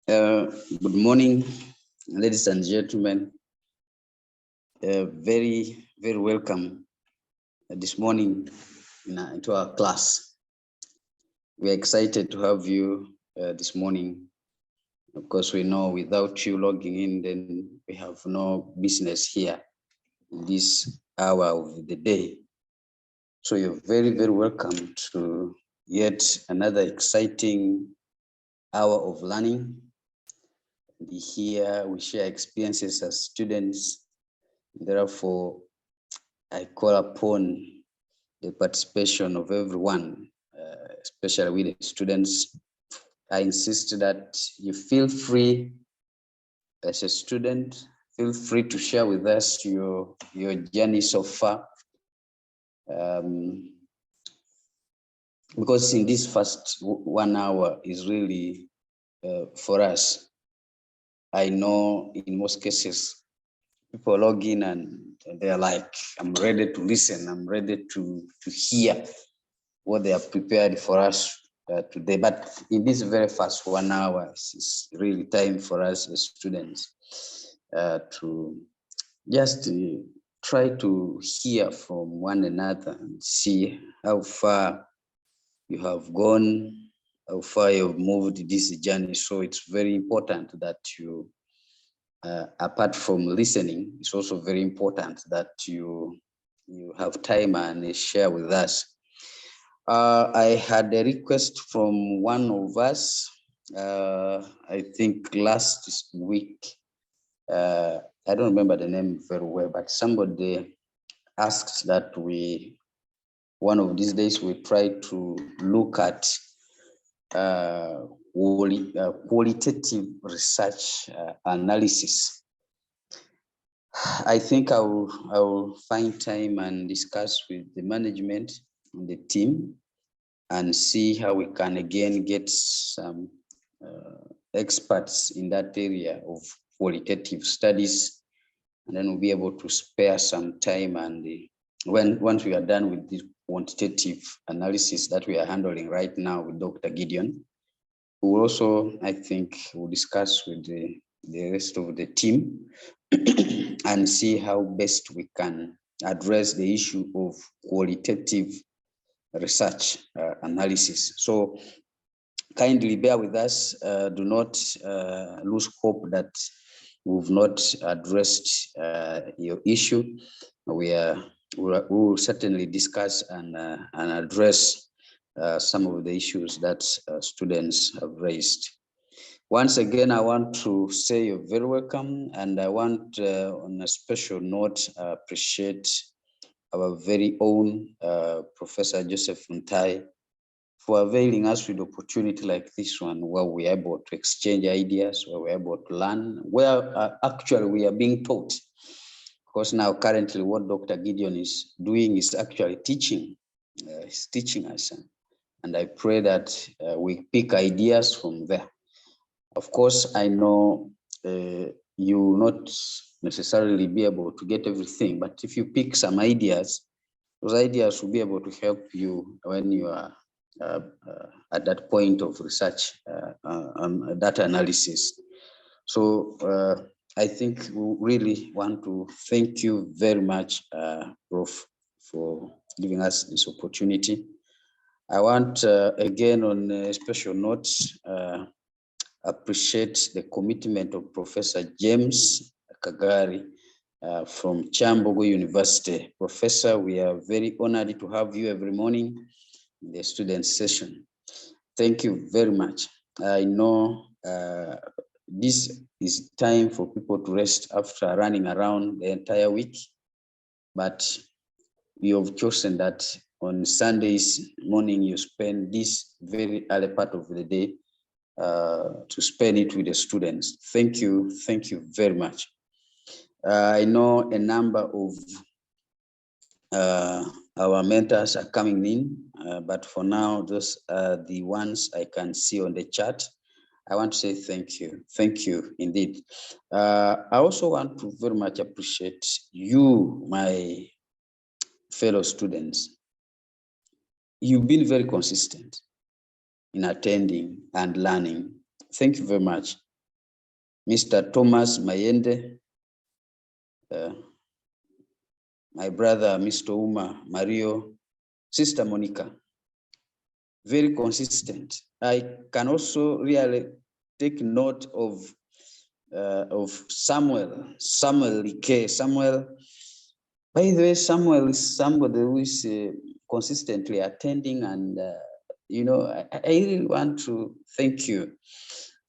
Good morning, ladies and gentlemen. Very welcome this morning into our class. We are excited to have you this morning. Of course, we know without you logging in, then we have no business here in this hour of the day. So you're very welcome to yet another exciting hour of learning. Here we share experiences as students. Therefore, I call upon the participation of everyone, especially with the students. I insist that you feel free as a student, feel free to share with us your journey so far. Because in this first 1 hour is really for us. I know in most cases, people log in and they're like, I'm ready to listen. I'm ready to hear what they have prepared for us today. But in this very first 1 hour, it's really time for us as students to just try to hear from one another and see how far you have gone, how far you've moved this journey. So it's very important that you, apart from listening, it's also very important that you have time and share with us. I had a request from one of us, I think last week. I don't remember the name very well, but somebody asked that one of these days, we try to look at qualitative research analysis. I think I will find time and discuss with the management and the team and see how we can again get some experts in that area of qualitative studies, and then we'll be able to spare some time. And once we are done with the quantitative analysis that we are handling right now with Dr. Gideon, we will also, I think, we'll discuss with the rest of the team and see how best we can address the issue of qualitative research analysis. So kindly bear with us. Do not lose hope that we've not addressed your issue. We will certainly discuss and address some of the issues that students have raised. Once again, I want to say you're very welcome, and I want, on a special note, appreciate our very own Professor Joseph Ntai for availing us with opportunity like this one, where we're able to exchange ideas, where we're able to learn, where actually we are being taught. Because now currently what Dr. Gideon is doing is actually teaching. He's teaching us. And I pray that we pick ideas from there. Of course, I know you will not necessarily be able to get everything, but if you pick some ideas, those ideas will be able to help you when you are at that point of research on data analysis. So I think we really want to thank you very much, Prof, for giving us this opportunity. I want, again, on a special note, appreciate the commitment of Professor James Kagari from Chambogo University. Professor, we are very honored to have you every morning in the student session. Thank you very much. I know this is time for people to rest after running around the entire week, but you have chosen that on Sundays morning you spend this very early part of the day to spend it with the students. Thank you very much. I know a number of our mentors are coming in, but for now, those are the ones I can see on the chat. I want to say thank you indeed. I also want to very much appreciate you, my fellow students. You've been very consistent in attending and learning. Thank you very much. Mr. Thomas Mayende, my brother, Mr. Uma Mario, Sister Monica, very consistent. I can also really take note of Samuel Ike. Samuel, by the way, Samuel is somebody who is consistently attending, and you know, I really want to thank you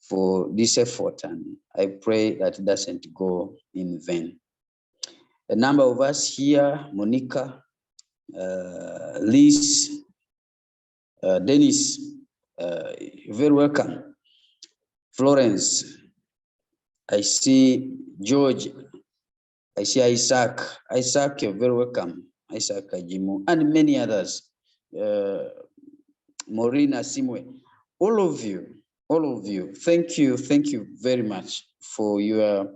for this effort, and I pray that it doesn't go in vain. A number of us here, Monica, Liz, Dennis, very welcome. Florence, I see George, I see Isaac. Isaac, you're very welcome. Isaac Ajimu, and many others. Maureen Asimwe, all of you, thank you very much for your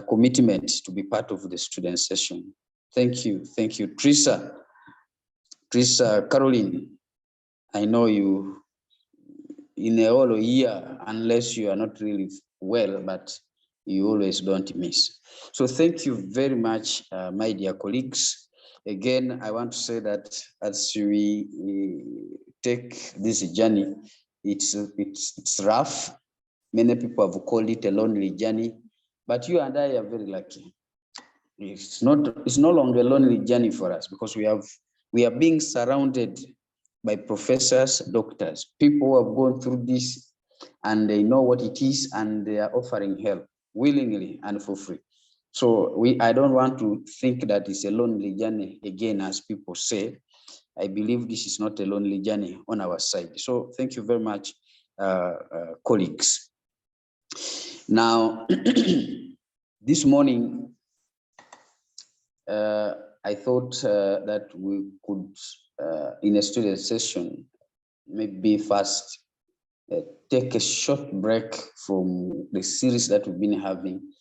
commitment to be part of the student session. Thank you. Teresa, Caroline, I know you in a whole year, unless you are not really well, but you always don't miss. So thank you very much, my dear colleagues. Again, I want to say that as we take this journey, it's rough. Many people have called it a lonely journey, but you and I are very lucky. It's no longer a lonely journey for us, because we are being surrounded by professors, doctors, people who have gone through this, and they know what it is, and they are offering help willingly and for free. So I don't want to think that it's a lonely journey again, as people say. I believe this is not a lonely journey on our side. So thank you very much, colleagues. Now, this morning, I thought that we could, in a student session, maybe first take a short break from the series that we've been having,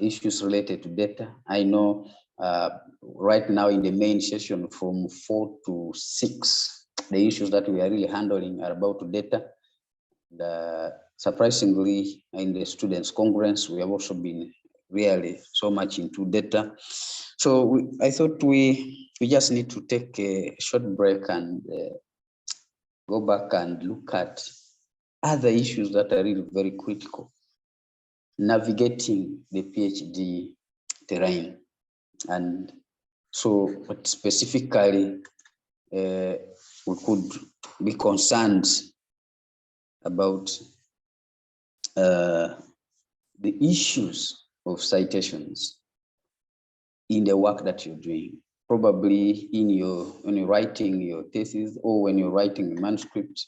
issues related to data. I know right now in the main session from 4 to 6, the issues that we are really handling are about data. Surprisingly, in the Students' Congress, we have also been really so much into data. So I thought we just need to take a short break and go back and look at other issues that are really very critical, navigating the PhD terrain. And so specifically, we could be concerned about the issues of citations in the work that you're doing, probably when you're writing your thesis or when you're writing a manuscript.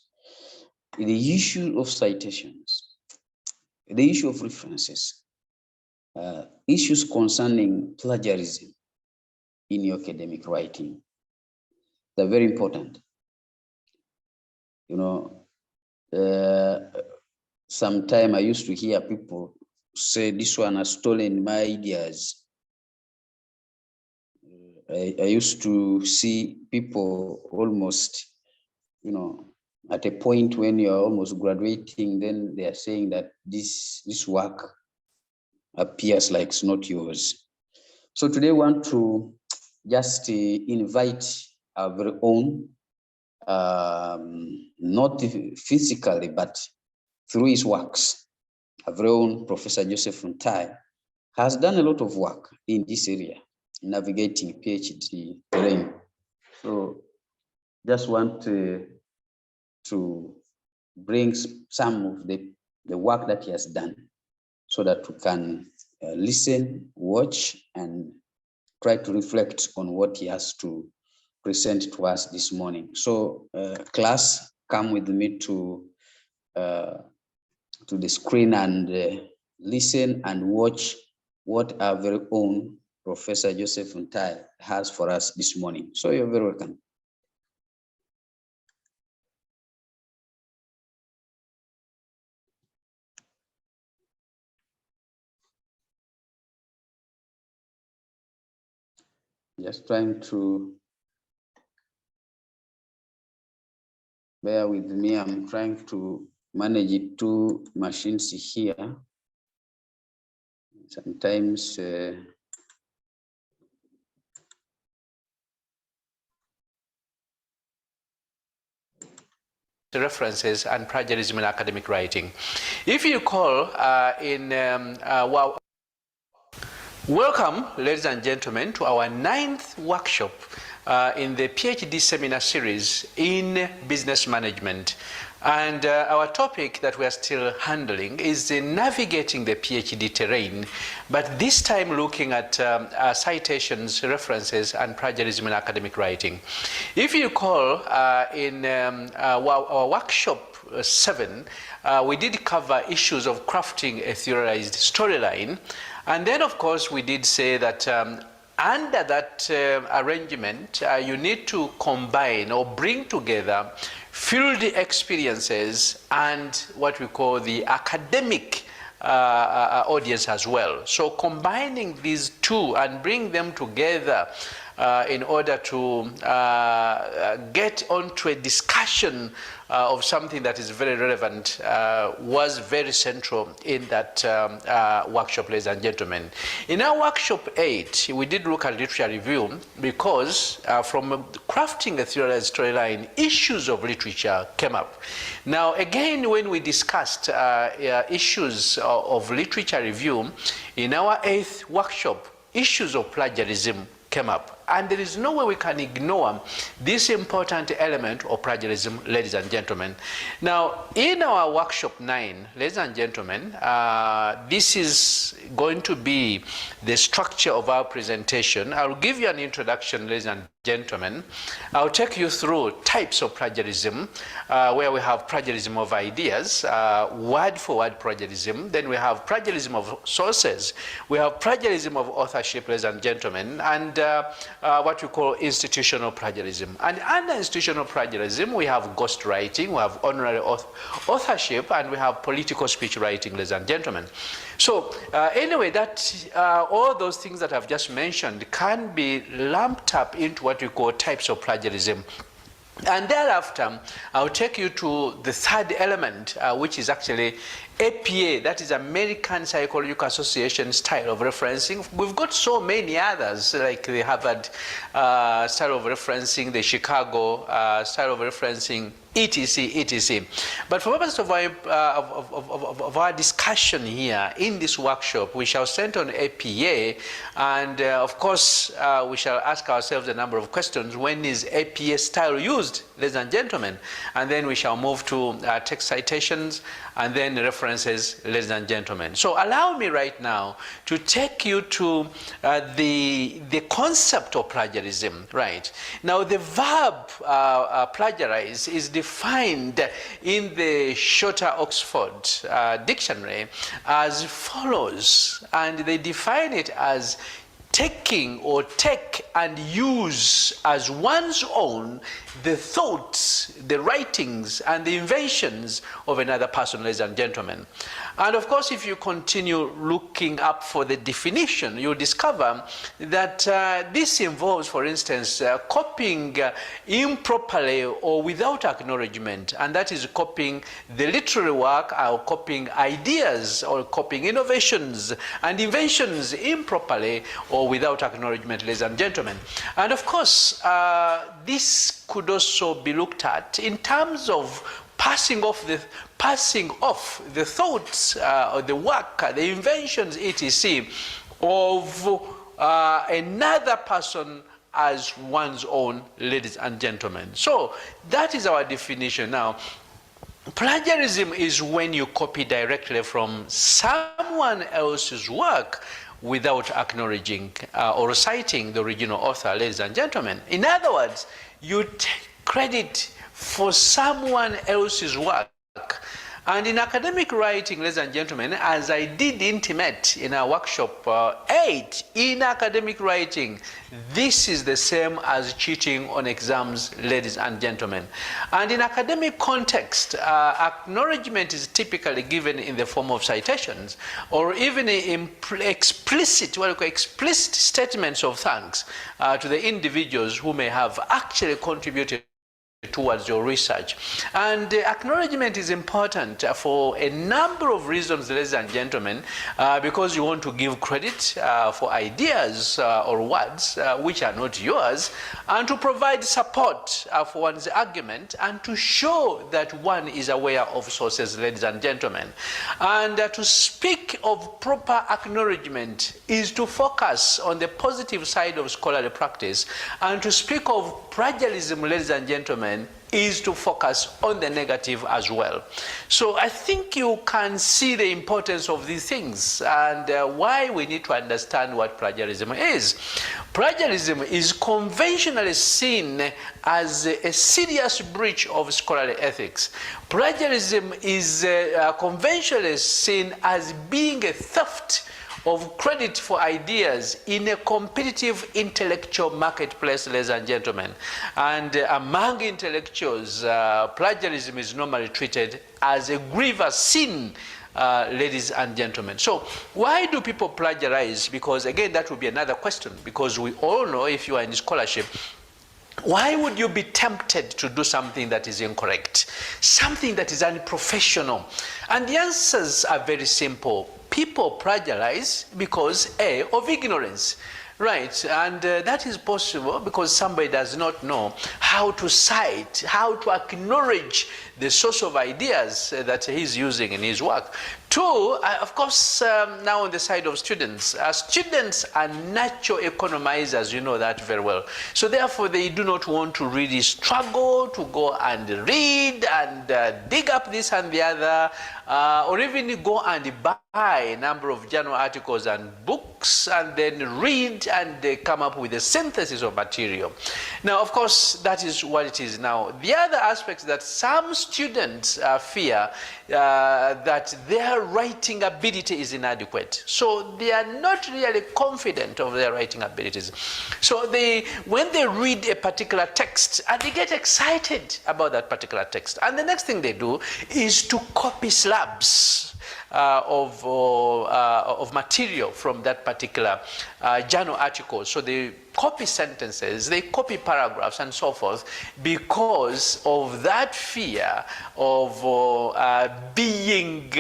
The issue of citations, the issue of references, issues concerning plagiarism in your academic writing, they're very important. You know, sometime I used to hear people say, this one has stolen my ideas. I used to see people almost, you know, at a point when you're almost graduating, then they are saying that this work appears like it's not yours. So today I want to just invite our very own, not physically, but through his works, our very own Professor Joseph Ntai has done a lot of work in this area, navigating PhD terrain. So just want to bring some of the work that he has done, so that we can listen, watch, and try to reflect on what he has to present to us this morning. So class, come with me to the screen and listen and watch what our very own Professor Joseph Ntai has for us this morning. So you're very welcome. Just trying to bear with me. I'm trying to manage 2 machines here. sometimes references and plagiarism in academic writing. If you recall, welcome, ladies and gentlemen, to our 9th workshop in the PhD seminar series in business management. And our topic that we are still handling is navigating the PhD terrain, but this time looking at citations, references, and plagiarism in academic writing. If you recall, in our workshop 7, we did cover issues of crafting a theorized storyline. And then, of course, we did say that under that arrangement, you need to combine or bring together field experiences and what we call the academic audience as well. So combining these two and bring them together in order to get onto a discussion of something that is very relevant was very central in that workshop, ladies and gentlemen. In our workshop 8, we did look at literature review because from crafting a theorized storyline, issues of literature came up. Now, again, when we discussed issues of literature review, in our 8th workshop, issues of plagiarism came up. And there is no way we can ignore this important element of plagiarism, ladies and gentlemen. Now, in our workshop 9, ladies and gentlemen, this is going to be the structure of our presentation. I'll give you an introduction, ladies and gentlemen. I'll take you through types of plagiarism, where we have plagiarism of ideas, word-for-word plagiarism. Then we have plagiarism of sources. We have plagiarism of authorship, ladies and gentlemen, and what we call institutional plagiarism. And under institutional plagiarism, we have ghostwriting, we have honorary authorship, and we have political speech writing, ladies and gentlemen. So anyway, that all those things that I've just mentioned can be lumped up into what we call types of plagiarism. And thereafter, I'll take you to the third element, which is actually APA, that is American Psychological Association style of referencing. We've got so many others, like the Harvard style of referencing, the Chicago style of referencing, etc., etc. But for purposes of our discussion here in this workshop, we shall center on APA, and of course, we shall ask ourselves a number of questions. When is APA style used, ladies and gentlemen? And then we shall move to text citations, and then references, ladies and gentlemen. So allow me right now to take you to the concept of plagiarism, right? Now, the verb plagiarize is defined in the Shorter Oxford Dictionary as follows, and they define it as taking or take and use as one's own the thoughts, the writings, and the inventions of another person, ladies and gentlemen. And of course, if you continue looking up for the definition, you'll discover that this involves, for instance, copying improperly or without acknowledgement, and that is copying the literary work or copying ideas or copying innovations and inventions improperly or without acknowledgement, ladies and gentlemen. And of course, this could also be looked at in terms of passing off the thoughts, or the work, the inventions, etc., of another person as one's own, ladies and gentlemen. So that is our definition. Now, plagiarism is when you copy directly from someone else's work without acknowledging or citing the original author, ladies and gentlemen. In other words, you take credit for someone else's work. And in academic writing, ladies and gentlemen, as I did intimate in our workshop 8, in academic writing, this is the same as cheating on exams, ladies and gentlemen. And in academic context, acknowledgement is typically given in the form of citations, or even explicit, what we call explicit statements of thanks to the individuals who may have actually contributed towards your research. And acknowledgement is important for a number of reasons, ladies and gentlemen, because you want to give credit for ideas or words which are not yours, and to provide support for one's argument, and to show that one is aware of sources, ladies and gentlemen. And to speak of proper acknowledgement is to focus on the positive side of scholarly practice, and to speak of plagiarism, ladies and gentlemen, is to focus on the negative as well. So I think you can see the importance of these things and why we need to understand what plagiarism is. Plagiarism is conventionally seen as a serious breach of scholarly ethics. Plagiarism is conventionally seen as being a theft of credit for ideas in a competitive intellectual marketplace, ladies and gentlemen. And among intellectuals, plagiarism is normally treated as a grievous sin, ladies and gentlemen. So why do people plagiarize? Because again, that would be another question, because we all know, if you are in scholarship, why would you be tempted to do something that is incorrect, something that is unprofessional? And the answers are very simple. People plagiarize because A, of ignorance, right? And that is possible because somebody does not know how to cite, how to acknowledge the source of ideas that he's using in his work. Two, of course, now on the side of students, students are natural economizers, you know that very well. So therefore, they do not want to really struggle to go and read and dig up this and the other, or even go and buy a number of journal articles and books and then read and come up with a synthesis of material. Now, of course, that is what it is now. The other aspect is that some students fear that their writing ability is inadequate. So they are not really confident of their writing abilities. So when they read a particular text, and they get excited about that particular text, and the next thing they do is to copy slabs of material from that particular journal article. So they copy sentences, they copy paragraphs and so forth because of that fear of being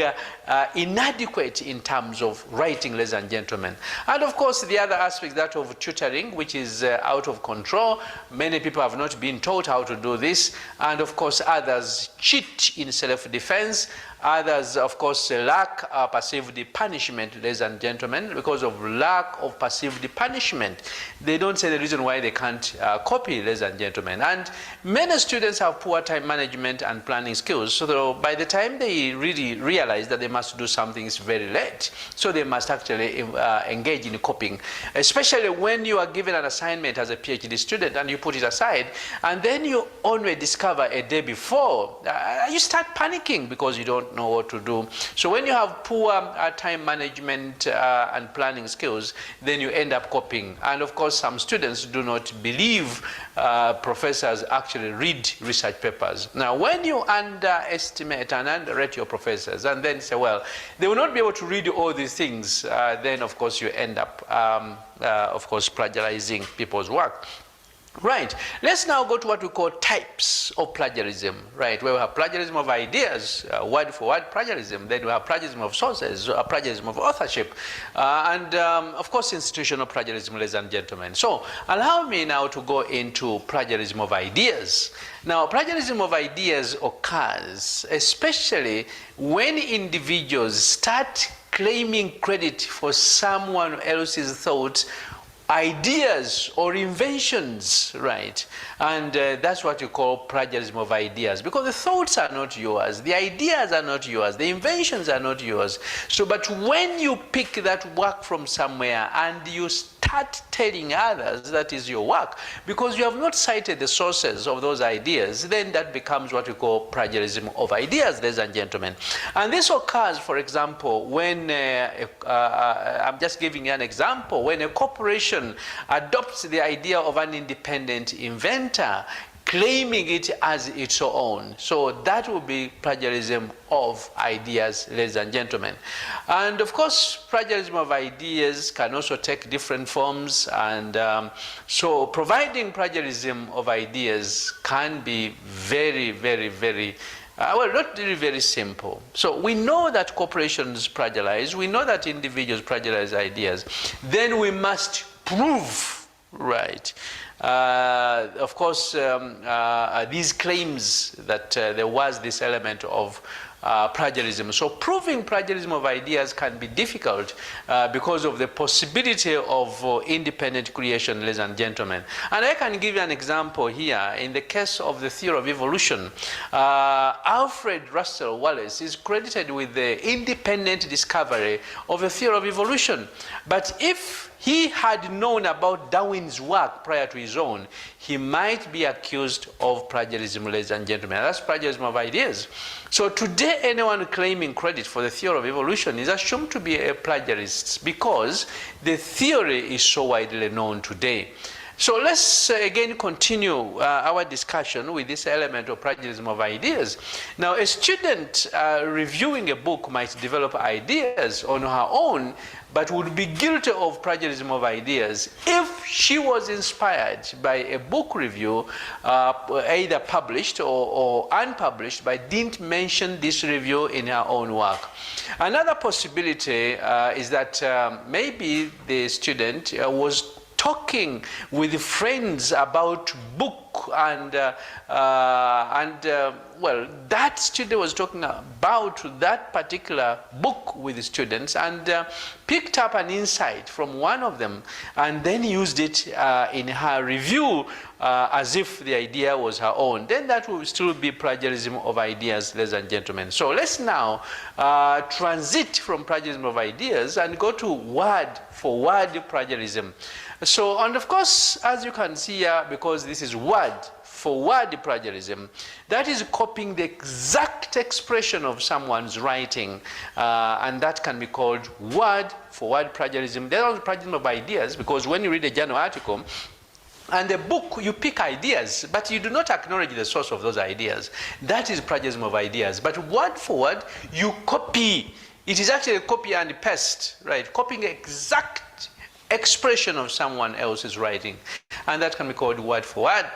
inadequate in terms of writing, ladies and gentlemen. And of course, the other aspect, that of tutoring, which is out of control. Many people have not been taught how to do this. And of course, others cheat in self-defense. Others, of course, lack perceived punishment, ladies and gentlemen. Because of lack of perceived punishment, they don't say the reason why they can't copy, ladies and gentlemen. And many students have poor time management and planning skills. So by the time they really realize that they must do something, it's very late. So they must actually engage in copying, especially when you are given an assignment as a PhD student and you put it aside, and then you only discover a day before, you start panicking because you don't know what to do. So when you have poor time management and planning skills, then you end up copying. And of course, some students do not believe professors actually read research papers. Now, when you underestimate and underrate your professors and then say, well, they will not be able to read all these things, then of course you end up, of course, plagiarizing people's work. Right, let's now go to what we call types of plagiarism, right, where we have plagiarism of ideas, word for word plagiarism, then we have plagiarism of sources, plagiarism of authorship, and of course institutional plagiarism, ladies and gentlemen. So allow me now to go into plagiarism of ideas. Now, plagiarism of ideas occurs especially when individuals start claiming credit for someone else's thoughts, ideas or inventions, right? And that's what you call plagiarism of ideas, because the thoughts are not yours, the ideas are not yours, the inventions are not yours. So, but when you pick that work from somewhere and you start telling others that is your work, because you have not cited the sources of those ideas, then that becomes what we call plagiarism of ideas, ladies and gentlemen. And this occurs, for example, when, I'm just giving you an example, when a corporation adopts the idea of an independent inventor, claiming it as its own. So that would be plagiarism of ideas, ladies and gentlemen. And of course, plagiarism of ideas can also take different forms. And so providing plagiarism of ideas can be very, very, very well, not really very simple. So we know that corporations plagiarize. We know that individuals plagiarize ideas. Then we must prove, right? Of course, these claims that there was this element of plagiarism. So proving plagiarism of ideas can be difficult because of the possibility of independent creation, ladies and gentlemen. And I can give you an example here. In the case of the theory of evolution, Alfred Russel Wallace is credited with the independent discovery of the theory of evolution. But if he had known about Darwin's work prior to his own, he might be accused of plagiarism, ladies and gentlemen. That's plagiarism of ideas. So today, anyone claiming credit for the theory of evolution is assumed to be a plagiarist because the theory is so widely known today. So let's again continue our discussion with this element of plagiarism of ideas. Now, a student reviewing a book might develop ideas on her own, but would be guilty of plagiarism of ideas if she was inspired by a book review, either published or unpublished, but didn't mention this review in her own work. Another possibility is that maybe the student was talking with friends about book and well, that student was talking about that particular book with the students and picked up an insight from one of them and then used it in her review as if the idea was her own. Then that will still be plagiarism of ideas, ladies and gentlemen. So let's now transit from plagiarism of ideas and go to word-for-word plagiarism. So, and of course, as you can see here, because this is word-for-word plagiarism, that is copying the exact expression of someone's writing, and that can be called word-for-word plagiarism. There are plagiarism of ideas, because when you read a journal article, and the book, you pick ideas, but you do not acknowledge the source of those ideas. That is plagiarism of ideas. But word for word, you copy. It is actually a copy and paste, right? Copying exact expression of someone else's writing. And that can be called word for word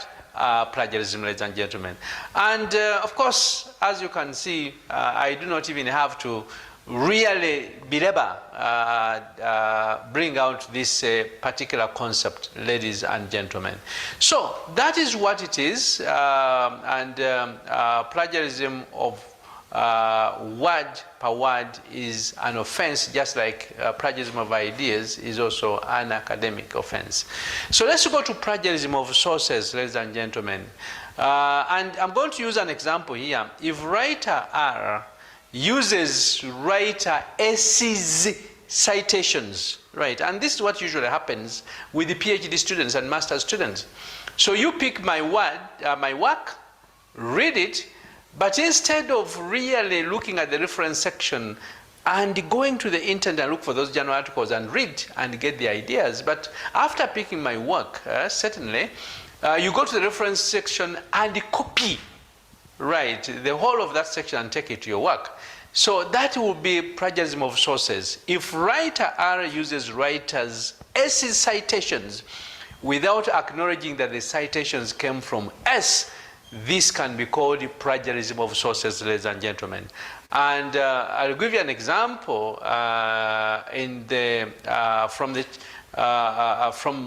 plagiarism, ladies and gentlemen. And of course, as you can see, I do not even have to really belabor, bring out this particular concept, ladies and gentlemen. So that is what it is, and plagiarism of word per word is an offense, just like plagiarism of ideas is also an academic offense. So let's go to plagiarism of sources, ladies and gentlemen. And I'm going to use an example here. If writer R uses writer S's citations, right? And this is what usually happens with the PhD students and master's students. So you pick my work, read it, but instead of really looking at the reference section and going to the internet and look for those journal articles and read and get the ideas, but after picking my work, certainly, you go to the reference section and copy, right, the whole of that section and take it to your work. So that will be plagiarism of sources. If writer R uses writer's S's citations without acknowledging that the citations came from S, this can be called plagiarism of sources, ladies and gentlemen. And I'll give you an example from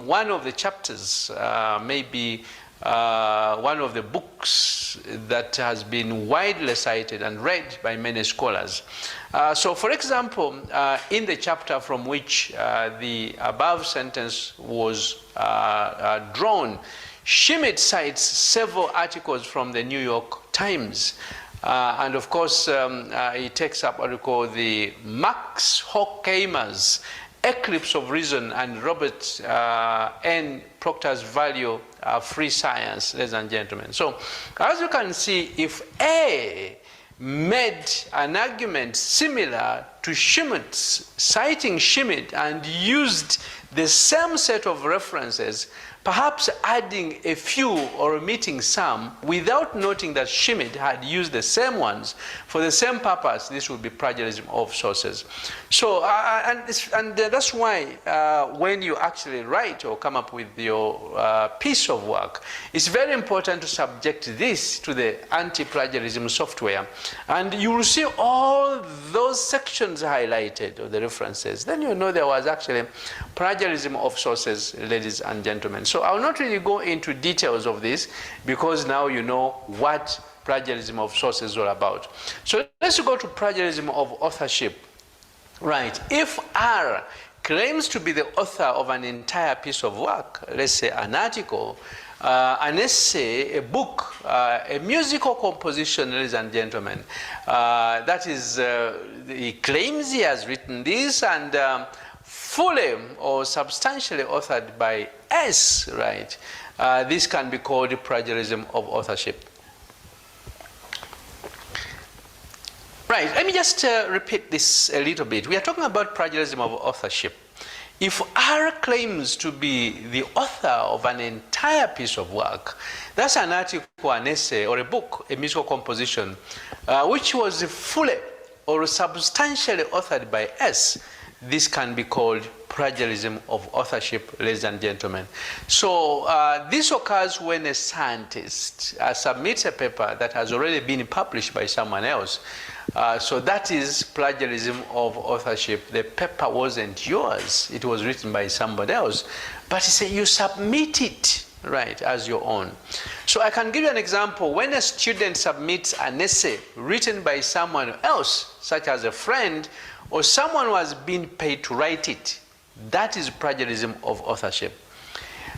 one of the chapters, maybe one of the books that has been widely cited and read by many scholars. So, for example, in the chapter from which the above sentence was drawn, Schmidt cites several articles from the New York Times. And of course, he takes up what we call the Max Horkheimer's Eclipse of Reason and Robert N. Proctor's Value Free Science, ladies and gentlemen. So, as you can see, if A made an argument similar to Schmidt's, citing Schmidt and used the same set of references, perhaps adding a few or omitting some without noting that Schmidt had used the same ones for the same purpose, this would be plagiarism of sources. So, and that's why when you actually write or come up with your piece of work, it's very important to subject this to the anti-plagiarism software. And you will see all those sections highlighted, or the references. Then you know there was actually plagiarism of sources, ladies and gentlemen. So I will not really go into details of this because now you know what plagiarism of sources is all about. So let's go to plagiarism of authorship. Right. If R claims to be the author of an entire piece of work, let's say an article, an essay, a book, a musical composition, ladies and gentlemen, that is, he claims he has written this and fully or substantially authored by S, right? This can be called plagiarism of authorship. Right, let me just repeat this a little bit. We are talking about plagiarism of authorship. If R claims to be the author of an entire piece of work, that's an article, an essay, or a book, a musical composition, which was fully or substantially authored by S, this can be called plagiarism of authorship, ladies and gentlemen. So this occurs when a scientist submits a paper that has already been published by someone else. So that is plagiarism of authorship. The paper wasn't yours. It was written by somebody else. But you submit it, right, as your own. So I can give you an example. When a student submits an essay written by someone else, such as a friend, or someone who has been paid to write it, that is plagiarism of authorship.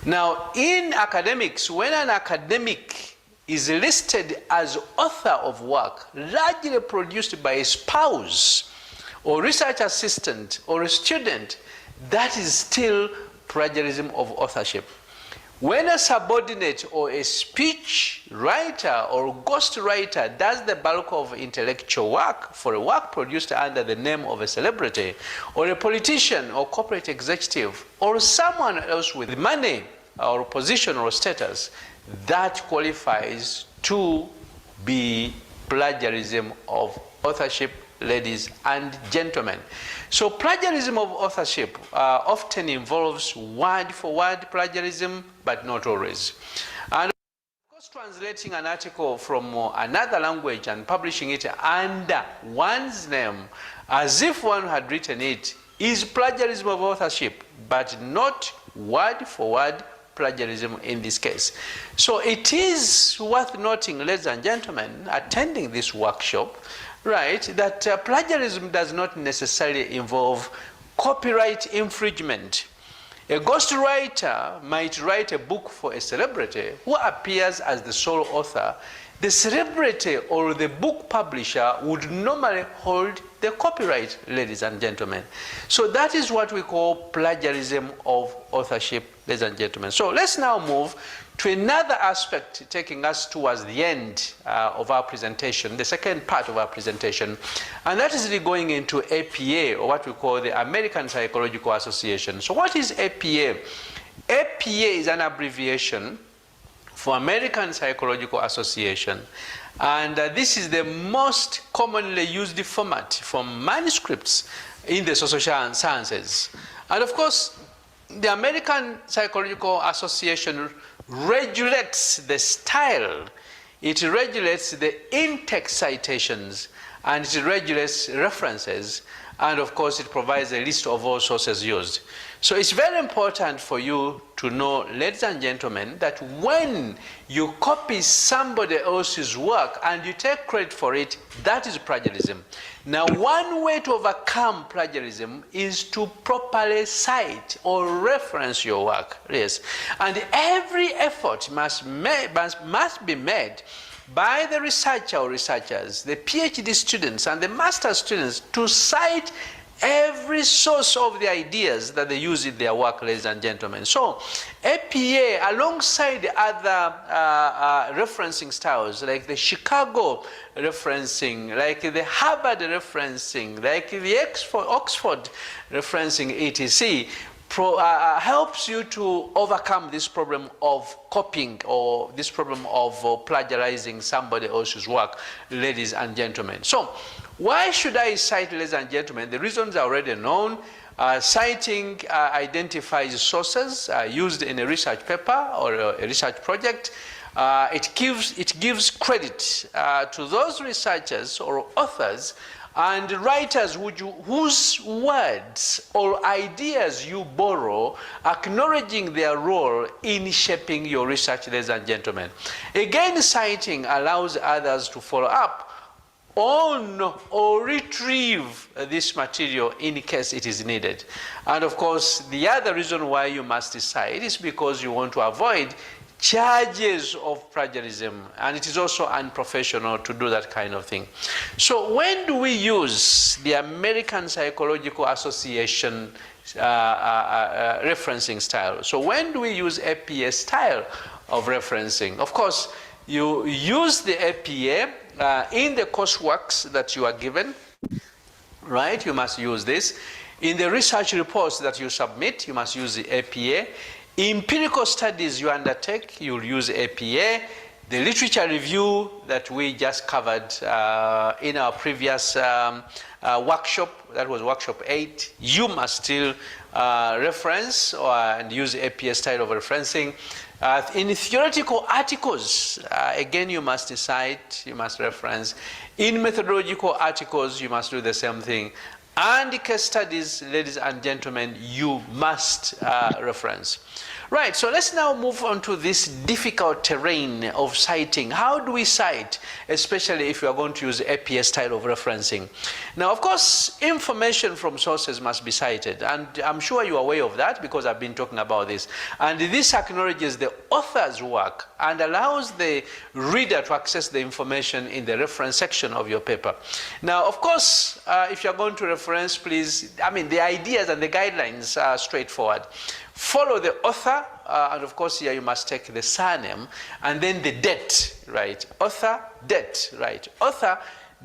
Now, in academics, when an academic is listed as author of work largely produced by a spouse or research assistant or a student, that is still plagiarism of authorship. When a subordinate or a speech writer or ghost writer does the bulk of intellectual work for a work produced under the name of a celebrity, or a politician or corporate executive, or someone else with money or position or status, that qualifies to be plagiarism of authorship, ladies and gentlemen. So plagiarism of authorship often involves word-for-word plagiarism, but not always. And of course, translating an article from another language and publishing it under one's name as if one had written it is plagiarism of authorship, but not word-for-word plagiarism in this case. So it is worth noting, ladies and gentlemen, attending this workshop, right, that plagiarism does not necessarily involve copyright infringement. A ghostwriter might write a book for a celebrity who appears as the sole author. The celebrity or the book publisher would normally hold the copyright, ladies and gentlemen. So that is what we call plagiarism of authorship, ladies and gentlemen. So let's now move to another aspect taking us towards the end of our presentation, the second part of our presentation, and that is really going into APA, or what we call the American Psychological Association. So what is APA? APA is an abbreviation for American Psychological Association, and this is the most commonly used format for manuscripts in the social sciences. And of course, the American Psychological Association regulates the style, it regulates the in-text citations, and it regulates references, and of course it provides a list of all sources used. So it's very important for you to know, ladies and gentlemen, that when you copy somebody else's work and you take credit for it, that is plagiarism. Now, one way to overcome plagiarism is to properly cite or reference your work, yes. And every effort must be made by the researcher or researchers, the PhD students and the master students, to cite every source of the ideas that they use in their work, ladies and gentlemen. So APA, alongside other referencing styles, like the Chicago referencing, like the Harvard referencing, like the Oxford referencing, etc., helps you to overcome this problem of copying or this problem of plagiarizing somebody else's work, ladies and gentlemen. So why should I cite, ladies and gentlemen? The reasons are already known. Citing identifies sources used in a research paper or a research project. It gives credit to those researchers or authors and writers whose words or ideas you borrow, acknowledging their role in shaping your research, ladies and gentlemen. Again, citing allows others to follow up on or retrieve this material in case it is needed. And of course, the other reason why you must cite is because you want to avoid charges of plagiarism, and it is also unprofessional to do that kind of thing. So when do we use the American Psychological Association referencing style? So when do we use APA style of referencing? Of course, you use the APA in the courseworks that you are given, right? You must use this. In the research reports that you submit, you must use the APA. Empirical studies you undertake, you'll use APA. The literature review that we just covered in our previous workshop, that was workshop 8, you must still reference and use APA style of referencing. In theoretical articles, again, you must cite, you must reference. In methodological articles, you must do the same thing. And case studies, ladies and gentlemen, you must reference. Right, so let's now move on to this difficult terrain of citing. How do we cite, especially if you are going to use APA style of referencing? Now, of course, information from sources must be cited, and I'm sure you are aware of that because I've been talking about this. And this acknowledges the author's work and allows the reader to access the information in the reference section of your paper. Now, of course, if you're going to reference, please, the ideas and the guidelines are straightforward. Follow the author, and of course here you must take the surname, and then the date, right? Author, date, right? Author,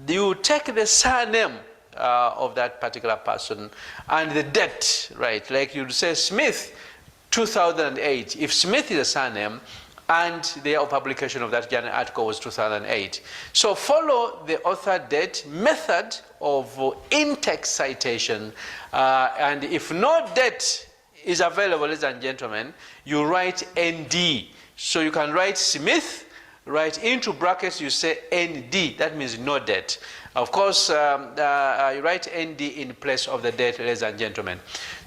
you take the surname of that particular person, and the date, right? Like you'd say Smith, 2008. If Smith is a surname, and the year of publication of that journal article was 2008. So follow the author, date, method of in-text citation, and if no date is available, ladies and gentlemen, you write ND. So you can write Smith, right into brackets, you say ND. That means no date. Of course, you write ND in place of the date, ladies and gentlemen.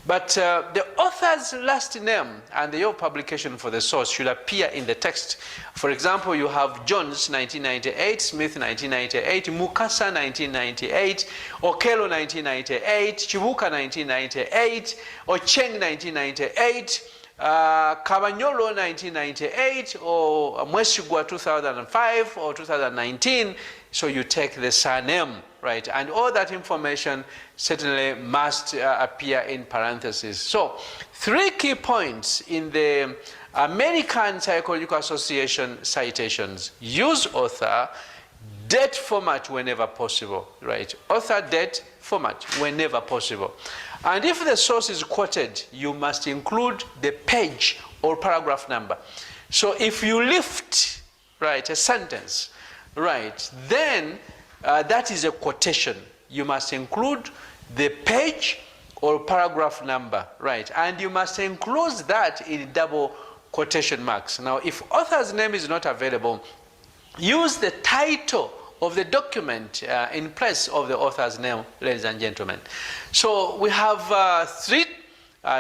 But the author's last name and the year of publication for the source should appear in the text. For example, you have Jones, 1998, Smith, 1998, Mukasa, 1998, Okello, 1998, Chibuka, 1998, Ocheng, 1998, Cabanyolo, 1998, or Mwesigwa, 2005, or 2019. So you take the surname, right? And all that information certainly must appear in parentheses. So 3 key points in the American Psychological Association citations: use author, date format whenever possible, right? Author, date, format whenever possible. And if the source is quoted, you must include the page or paragraph number. So if you lift, right, a sentence, right, then that is a quotation. You must include the page or paragraph number, right? And you must include that in double quotation marks. Now, if author's name is not available, use the title of the document in place of the author's name, ladies and gentlemen. So we have 3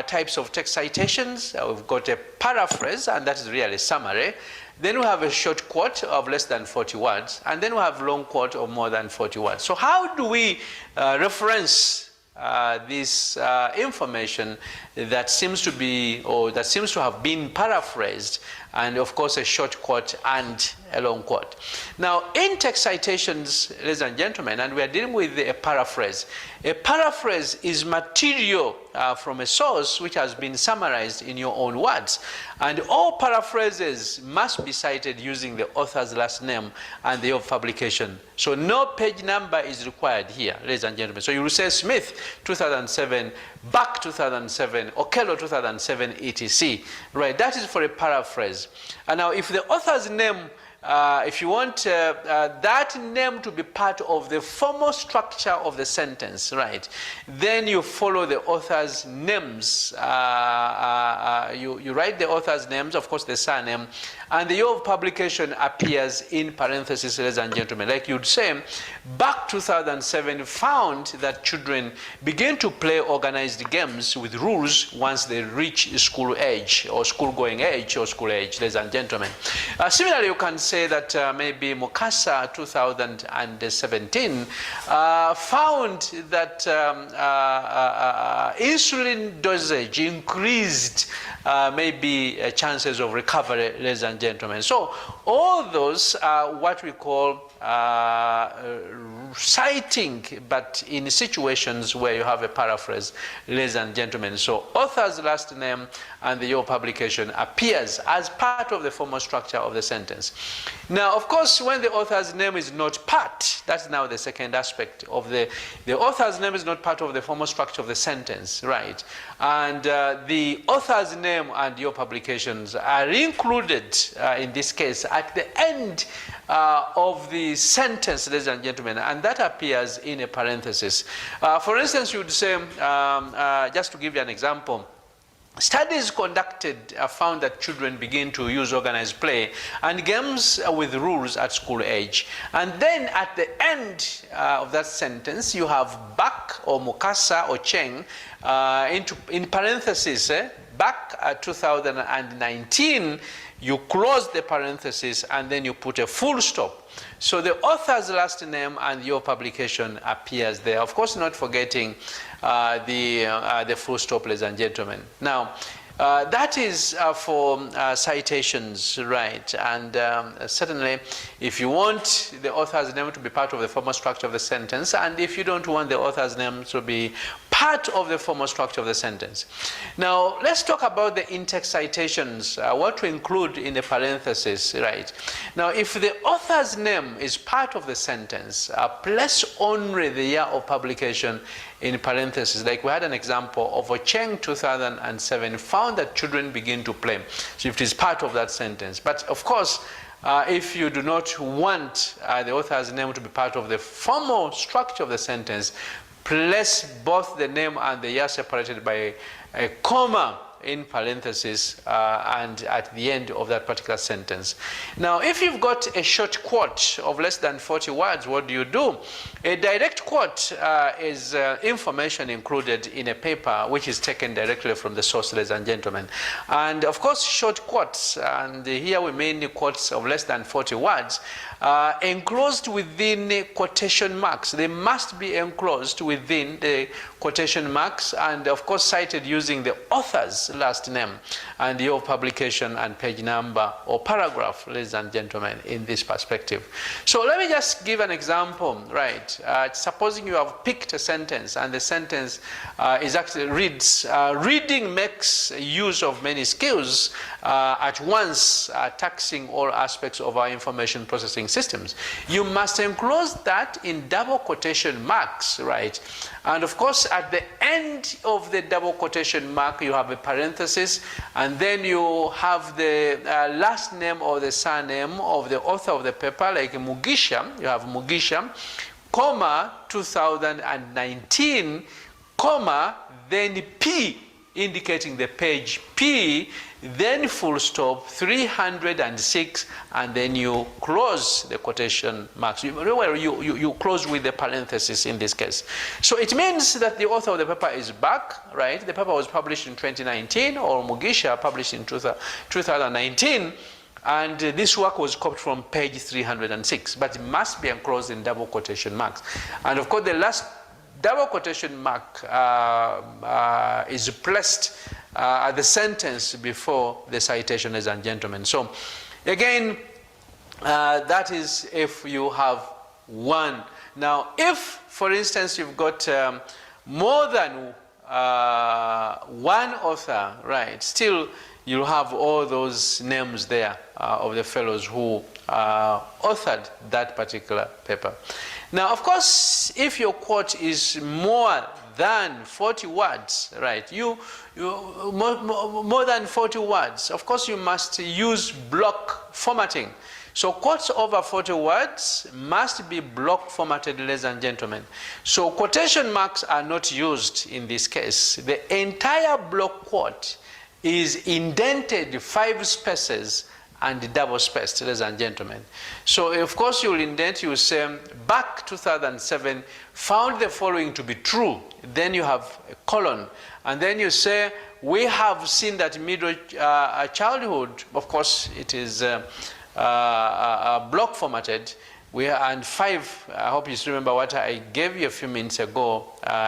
types of text citations. We've got a paraphrase, and that is really summary. Then we have a short quote of less than 40 words, and then we have long quote of more than 40 words. So how do we reference this information that seems to be, or that seems to have been paraphrased, and of course a short quote and a long quote? Now, in text citations, ladies and gentlemen, and we are dealing with a paraphrase. A paraphrase is material from a source which has been summarized in your own words. And all paraphrases must be cited using the author's last name and the year of publication. So no page number is required here, ladies and gentlemen. So you will say Smith, 2007, back 2007, Okello 2007, etc. Right, that is for a paraphrase. And now if the author's name, if you want that name to be part of the formal structure of the sentence, right, then you follow the author's names. You write the author's names, of course the surname, and the year of publication appears in parentheses, ladies and gentlemen. Like you'd say, back 2007 found that children begin to play organized games with rules once they reach school age, or school-going age, or school age, ladies and gentlemen. Similarly, you can say that maybe Mukasa 2017 found that insulin dosage increased maybe chances of recovery, ladies and gentlemen. So all those are what we call citing, but in situations where you have a paraphrase, ladies and gentlemen. So author's last name and the year of publication appears as part of the formal structure of the sentence. Now, of course, when the author's name is not part, that's now the second aspect of the author's name is not part of the formal structure of the sentence, right? And the author's name and your publications are included, in this case, at the end of the sentence, ladies and gentlemen, and that appears in a parenthesis. For instance, you would say, just to give you an example, studies conducted found that children begin to use organized play and games with rules at school age. And then at the end of that sentence, you have Bak or Mukasa or Cheng in parentheses, back 2019, you close the parenthesis and then you put a full stop. So the author's last name and your publication appears there. Of course, not forgetting the full stop, ladies and gentlemen. Now, that is for citations, right? And certainly, if you want the author's name to be part of the formal structure of the sentence, and if you don't want the author's name to be part of the formal structure of the sentence. Now, let's talk about the in-text citations, what to include in the parenthesis, right? Now, if the author's name is part of the sentence, place only the year of publication in parentheses. Like we had an example of Ocheng 2007 found that children begin to play. So if it is part of that sentence. But of course, if you do not want the author's name to be part of the formal structure of the sentence, place both the name and the year separated by a comma in parentheses and at the end of that particular sentence. Now, if you've got a short quote of less than 40 words, what do? A direct quote is information included in a paper which is taken directly from the source, ladies and gentlemen. And of course, short quotes, and here we mean quotes of less than 40 words, enclosed within quotation marks. They must be enclosed within the quotation marks and of course cited using the author's last name and year of publication and page number or paragraph, ladies and gentlemen, in this perspective. So let me just give an example, right? Supposing you have picked a sentence and the sentence is actually reads, reading makes use of many skills at once, taxing all aspects of our information processing systems. You must enclose that in double quotation marks, right? And of course, at the end of the double quotation mark, you have a parenthesis, and then you have the last name or the surname of the author of the paper, like Mugisha. You have Mugisha, comma, 2019, comma, then P, indicating the page P, then full stop, 306, and then you close the quotation marks. You close with the parenthesis in this case. So it means that the author of the paper is back, right? The paper was published in 2019, or Mugisha published in 2019, and this work was copied from page 306, but it must be enclosed in double quotation marks. And of course, the last double quotation mark is placed at the sentence before the citation, ladies and gentlemen. So again, that is if you have one. Now, if, for instance, you've got more than one author, right, still you'll have all those names there of the fellows who authored that particular paper. Now, of course, if your quote is more than 40 words, right? More than 40 words. Of course, you must use block formatting. So quotes over 40 words must be block formatted, ladies and gentlemen. So quotation marks are not used in this case. The entire block quote is indented 5 spaces and double spaced, ladies and gentlemen. So of course you'll indent, you say, back 2007, found the following to be true. Then you have a colon. And then you say, we have seen that middle childhood, of course it is block formatted. And 5, I hope you still remember what I gave you a few minutes ago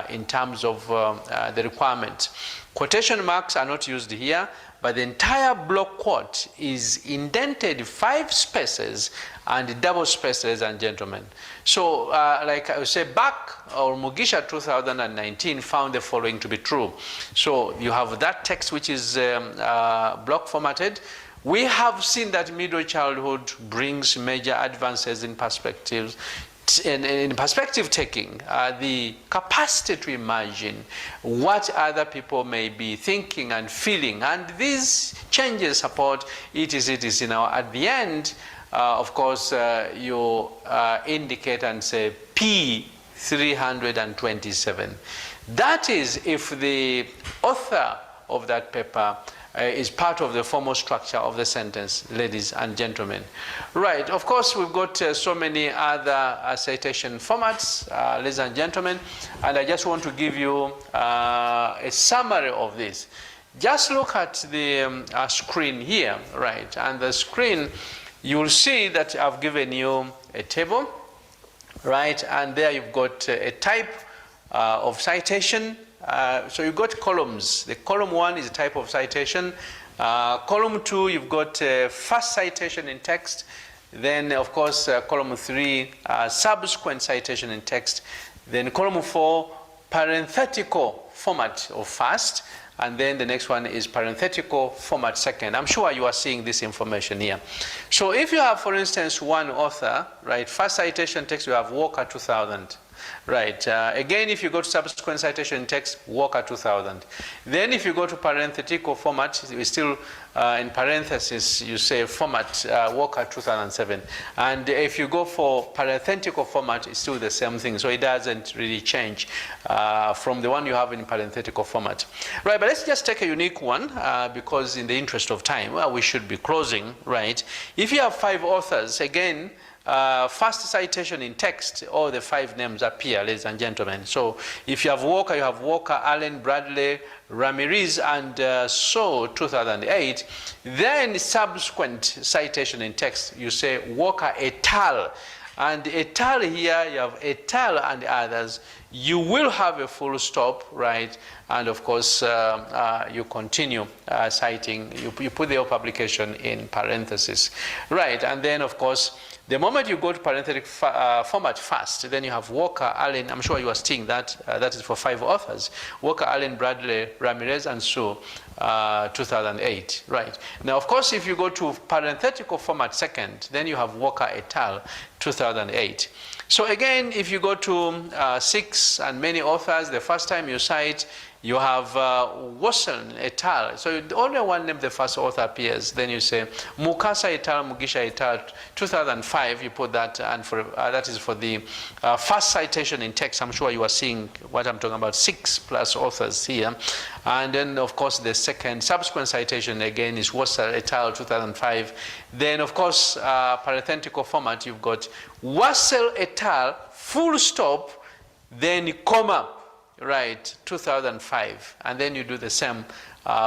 in terms of the requirement. Quotation marks are not used here, but the entire block quote is indented 5 spaces and double spaced, ladies and gentlemen. So like I would say, back or Mugisha 2019 found the following to be true. So you have that text which is block formatted. We have seen that middle childhood brings major advances in perspectives, in perspective taking, the capacity to imagine what other people may be thinking and feeling, and these changes support etc. Now at the end, of course, you indicate and say P327. That is if the author of that paper is part of the formal structure of the sentence, ladies and gentlemen. Right, of course, we've got so many other citation formats, ladies and gentlemen, and I just want to give you a summary of this. Just look at the screen here, right, and the screen, you'll see that I've given you a table, right, and there you've got a type of citation. So you've got columns. The column 1 is a type of citation. Column 2, you've got first citation in text. Then, of course, column 3, subsequent citation in text. Then column 4, parenthetical format of first. And then the next one is parenthetical format second. I'm sure you are seeing this information here. So if you have, for instance, one author, right, first citation text, you have Walker 2000. Right. Again, if you go to subsequent citation text, Walker 2000. Then if you go to parenthetical format, we still in parentheses, you say format Walker 2007. And if you go for parenthetical format, it's still the same thing. So it doesn't really change from the one you have in parenthetical format. Right, but let's just take a unique one because in the interest of time, we should be closing, right? If you have 5 authors, again, first citation in text, all the 5 names appear, ladies and gentlemen. So if you have Walker, Allen, Bradley, Ramirez, and so 2008. Then subsequent citation in text, you say Walker et al. And et al. Here, you have et al. And others. You will have a full stop, right? And of course, you continue citing, you put your publication in parentheses, right? And then, of course, the moment you go to parenthetic format first, then you have Walker, Allen, I'm sure you are seeing that, that is for 5 authors, Walker, Allen, Bradley, Ramirez, and so 2008, right? Now, of course, if you go to parenthetical format second, then you have Walker et al. 2008. So again, if you go to 6 and many authors, the first time you cite, you have Wasson et al. So only one name, the first author appears. Then you say Mukasa et al., Mugisha et al. 2005. You put that, and for that is for the first citation in text. I'm sure you are seeing what I'm talking about. 6+ authors here, and then of course the second subsequent citation again is Wasson et al. 2005. Then of course parenthetical format. You've got Wassel et al. Full stop, then comma. Right, 2005, and then you do the same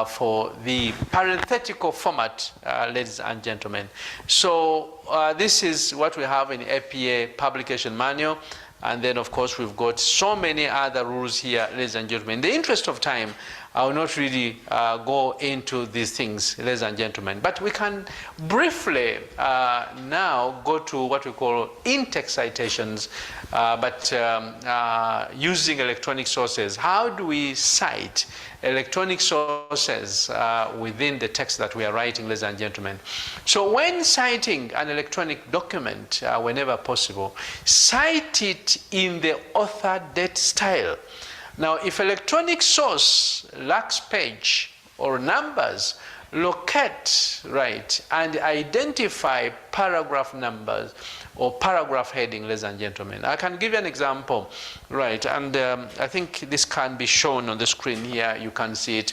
for the parenthetical format, ladies and gentlemen. So this is what we have in APA publication manual, and then of course we've got so many other rules here, ladies and gentlemen. In the interest of time, I will not really go into these things, ladies and gentlemen, but we can briefly now go to what we call in-text citations, but using electronic sources. How do we cite electronic sources within the text that we are writing, ladies and gentlemen? So when citing an electronic document, whenever possible, cite it in the author date style. Now, if electronic source lacks page or numbers, locate, right, and identify paragraph numbers or paragraph heading, ladies and gentlemen. I can give you an example, right, and I think this can be shown on the screen here. You can see it,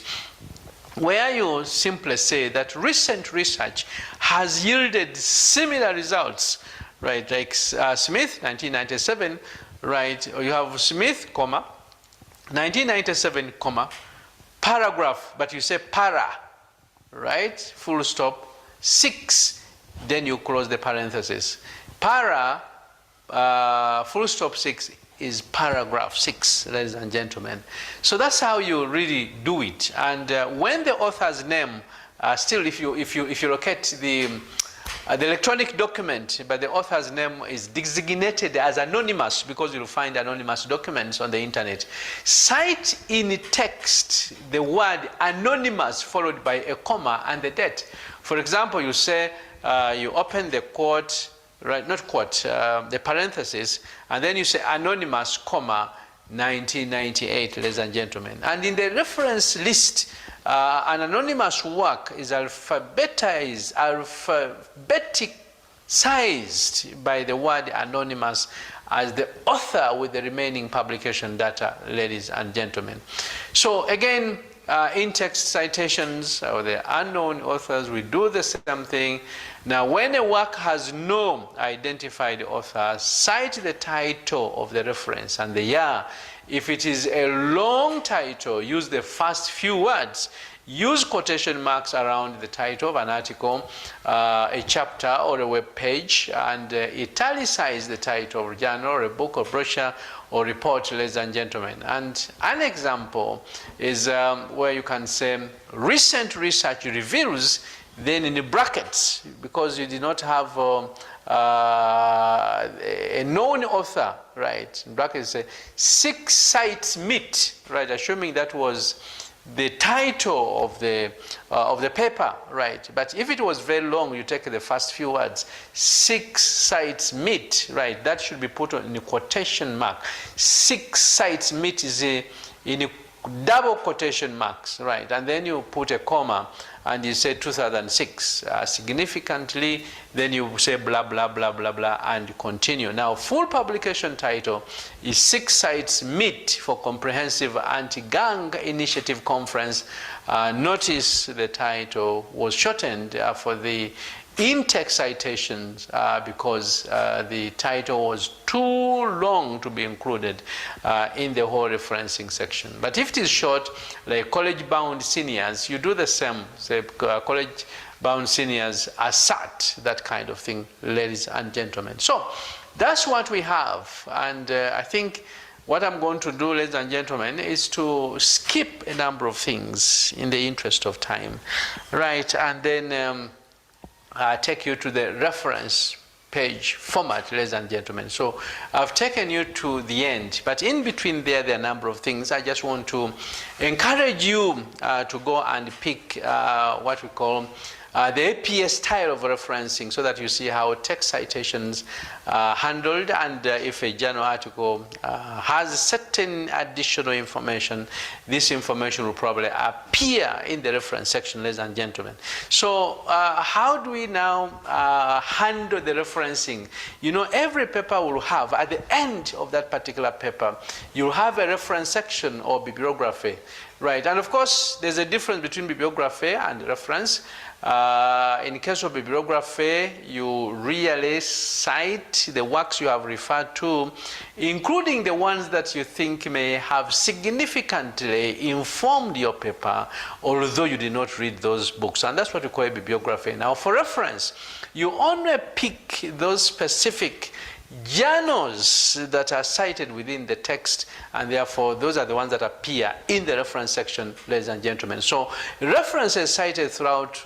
where you simply say that recent research has yielded similar results, right, like Smith, 1997, right, or you have Smith, comma, 1997, comma, paragraph, but you say para, right, full stop, 6, then you close the parenthesis. Para, full stop 6 is paragraph 6, ladies and gentlemen. So that's how you really do it. And when the author's name, still if you locate the electronic document, but the author's name is designated as anonymous, because you'll find anonymous documents on the internet. Cite in text the word anonymous followed by a comma and the date. For example, you say, you open the quote, right, not quote, the parenthesis, and then you say anonymous, comma, 1998, ladies and gentlemen. And in the reference list, an anonymous work is alphabeticized by the word anonymous as the author with the remaining publication data, ladies and gentlemen. So again, in-text citations or the unknown authors, we do the same thing. Now, when a work has no identified author, cite the title of the reference and the year. If it is a long title, use the first few words. Use quotation marks around the title of an article, a chapter or a web page, and italicize the title of a journal or a book or brochure or report, ladies and gentlemen. And an example is where you can say recent research reveals, then in the brackets, because you did not have a known author, right? In brackets say 6 sites meet, right? Assuming that was the title of the paper, right? But if it was very long, you take the first few words, 6 sites meet, right? That should be put in a quotation mark. 6 sites meet is in a double quotation marks, right? And then you put a comma and you say 2006 significantly, then you say blah blah blah blah blah and continue. Now, full publication title is 6 sites meet for comprehensive anti-gang initiative conference. Notice the title was shortened for the in-text citations because the title was too long to be included in the whole referencing section. But if it is short, like college-bound seniors, you do the same. Say college-bound seniors assert, that kind of thing, ladies and gentlemen. So that's what we have. And I think what I'm going to do, ladies and gentlemen, is to skip a number of things in the interest of time, right? And then take you to the reference page format, ladies and gentlemen. So I've taken you to the end, but in between there are a number of things. I just want to encourage you to go and pick what we call the APA style of referencing, so that you see how text citations are handled, and if a journal article has certain additional information, this information will probably appear in the reference section, ladies and gentlemen. So how do we now handle the referencing? You know, every paper will have, at the end of that particular paper, you'll have a reference section or bibliography, right? And of course, there's a difference between bibliography and reference. In case of bibliography, you really cite the works you have referred to, including the ones that you think may have significantly informed your paper, although you did not read those books. And that's what we call a bibliography. Now, for reference, you only pick those specific journals that are cited within the text, and therefore those are the ones that appear in the reference section, ladies and gentlemen. So references cited throughout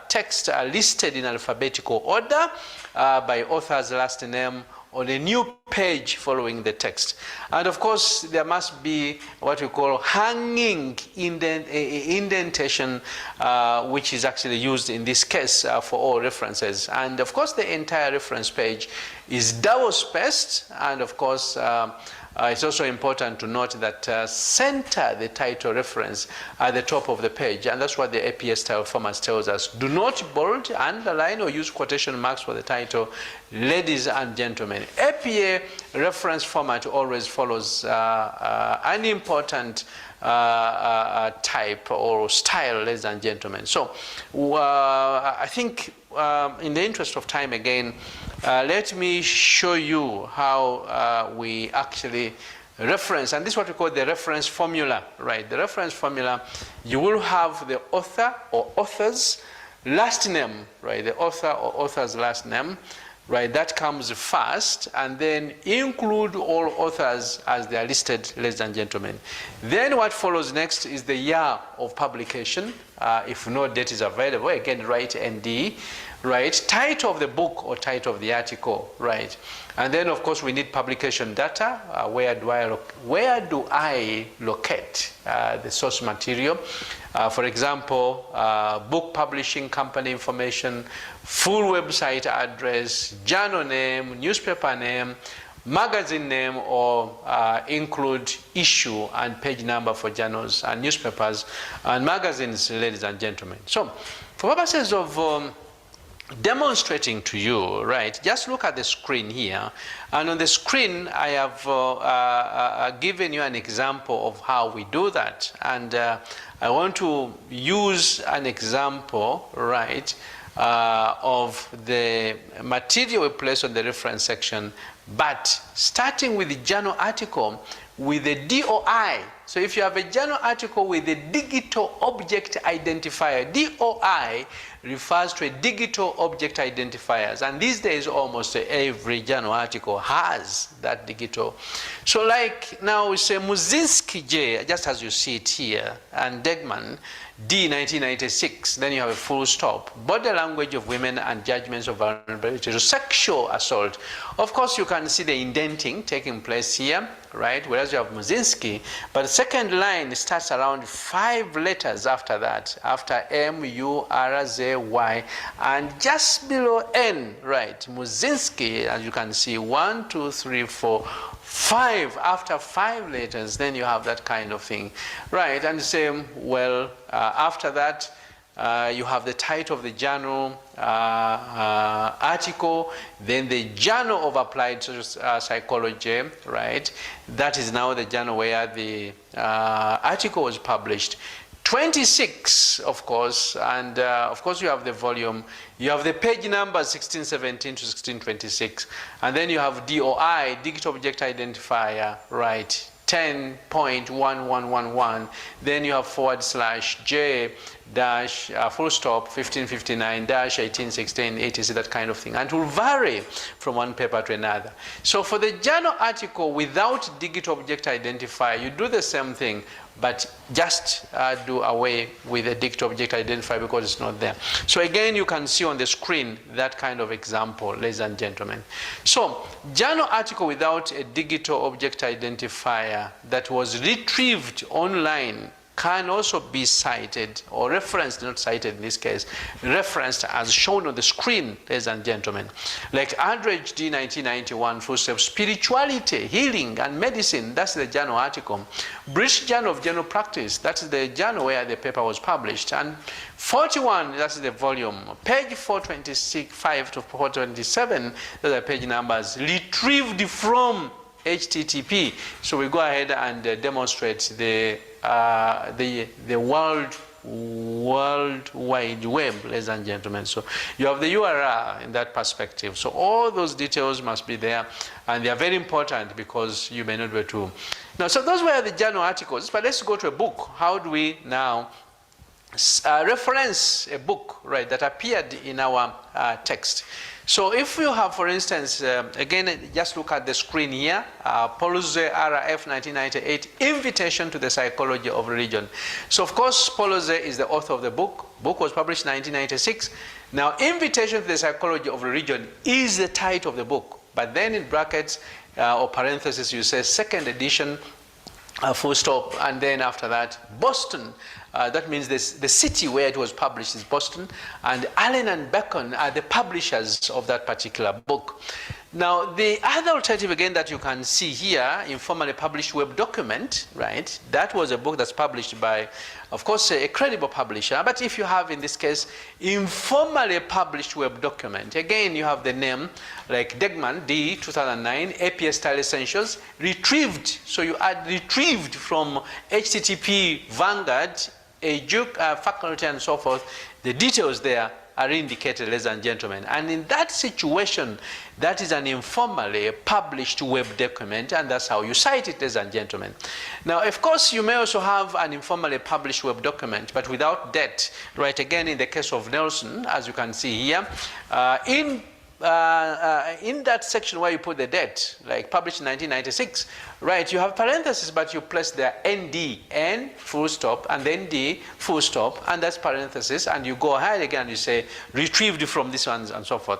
text are listed in alphabetical order by author's last name on a new page following the text. And of course, there must be what we call hanging indentation, which is actually used in this case for all references. And of course, the entire reference page is double-spaced, and of course, it's also important to note that center the title reference at the top of the page, and that's what the APA style format tells us. Do not bold, underline, or use quotation marks for the title. Ladies and gentlemen, APA reference format always follows an important type or style, ladies and gentlemen. So I think in the interest of time again, let me show you how we actually reference, and this is what we call the reference formula, right? The reference formula, you will have the author or author's last name, right? The author or author's last name, right? That comes first, and then include all authors as they are listed, ladies and gentlemen. Then what follows next is the year of publication. If no date is available, again, write ND, right? Title of the book or title of the article, right? And then, of course, we need publication data. Where do I locate the source material? For example, book publishing company information, full website address, journal name, newspaper name, magazine name, or include issue and page number for journals and newspapers and magazines, ladies and gentlemen. So, for purposes of demonstrating to you, right, just look at the screen here, and on the screen I have given you an example of how we do that, and I want to use an example, right, of the material we place on the reference section, but starting with the journal article with the DOI. So if you have a journal article with a digital object identifier, DOI refers to a digital object identifiers, and these days almost every journal article has that digital. So like now we say Muzinski J, just as you see it here, and Degman D 1996, then you have a full stop. Body language of women and judgments of vulnerability to sexual assault. Of course, you can see the indenting taking place here, right? Whereas you have Muzinski, but the second line starts around 5 letters after that, after M, U, R, Z, Y, and just below N, right? Muzinski, as you can see, 1, 2, 3, 4, 5. After 5 letters, then you have that kind of thing, right? And the same, well, after that, you have the title of the journal article, then the Journal of Applied Psychology, right? That is now the journal where the article was published. 26, of course, and of course you have the volume, you have the page numbers 1617 to 1626, and then you have DOI, Digital Object Identifier, right, 10.1111, then you have /J dash full stop 1559 dash 1816 etc, that kind of thing, and it will vary from one paper to another. So for the journal article without digital object identifier, you do the same thing, but just do away with the digital object identifier because it's not there. So again, you can see on the screen that kind of example, ladies and gentlemen. So journal article without a digital object identifier that was retrieved online can also be cited, or referenced, not cited in this case, referenced as shown on the screen, ladies and gentlemen. Like Andrej D 1991, footsteps, spirituality, healing, and medicine, that's the journal article. British Journal of General Practice, that's the journal where the paper was published. And 41, that's the volume. Page 425 to 427, those are page numbers, retrieved from HTTP. So we go ahead and demonstrate the World Wide Web, ladies and gentlemen. So you have the URL in that perspective. So all those details must be there, and they are very important because you may not be able to. Now, so those were the journal articles, but let's go to a book. How do we now reference a book, right, that appeared in our text? So if you have, for instance, again, just look at the screen here, Polozze RF 1998, Invitation to the Psychology of Religion. So of course, Polozze is the author of the book. Book was published in 1996. Now, Invitation to the Psychology of Religion is the title of the book. But then in brackets or parentheses, you say second edition, full stop, and then after that, Boston. That means the city where it was published is Boston, and Allen and Bacon are the publishers of that particular book. Now, the other alternative, again, that you can see here, informally published web document, right? That was a book that's published by, of course, a credible publisher. But if you have, in this case, informally published web document, again, you have the name, like Degman, D, 2009, APS Style Essentials, retrieved. So you add retrieved from HTTP Vanguard, Duke, faculty, and so forth. The details there are indicated, ladies and gentlemen. And in that situation, that is an informally published web document, and that's how you cite it, ladies and gentlemen. Now, of course, you may also have an informally published web document, but without date, right? Again, in the case of Nelson, as you can see here, in that section where you put the date, like published in 1996, right, you have parentheses, but you place the ND, N, full stop, and then D, full stop, and that's parentheses, and you go ahead again, you say, retrieved from this one, and so forth.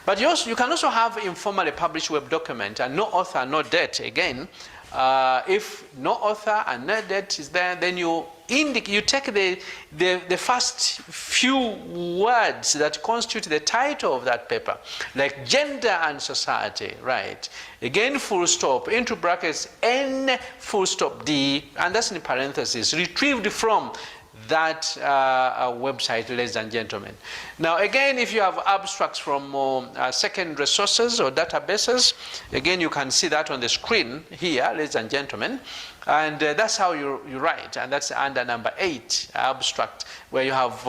But you can also have informally published web document, and no author, no date, again. If no author and no date is there, then you take the first few words that constitute the title of that paper, like gender and society, right? Again, full stop, into brackets, N, full stop, D, and that's in parentheses, retrieved from that website, ladies and gentlemen. Now, again, if you have abstracts from secondary sources or databases, again, you can see that on the screen here, ladies and gentlemen. And that's how you write, and that's under number 8, abstract, where you have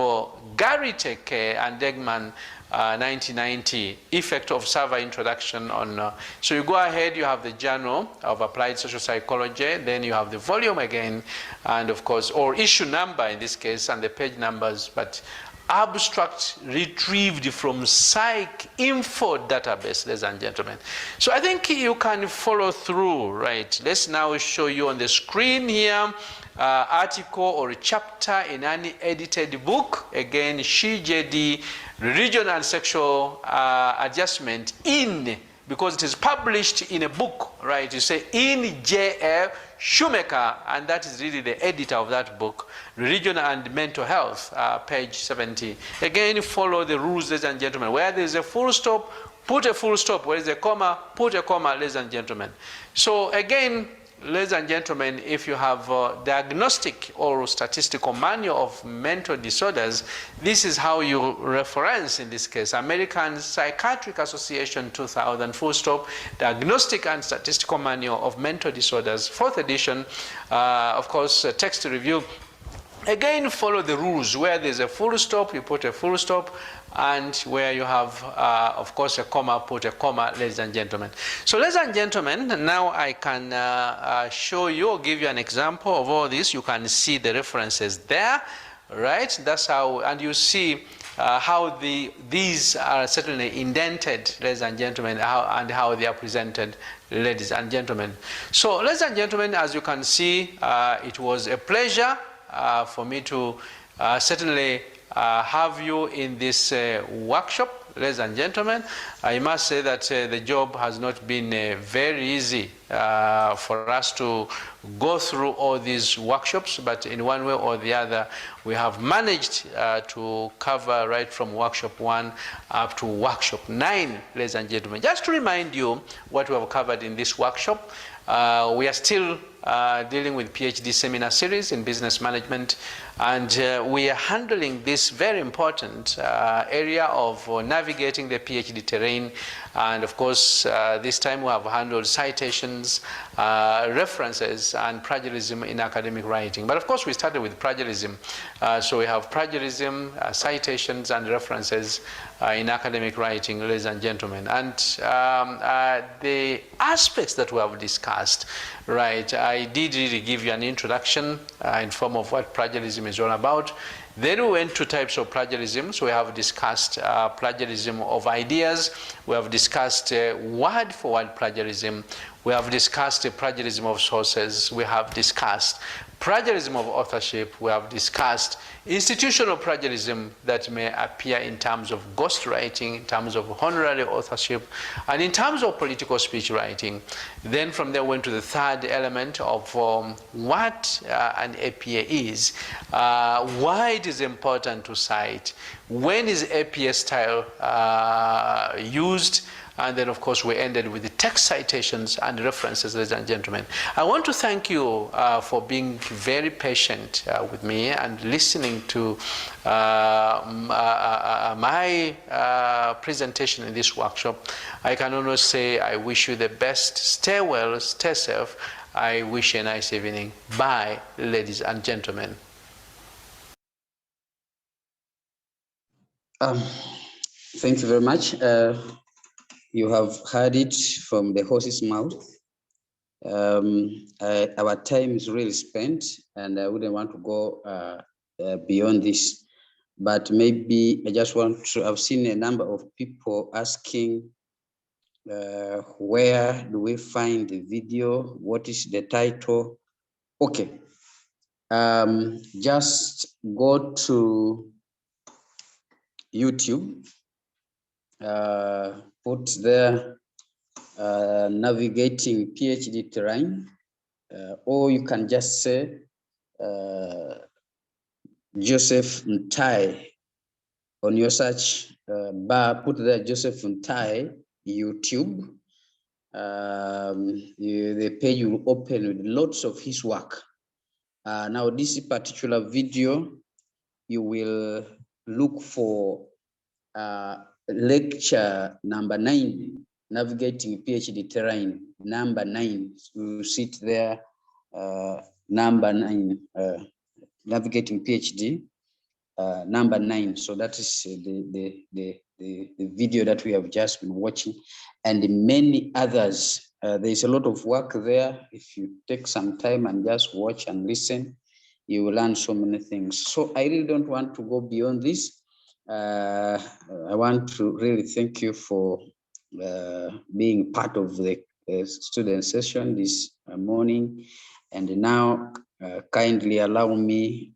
Gary Teke and Degman, 1990, effect of server introduction on. So you go ahead, you have the Journal of Applied Social Psychology, then you have the volume again, and of course, or issue number in this case, and the page numbers, but abstract retrieved from Psych Info database, ladies and gentlemen. So I think you can follow through, right? Let's now show you on the screen here, article or chapter in any edited book. Again, SHE-JD, religion and sexual adjustment in, because it is published in a book, right? You say in J.F. Shoemaker, and that is really the editor of that book, Religion and Mental Health, page 70. Again, follow the rules, ladies and gentlemen. Where there is a full stop, put a full stop. Where there is a comma, put a comma, ladies and gentlemen. So again, ladies and gentlemen, if you have a diagnostic or statistical manual of mental disorders, this is how you reference, in this case, American Psychiatric Association 2000, full stop, Diagnostic and Statistical Manual of Mental Disorders, 4th edition, of course, text review. Again, follow the rules. Where there's a full stop, you put a full stop, and where you have, of course, a comma, put a comma, ladies and gentlemen. So, ladies and gentlemen, now I can show you, or give you an example of all this. You can see the references there, right? That's how, and you see how these are certainly indented, ladies and gentlemen, and how they are presented, ladies and gentlemen. So, ladies and gentlemen, as you can see, it was a pleasure for me to certainly have you in this workshop, ladies and gentlemen. I must say that the job has not been very easy for us to go through all these workshops, but in one way or the other, we have managed to cover right from workshop 1 up to workshop 9, ladies and gentlemen. Just to remind you what we have covered in this workshop, we are still dealing with PhD seminar series in business management, and we are handling this very important area of navigating the PhD terrain. And of course, this time we have handled citations, references, and plagiarism in academic writing. But of course, we started with plagiarism. So we have plagiarism, citations, and references in academic writing, ladies and gentlemen. And the aspects that we have discussed, right, I did really give you an introduction in form of what plagiarism is all about. Then we went to types of plagiarism. So we have discussed plagiarism of ideas. We have discussed word-for-word plagiarism. We have discussed the plagiarism of sources. We have discussed plagiarism of authorship. We have discussed institutional plagiarism that may appear in terms of ghostwriting, in terms of honorary authorship, and in terms of political speech writing. Then from there went to the third element of what an APA is, why it is important to cite, when is APA style used, and then, of course, we ended with the text citations and references, ladies and gentlemen. I want to thank you for being very patient with me and listening to my presentation in this workshop. I can only say I wish you the best. Stay well, stay safe. I wish you a nice evening. Bye, ladies and gentlemen. Thank you very much. You have heard it from the horse's mouth. Our time is really spent, and I wouldn't want to go beyond this. But maybe I just want to, I've seen a number of people asking, where do we find the video? What is the title? Okay, just go to YouTube, put there navigating PhD terrain, or you can just say Joseph Ntai on your search bar, put there Joseph Ntai YouTube. The page will open with lots of his work. Now this particular video, you will look for lecture number 9, navigating PhD terrain, number 9. You sit there, number 9, navigating PhD, number 9. So that is the video that we have just been watching, and many others. There's a lot of work there. If you take some time and just watch and listen, you will learn so many things. So I really don't want to go beyond this. I want to really thank you for being part of the student session this morning. And now kindly allow me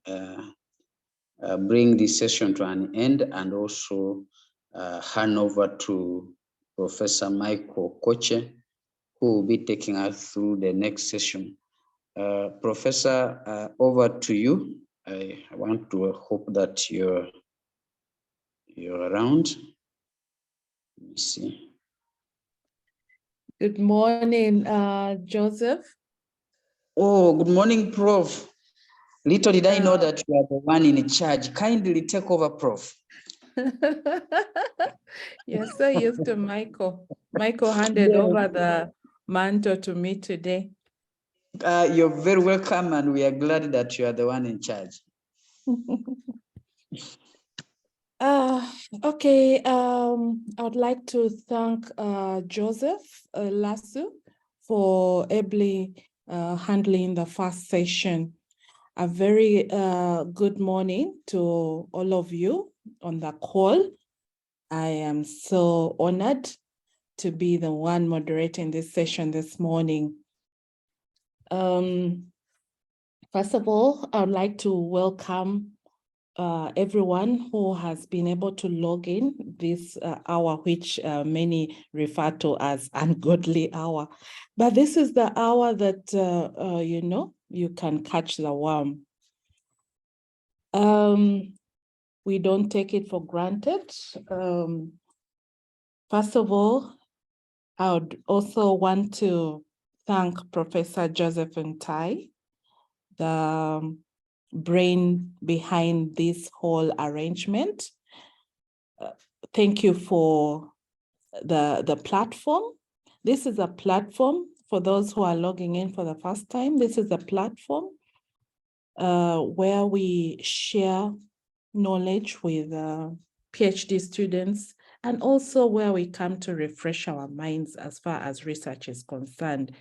bring this session to an end, and also hand over to Professor Michael Koche, who will be taking us through the next session. Professor, over to you. I want to hope that you're around. Let me see. Good morning, Joseph. Oh, good morning, Prof. Little did I know that you are the one in charge. Kindly take over, Prof. You're so used to Michael. Michael handed over the mantle to me today. You're very welcome, and we are glad that you are the one in charge. Okay, I'd like to thank Joseph Lasso for ably handling the first session. A very good morning to all of you on the call. I am so honored to be the one moderating this session this morning. First of all, I would like to welcome everyone who has been able to log in this hour, which many refer to as ungodly hour. But this is the hour that, you know, you can catch the worm. We don't take it for granted. First of all, I would also want to thank Professor Joseph Ntai, the brain behind this whole arrangement. Thank you for the platform. This is a platform for those who are logging in for the first time. This is a platform where we share knowledge with PhD students, and also where we come to refresh our minds as far as research is concerned.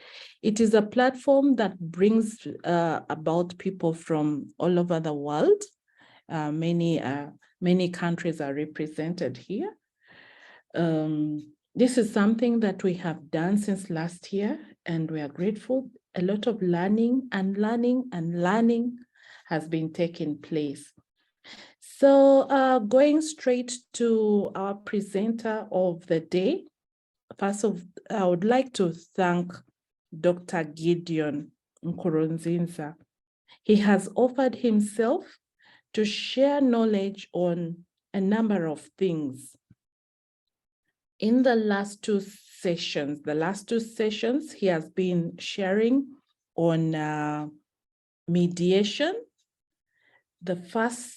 It is a platform that brings about people from all over the world. Many countries are represented here. This is something that we have done since last year, and we are grateful. A lot of learning and learning and learning has been taking place. So going straight to our presenter of the day, first of, I would like to thank Dr. Gideon Nkurunziza. He has offered himself to share knowledge on a number of things. In the last two sessions, he has been sharing on mediation. The first,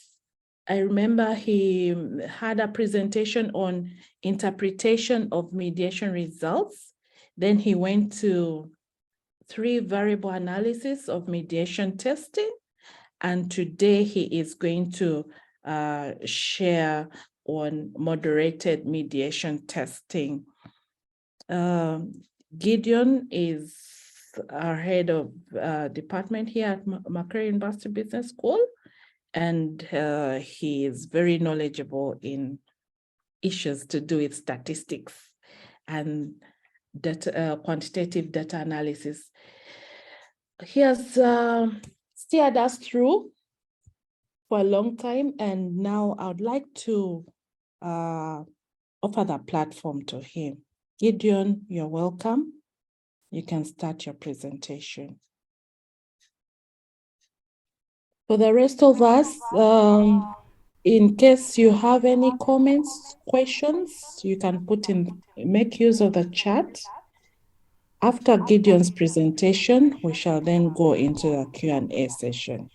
I remember he had a presentation on interpretation of mediation results. Then he went to 3 variable analysis of mediation testing. And today he is going to share on moderated mediation testing. Gideon is our head of department here at Makerere University Business School, and he is very knowledgeable in issues to do with statistics and data, quantitative data analysis. He has steered us through for a long time, and now I would like to offer the platform to him. Gideon, you're welcome. You can start your presentation. For the rest of us, in case you have any comments, questions, you can make use of the chat. After Gideon's presentation, we shall then go into the Q&A session.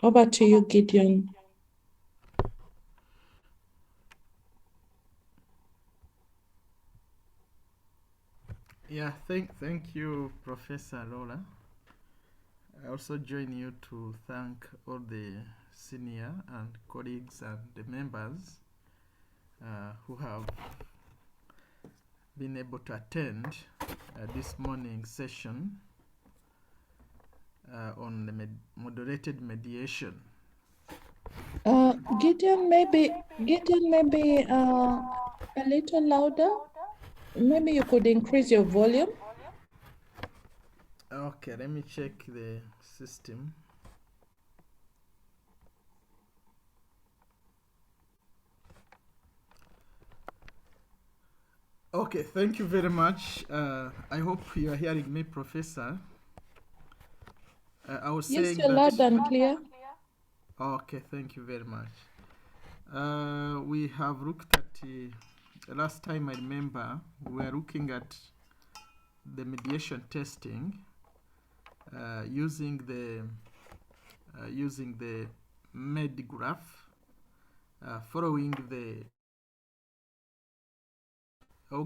Over to you, Gideon. Yeah, thank you, Professor Lola. I also join you to thank all the senior and colleagues and the members who have been able to attend this morning's session on the moderated mediation. Gideon, maybe a little louder. Maybe you could increase your volume. Okay, let me check the system. Okay, thank you very much. I hope you are hearing me, Professor. I was Yes, saying you're loud and clear. Okay, thank you very much. We have looked at, last time I remember, we were looking at the mediation testing using the med graph, following the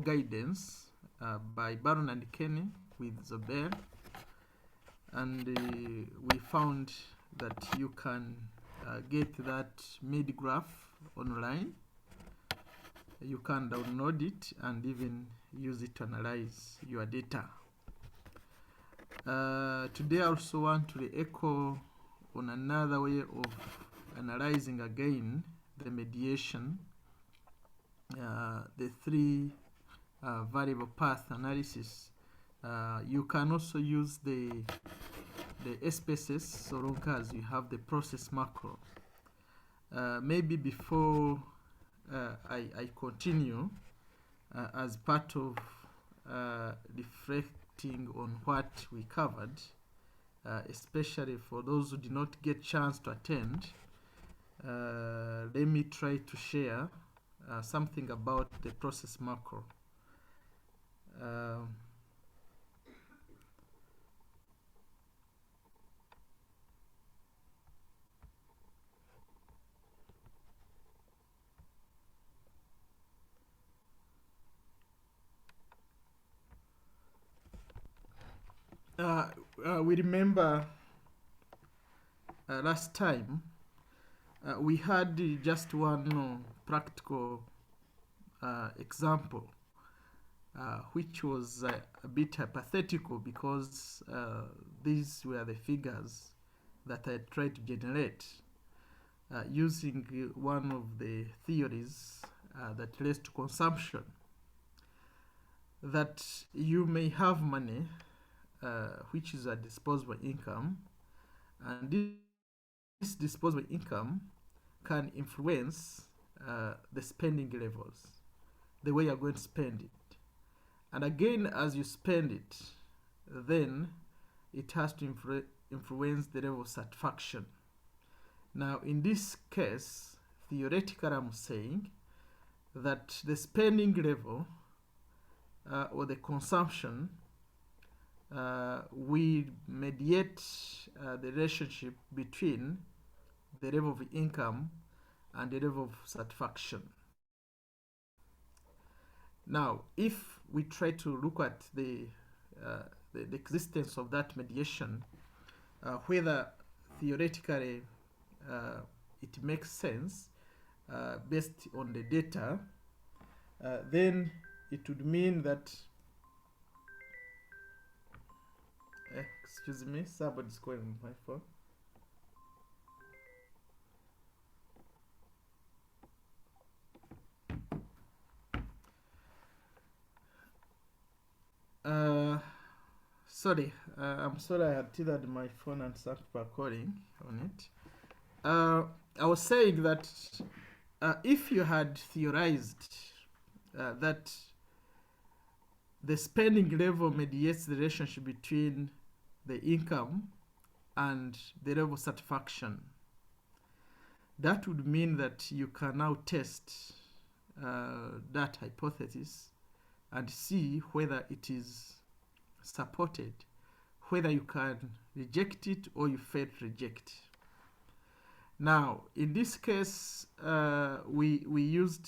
guidance by Baron and Kenny with Zobel, and we found that you can get that med graph online. You can download it and even use it to analyze your data. Today I also want to echo on another way of analyzing again the mediation, the 3 variable path analysis. You can also use the SPSS so long as you have the process macro. Maybe before I continue, as part of reflecting on what we covered, especially for those who did not get chance to attend, let me try to share something about the process macro. We remember last time we had just one practical example, which was a bit hypothetical because these were the figures that I tried to generate using one of the theories that relates to consumption. that you may have money, which is a disposable income, and this disposable income can influence the spending levels, the way you're going to spend it. And again, as you spend it, then it has to influence the level of satisfaction. Now, in this case, theoretically, I'm saying that the spending level or the consumption will mediate the relationship between the level of income and the level of satisfaction. Now, if we try to look at the existence of that mediation, whether theoretically it makes sense based on the data, then it would mean that, excuse me, somebody's calling on my phone. Sorry, I'm sorry I had tethered my phone and started recording on it. I was saying that if you had theorized that the spending level mediates the relationship between the income and the level of satisfaction, that would mean that you can now test that hypothesis and see whether it is supported, whether you can reject it or you fail to reject. Now, in this case, we used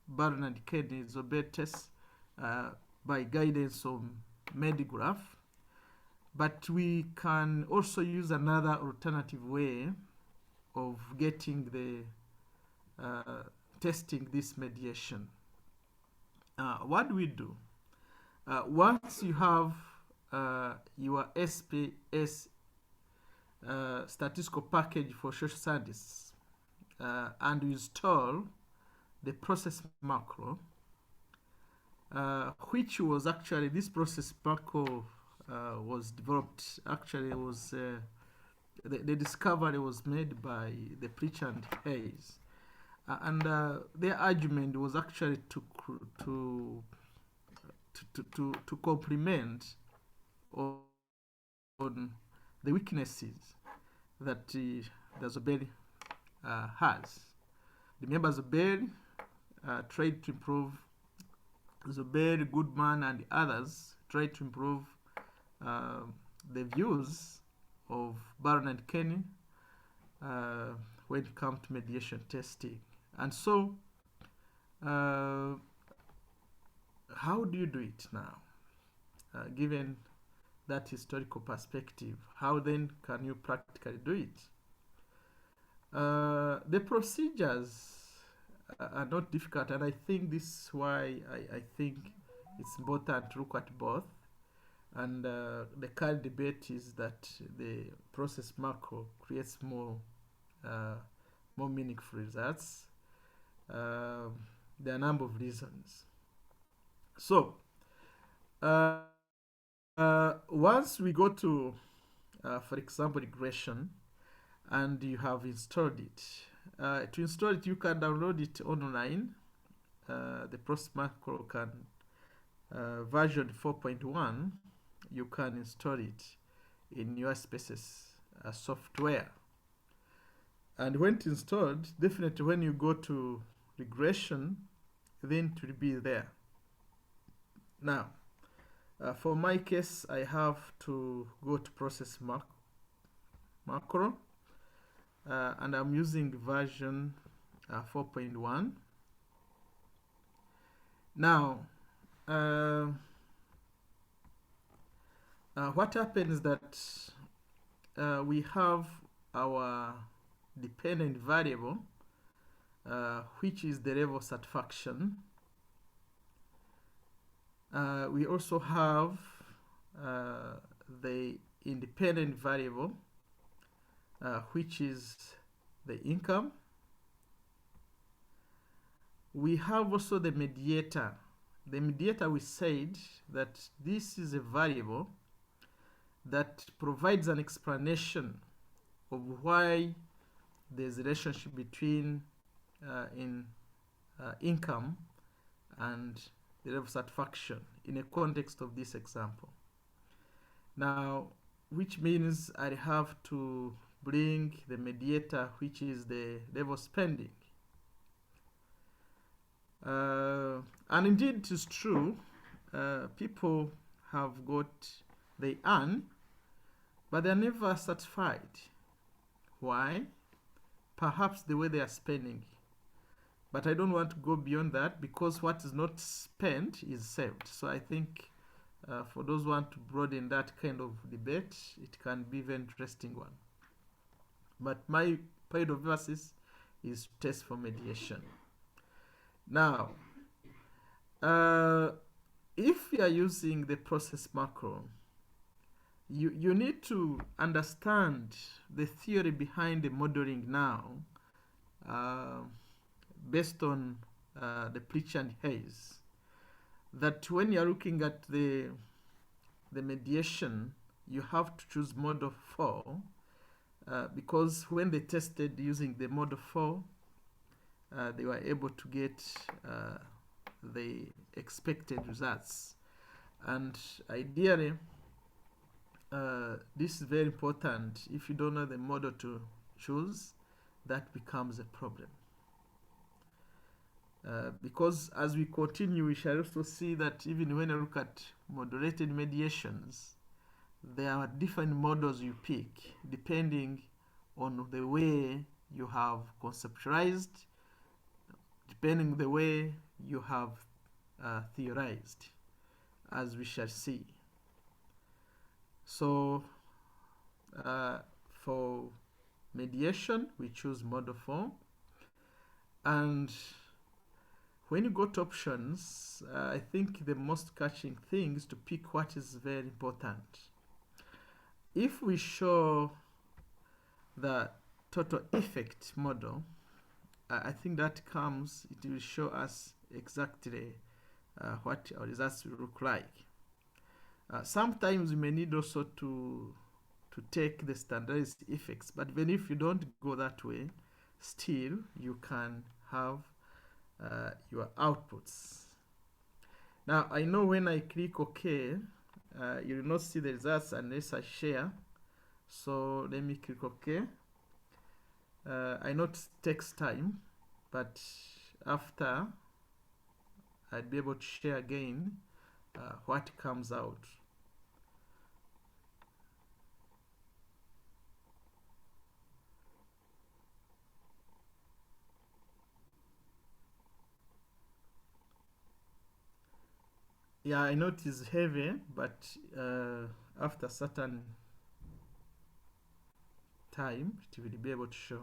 Baron and Kenny's Zobel test by guidance of Medigraph, but we can also use another alternative way of getting the testing this mediation. What do we do? Once you have your SPS statistical package for social studies and you install the process macro, which was actually, this process macro was developed, actually was the discovery was made by the Pritchard and Hayes, and their argument was actually to complement on the weaknesses that the Zobel has. Remember, Zobel tried to improve, Zobel, Goodman, and others tried to improve the views of Baron and Kenny when it comes to mediation testing. And so, how do you do it now? Given that historical perspective, how then can you practically do it? The procedures are not difficult, and I think this is why I think it's important to look at both. And the current debate is that the process macro creates more meaningful results. There are a number of reasons. So, once we go to, for example, regression, and you have installed it, to install it, you can download it online. The process macro can, version 4.1, you can install it in your Spaces software. And when it's installed, definitely when you go to regression, then it will be there. Now, for my case, I have to go to process macro, and I'm using version 4.1. Now, what happens is that we have our dependent variable, which is the level of satisfaction. We also have the independent variable, which is the income. We have also the mediator the mediator, we said that this is a variable that provides an explanation of why there's a relationship between income and the level of satisfaction in a context of this example. Now, which means I have to bring the mediator, which is the level of spending. And indeed, it is true, people have they earn, but they're never satisfied. Why? Perhaps the way they are spending. But I don't want to go beyond that, because what is not spent is saved. So I think for those who want to broaden that kind of debate, it can be a very interesting one. But my point of emphasis is to test for mediation. Now, if you are using the process macro, you need to understand the theory behind the modeling now, based on the Plargiarism and Hayes, that when you're looking at the mediation, you have to choose model 4, because when they tested using the model 4, they were able to get the expected results. And ideally, this is very important. If you don't know the model to choose, that becomes a problem. Because as we continue, we shall also see that even when you look at moderated mediations, there are different models you pick depending on the way you have conceptualized, depending the way you have theorized, as we shall see. So for mediation, we choose model 4. And when you go to options, I think the most catching thing is to pick what is very important. If we show the total effect model, I think that it will show us exactly what our results will look like. Sometimes we may need also to take the standardized effects, but even if you don't go that way, still you can have your outputs. Now, I know when I click OK, you will not see the results unless I share. So let me click OK. I know it takes time, but after, I'll be able to share again what comes out. Yeah, I know it is heavy, but after a certain time, it will be able to show.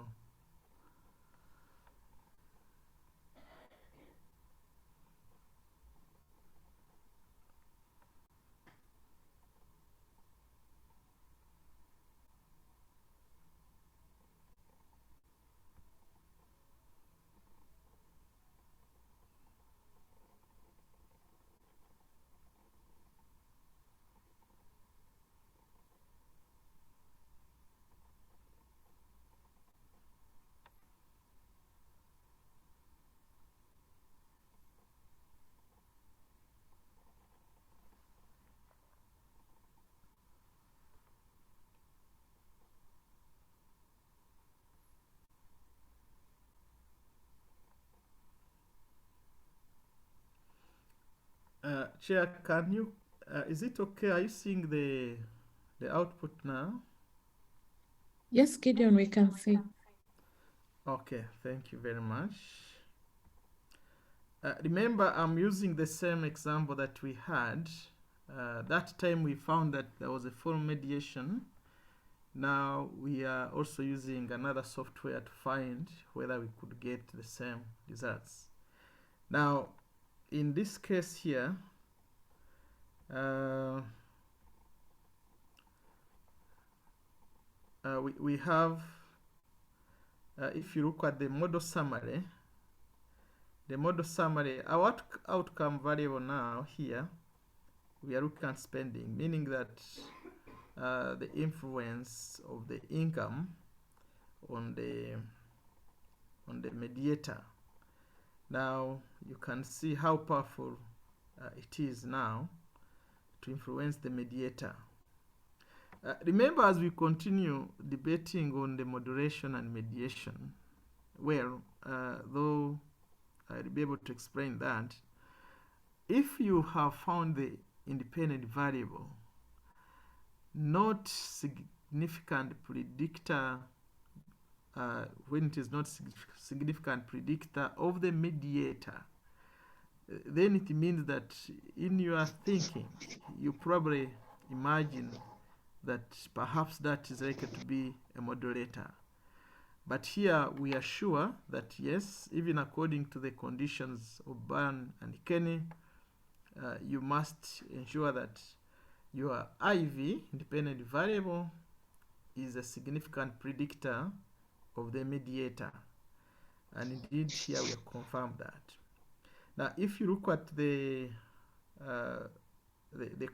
Chair, can you, is it okay? Are you seeing the output now? Yes, Gideon, we can see. Okay, thank you very much. Remember, I'm using the same example that we had. That time we found that there was a full mediation. Now we are also using another software to find whether we could get the same results. Now, in this case here, we have, if you look at the model summary, the model summary, our outcome variable now here, we are looking at spending, meaning that the influence of the income on the mediator. Now you can see how powerful it is now to influence the mediator. Remember, as we continue debating on the moderation and mediation, well, though I'll be able to explain that, if you have found the independent variable not significant predictor, when it is not significant predictor of the mediator, then it means that in your thinking, you probably imagine that perhaps that is likely to be a moderator. But here we are sure that yes, even according to the conditions of Barn and Kenny, you must ensure that your IV, independent variable, is a significant predictor of the mediator. And indeed here we have confirmed that. Now if you look at the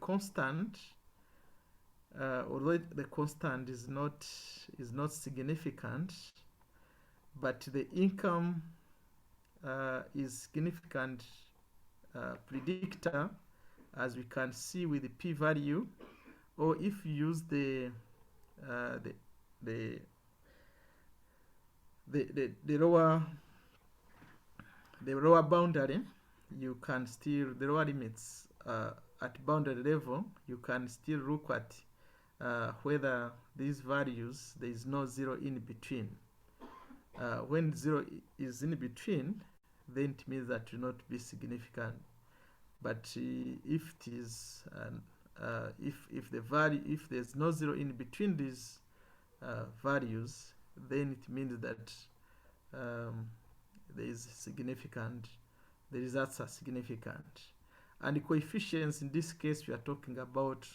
constant, although the constant is not significant, but the income is significant predictor, as we can see with the p-value, or if you use the lower boundary, you can still, the lower limits at boundary level, you can still look at whether these values, there is no zero in between. When zero is in between, then it means that it will not be significant. But if it is, if the value, if there's no zero in between these values, then it means that there is significant, the results are significant. And the coefficients, in this case, we are talking about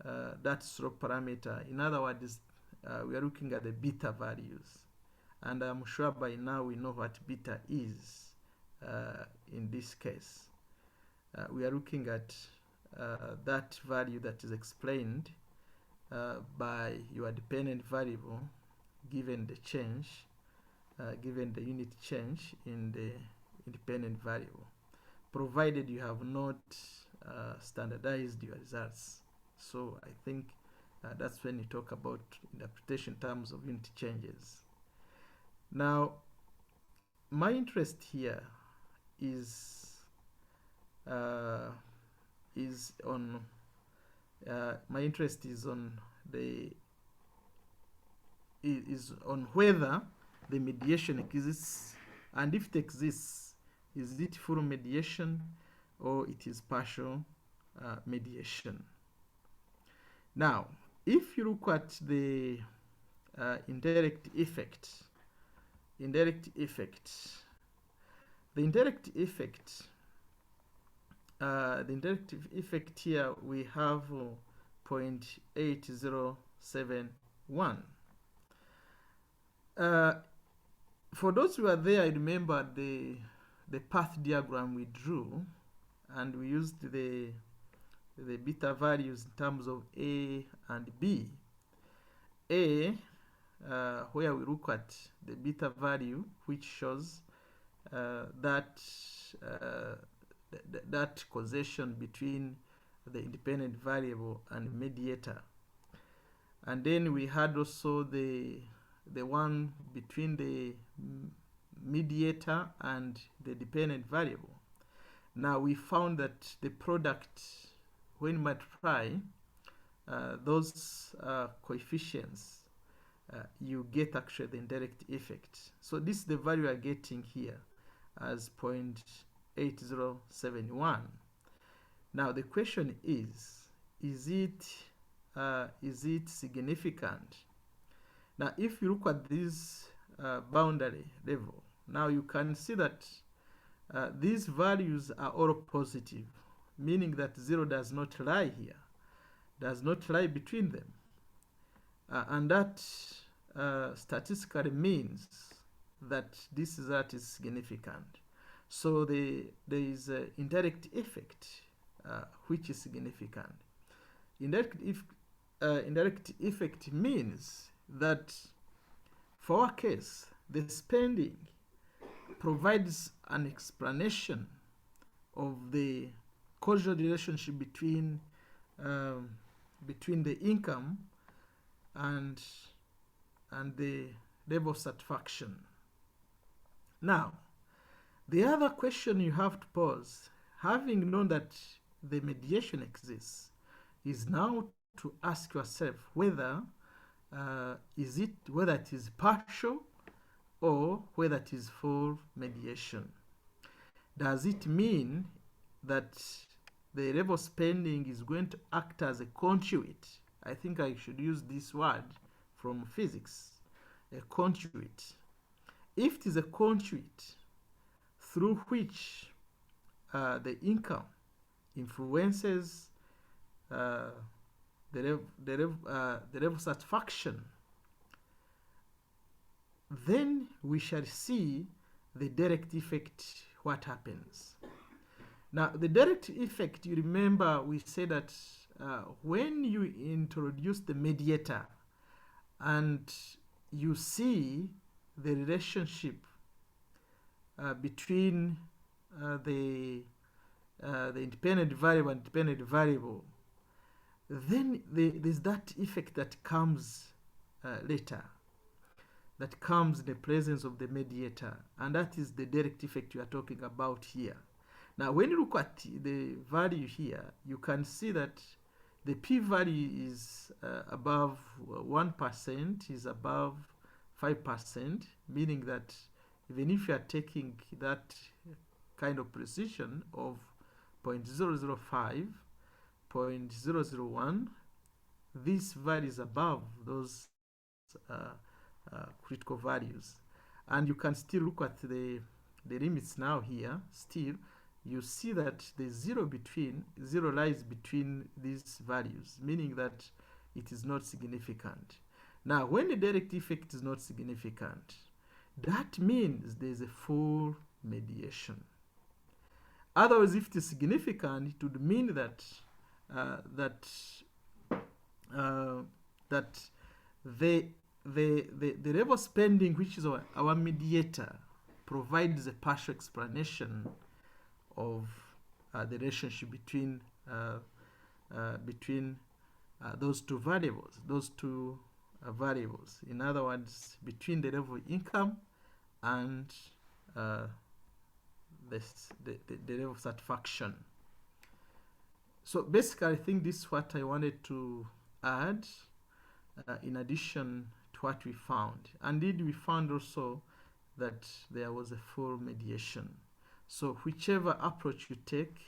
that slope parameter. In other words, we are looking at the beta values. And I'm sure by now we know what beta is in this case. We are looking at that value that is explained by your dependent variable given the change, given the unit change in the independent variable, provided you have not standardized your results. So I think that's when you talk about interpretation terms of unit changes. Now, my interest here is on my interest is on the whether the mediation exists, and if it exists, is it full mediation or it is partial mediation. Now, if you look at the indirect effect, the indirect effect here, we have 0.8071. For those who are there, I remember the path diagram we drew, and we used the beta values in terms of A and B. A, where we look at the beta value, which shows that causation between the independent variable and mediator. And then we had also the one between the mediator and the dependent variable. Now we found that the product, when you multiply those coefficients, you get actually the indirect effect. So this is the value we are getting here as 0.8071. Now the question is it significant? Now if you look at this boundary level, now you can see that these values are all positive, meaning that zero does not lie here, does not lie between them. And that statistically means that this result is significant. So there is an indirect effect which is significant. Indirect effect means that for our case, the spending provides an explanation of the causal relationship between the income and the level of satisfaction. Now, the other question you have to pose, having known that the mediation exists, is now to ask yourself whether it is partial or whether it is full mediation. Does it mean that the level spending is going to act as a conduit? I think I should use this word from physics, a conduit. If it is a conduit through which the income influences the level of satisfaction, then we shall see the direct effect, what happens. Now, the direct effect, you remember we said that when you introduce the mediator and you see the relationship between the independent variable, then there's that effect that comes later, that comes in the presence of the mediator, and that is the direct effect we are talking about here. Now, when you look at the value here, you can see that the p-value is above 1%, is above 5%, meaning that even if you are taking that kind of precision of 0.005, 0.001, this value is above those critical values. And you can still look at the limits now here. Still, you see that the zero lies between these values, meaning that it is not significant. Now, when the direct effect is not significant, that means there is a full mediation. Otherwise, if it is significant, it would mean that the level spending, which is our mediator, provides a partial explanation of the relationship between those two variables. In other words, between the level of income and the level of satisfaction. So basically, I think this is what I wanted to add in addition to what we found. Indeed, we found also that there was a full mediation. So whichever approach you take,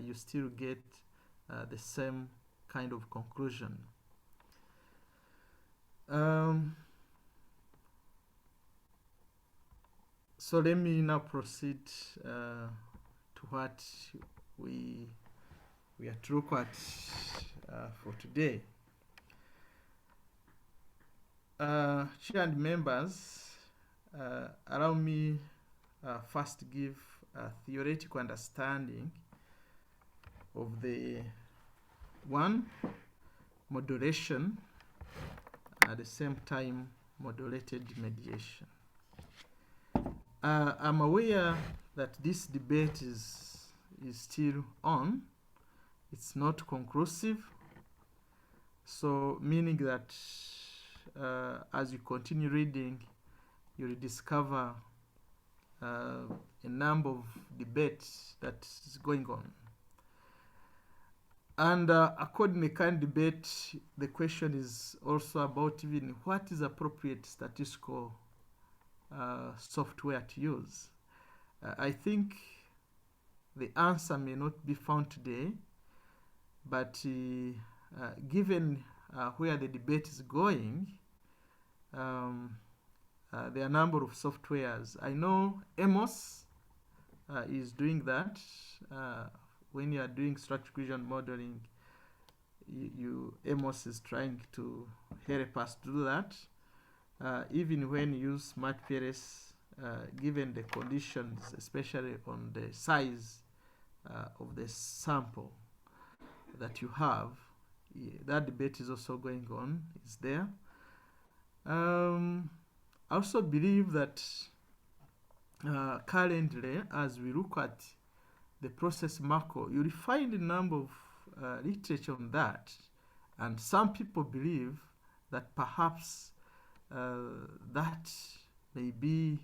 you still get the same kind of conclusion. So let me now proceed to what we are to look at for today. Chair and members, allow me first to give a theoretical understanding of the modulation, at the same time modulated mediation. I'm aware that this debate is still on. It's not conclusive. So meaning that as you continue reading, you'll discover a number of debates that is going on. And according to the current debate, the question is also about even what is appropriate statistical software to use. I think the answer may not be found today, but given where the debate is going, there are a number of softwares. I know Amos is doing that. When you are doing structural equation modeling, Amos is trying to help us do that. Even when you use SmartPRS, given the conditions, especially on the size of the sample that you have. That debate is also going on, is there. I also believe that currently, as we look at the process macro, you'll find a number of literature on that, and some people believe that perhaps that may be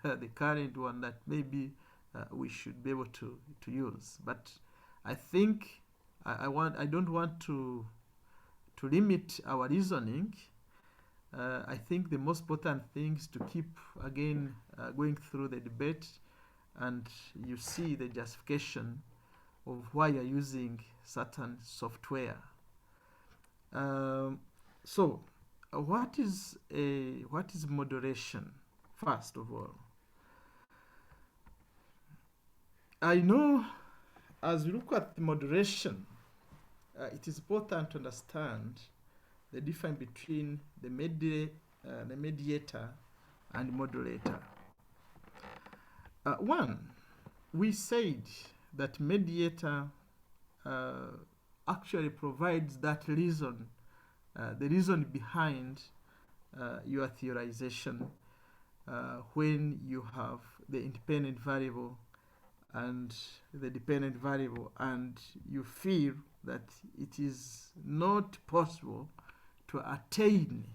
the current one that maybe we should be able to use. But I think I don't want to limit our reasoning. I think the most important thing is to keep again going through the debate, and you see the justification of why you're using certain software. So what is moderation, first of all? I know as we look at moderation, it is important to understand the difference between the mediator and moderator. One, we said that mediator actually provides that reason, the reason behind your theorization when you have the independent variable and the dependent variable, and you feel that it is not possible to attain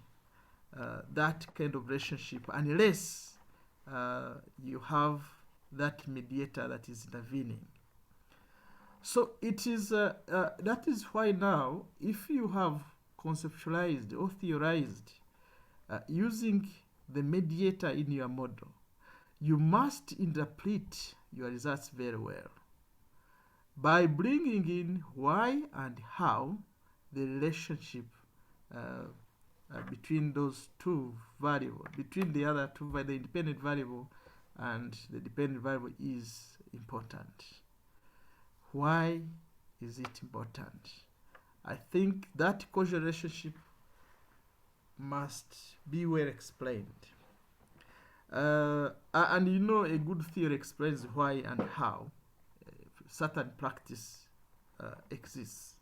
that kind of relationship unless you have that mediator that is intervening. So it is that is why now, if you have conceptualized or theorized using the mediator in your model, you must interpret your results very well by bringing in why and how the relationship between those two variables, between the other two, the independent variable and the dependent variable, is important. Why is it important? I think that causal relationship must be well explained. And you know, a good theory explains why and how certain practice exists.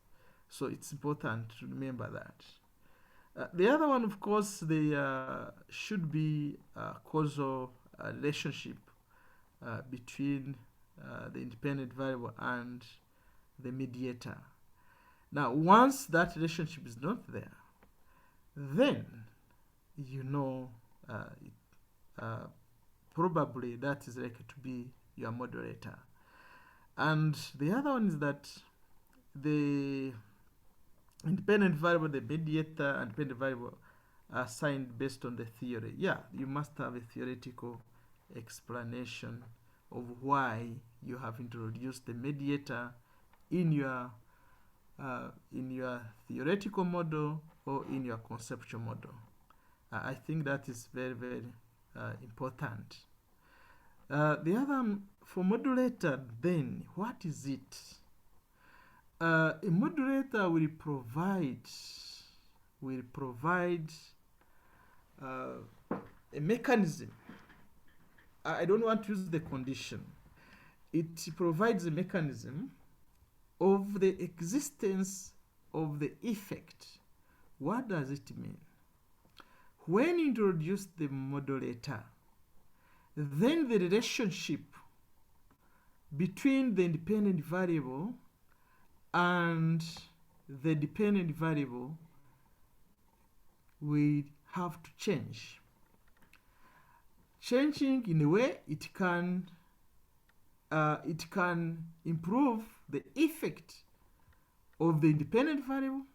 So it's important to remember that. The other one, of course, there should be a causal relationship between the independent variable and the mediator. Now, once that relationship is not there, then you know probably that is likely to be your moderator. And the other one is that the independent variable, the mediator and dependent variable are assigned based on the theory. Yeah, you must have a theoretical explanation of why you have introduced the mediator in your theoretical model or in your conceptual model. I think that is very, very important. The other, for modulator, then, what is it? A modulator will provide a mechanism. I don't want to use the condition. It provides a mechanism of the existence of the effect. What does it mean? When you introduce the modulator, then the relationship between the independent variable and the dependent variable will have to change. Changing in a way it can improve the effect of the independent variable.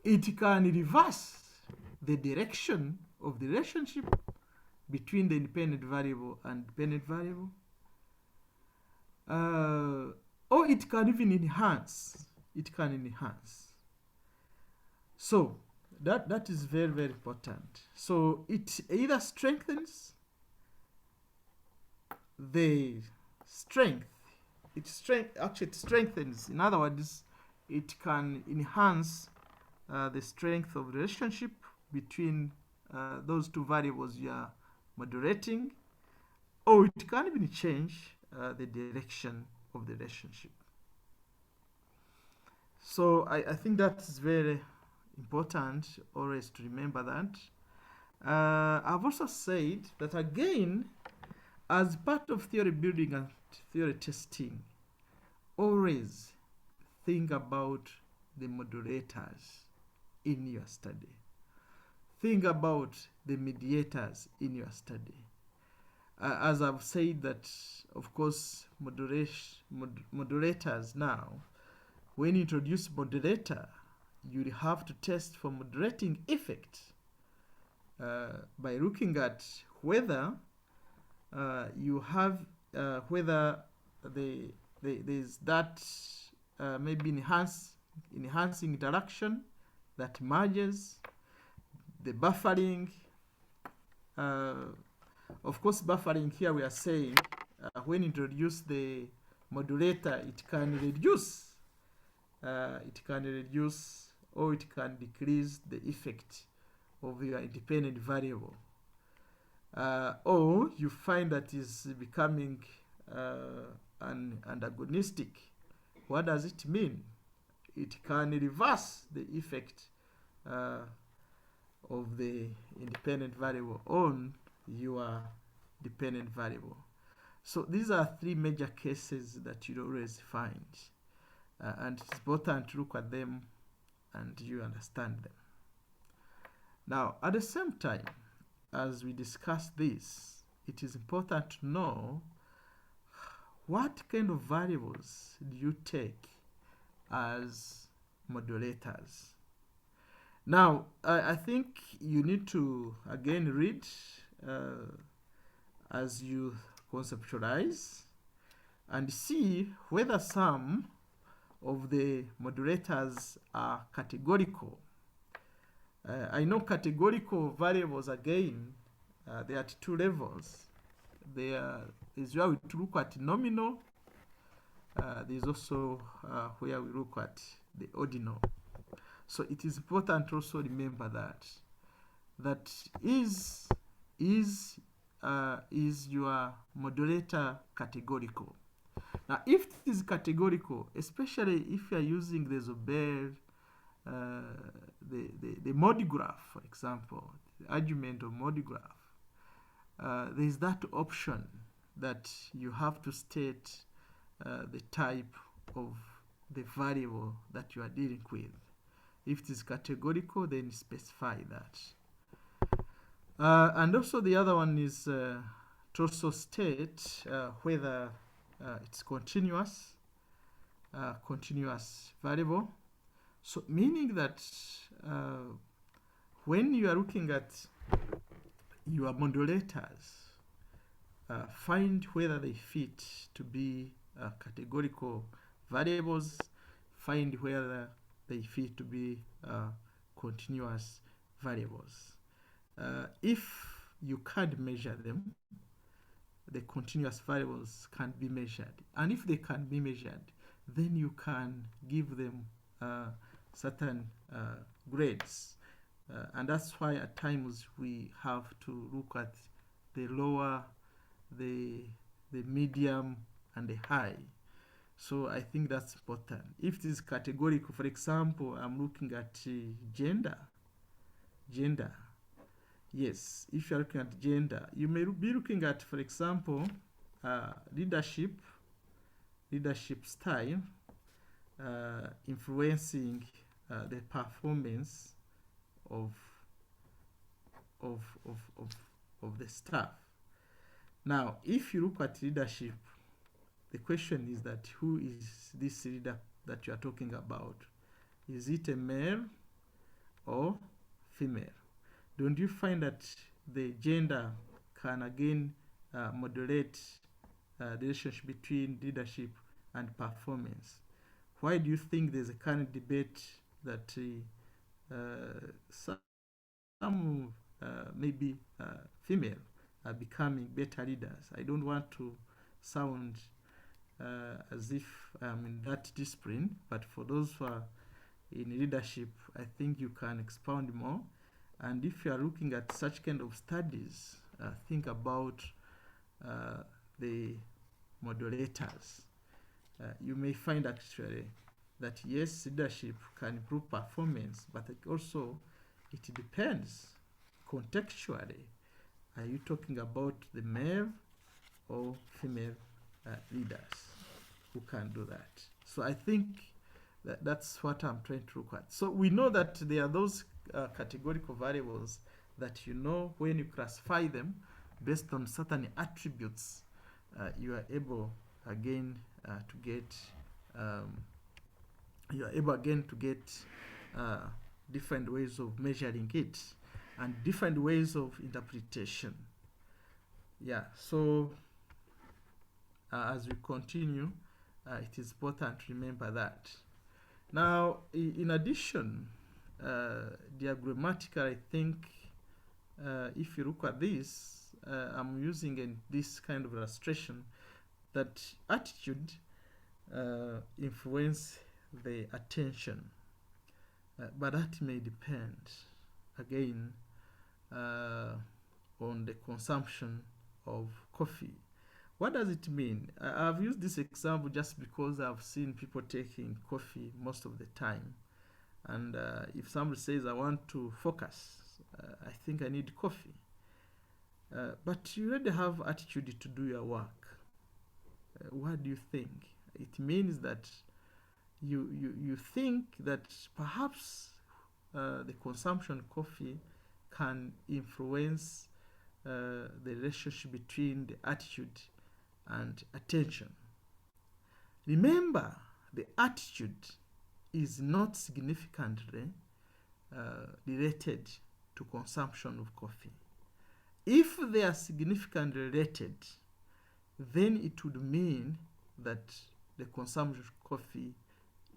It can reverse the direction of the relationship between the independent variable and dependent variable. Or it can even enhance. It can enhance. So that is very, very important. So it either strengthens the strength. It strengthens. In other words, it can enhance the strength of the relationship between those two variables you are moderating, or it can even change the direction of the relationship. So I think that's very important always to remember that. I've also said that again, as part of theory building and theory testing, always think about the moderators in your study. Think about the mediators in your study. As I've said that, of course, moderators now, when you introduce moderator, you have to test for moderating effect by looking at whether you have whether there's that maybe enhancing interaction that merges the buffering. Of course, buffering here we are saying when introduce the modulator, it can reduce or it can decrease the effect of your independent variable. Or you find that is becoming antagonistic. What does it mean? It can reverse the effect of the independent variable on your dependent variable. So these are three major cases that you always find. And it's important to look at them and you understand them. Now, at the same time, as we discuss this, it is important to know what kind of variables do you take as modulators. Now, I think you need to again read as you conceptualize and see whether some of the modulators are categorical. I know categorical variables, again, they are at two levels. There is where we look at nominal. There's also where we look at the ordinal. So it is important to also remember that is your modulator categorical. Now, if it is categorical, especially if you are using the Zobel, the mode graph, for example, the argument of mode graph, there is that option that you have to state the type of the variable that you are dealing with. If it is categorical, then specify that. And also the other one is to also state whether it's continuous variable. So meaning that when you are looking at your modulators, find whether they fit to be categorical variables, find whether they fit to be continuous variables. If you can't measure them, the continuous variables can be measured. And if they can be measured, then you can give them certain grades. And that's why at times we have to look at the lower, the medium, and the high. So I think that's important. If it is categorical, for example, I'm looking at gender. Yes, if you're looking at gender, you may be looking at, for example, leadership style, influencing the performance of the staff. Now, if you look at leadership, the question is that who is this leader that you are talking about? Is it a male or female? Don't you find that the gender can again modulate the relationship between leadership and performance? Why do you think there's a current debate that some maybe female are becoming better leaders? I don't want to sound as if I'm in that discipline, but for those who are in leadership, I think you can expound more. And if you are looking at such kind of studies, think about the modulators, you may find actually that yes, leadership can improve performance, but it depends contextually. Are you talking about the male or female leaders who can do that? So I think that's what I'm trying to look at. So we know that there are those categorical variables that you know when you classify them based on certain attributes, you are able again to get different ways of measuring it and different ways of interpretation. Yeah, so as we continue, it is important to remember that. Now, in addition, diagrammatically, I think if you look at this, I'm using this kind of illustration that attitude influence the attention, but that may depend again on the consumption of coffee. What does it mean? I've used this example just because I've seen people taking coffee most of the time. And if somebody says, I want to focus, I think I need coffee. But you already have attitude to do your work. What do you think? It means that you think that perhaps the consumption of coffee can influence the relationship between the attitude and attention. Remember, the attitude is not significantly related to consumption of coffee. If they are significantly related, then it would mean that the consumption of coffee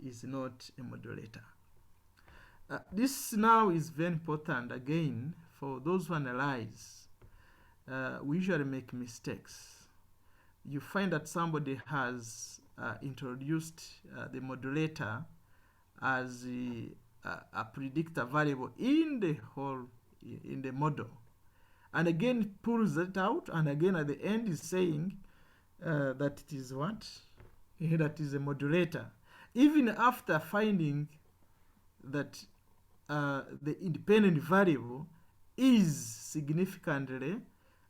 is not a modulator. This now is very important again for those who analyze. We usually make mistakes. You find that somebody has introduced the modulator as a predictor variable in the model, and again pulls it out, and again at the end is saying that it is what? That is a modulator, even after finding that the independent variable is significantly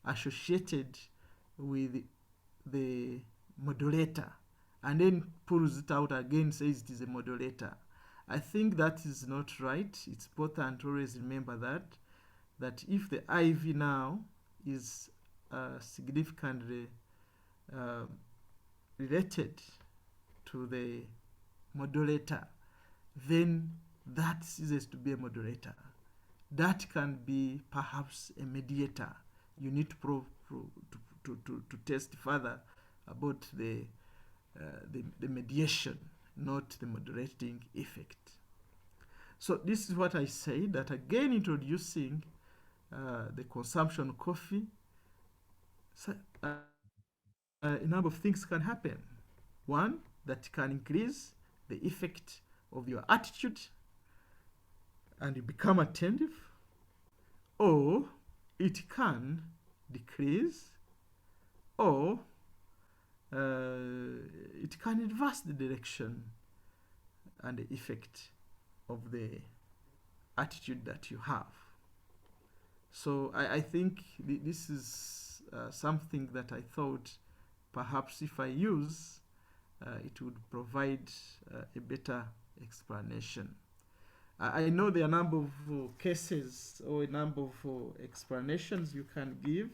associated with the modulator, and then pulls it out again, says it is a modulator. I think that is not right. It's important to always remember that if the IV now is significantly related to the modulator, then that ceases to be a modulator. That can be perhaps a mediator. You need to to test further about the mediation, not the moderating effect. So this is what I say, that again introducing the consumption of coffee, a number of things can happen. One, that can increase the effect of your attitude and you become attentive, or it can decrease, or it can reverse the direction and the effect of the attitude that you have. So I think this is something that I thought perhaps if I use, it would provide a better explanation. I know there are a number of cases or a number of explanations you can give.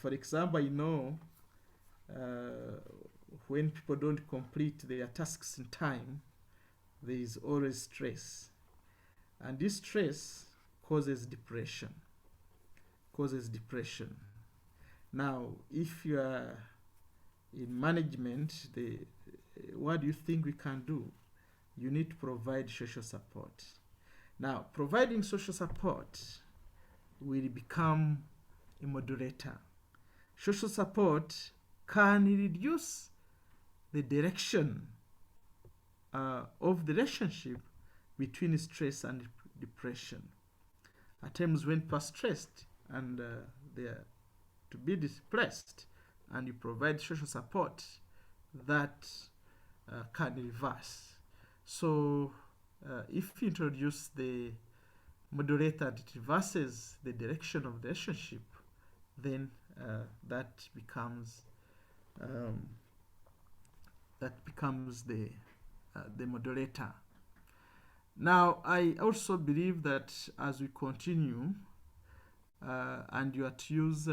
For example, I know when people don't complete their tasks in time, there is always stress. And this stress causes depression. Now, if you are in management, what do you think we can do? You need to provide social support. Now, providing social support will become a moderator. Social support can reduce the direction of the relationship between stress and depression. at times when people are stressed and they are to be depressed, and you provide social support, that can reverse. So if you introduce the moderator that reverses the direction of the relationship, then that becomes the moderator. Now, I also believe that as we continue, and you are to use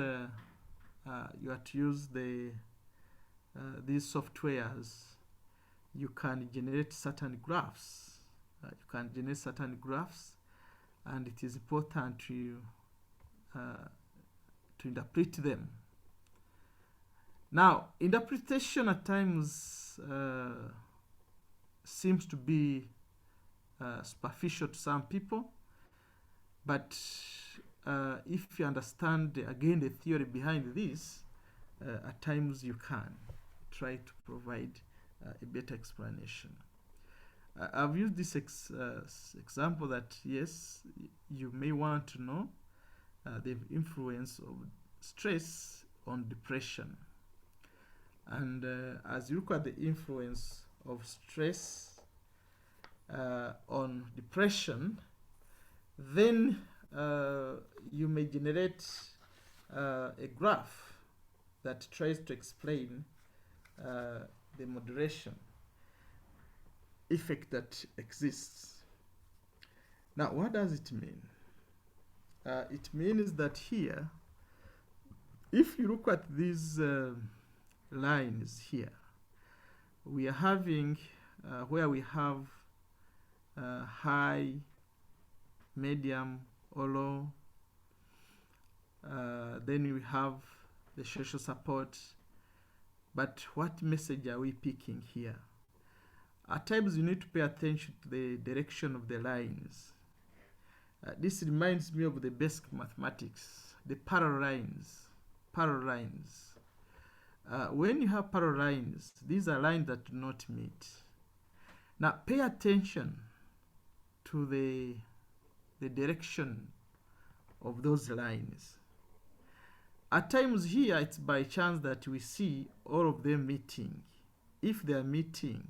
these softwares, you can generate certain graphs. And it is important to interpret them. Now, interpretation at times seems to be superficial to some people, but if you understand again the theory behind this, at times you can try to provide a better explanation. I've used this example that, yes, you may want to know the influence of stress on depression. And as you look at the influence of stress on depression, then you may generate a graph that tries to explain the moderation effect that exists. Now, what does it mean? It means that here, if you look at these lines here, we are having where we have high, medium, or low. Then we have the social support. But what message are we picking here? At times you need to pay attention to the direction of the lines. This reminds me of the basic mathematics, the parallel lines. When you have parallel lines, these are lines that do not meet. Now pay attention to the direction of those lines. At times here, it's by chance that we see all of them meeting. If they are meeting,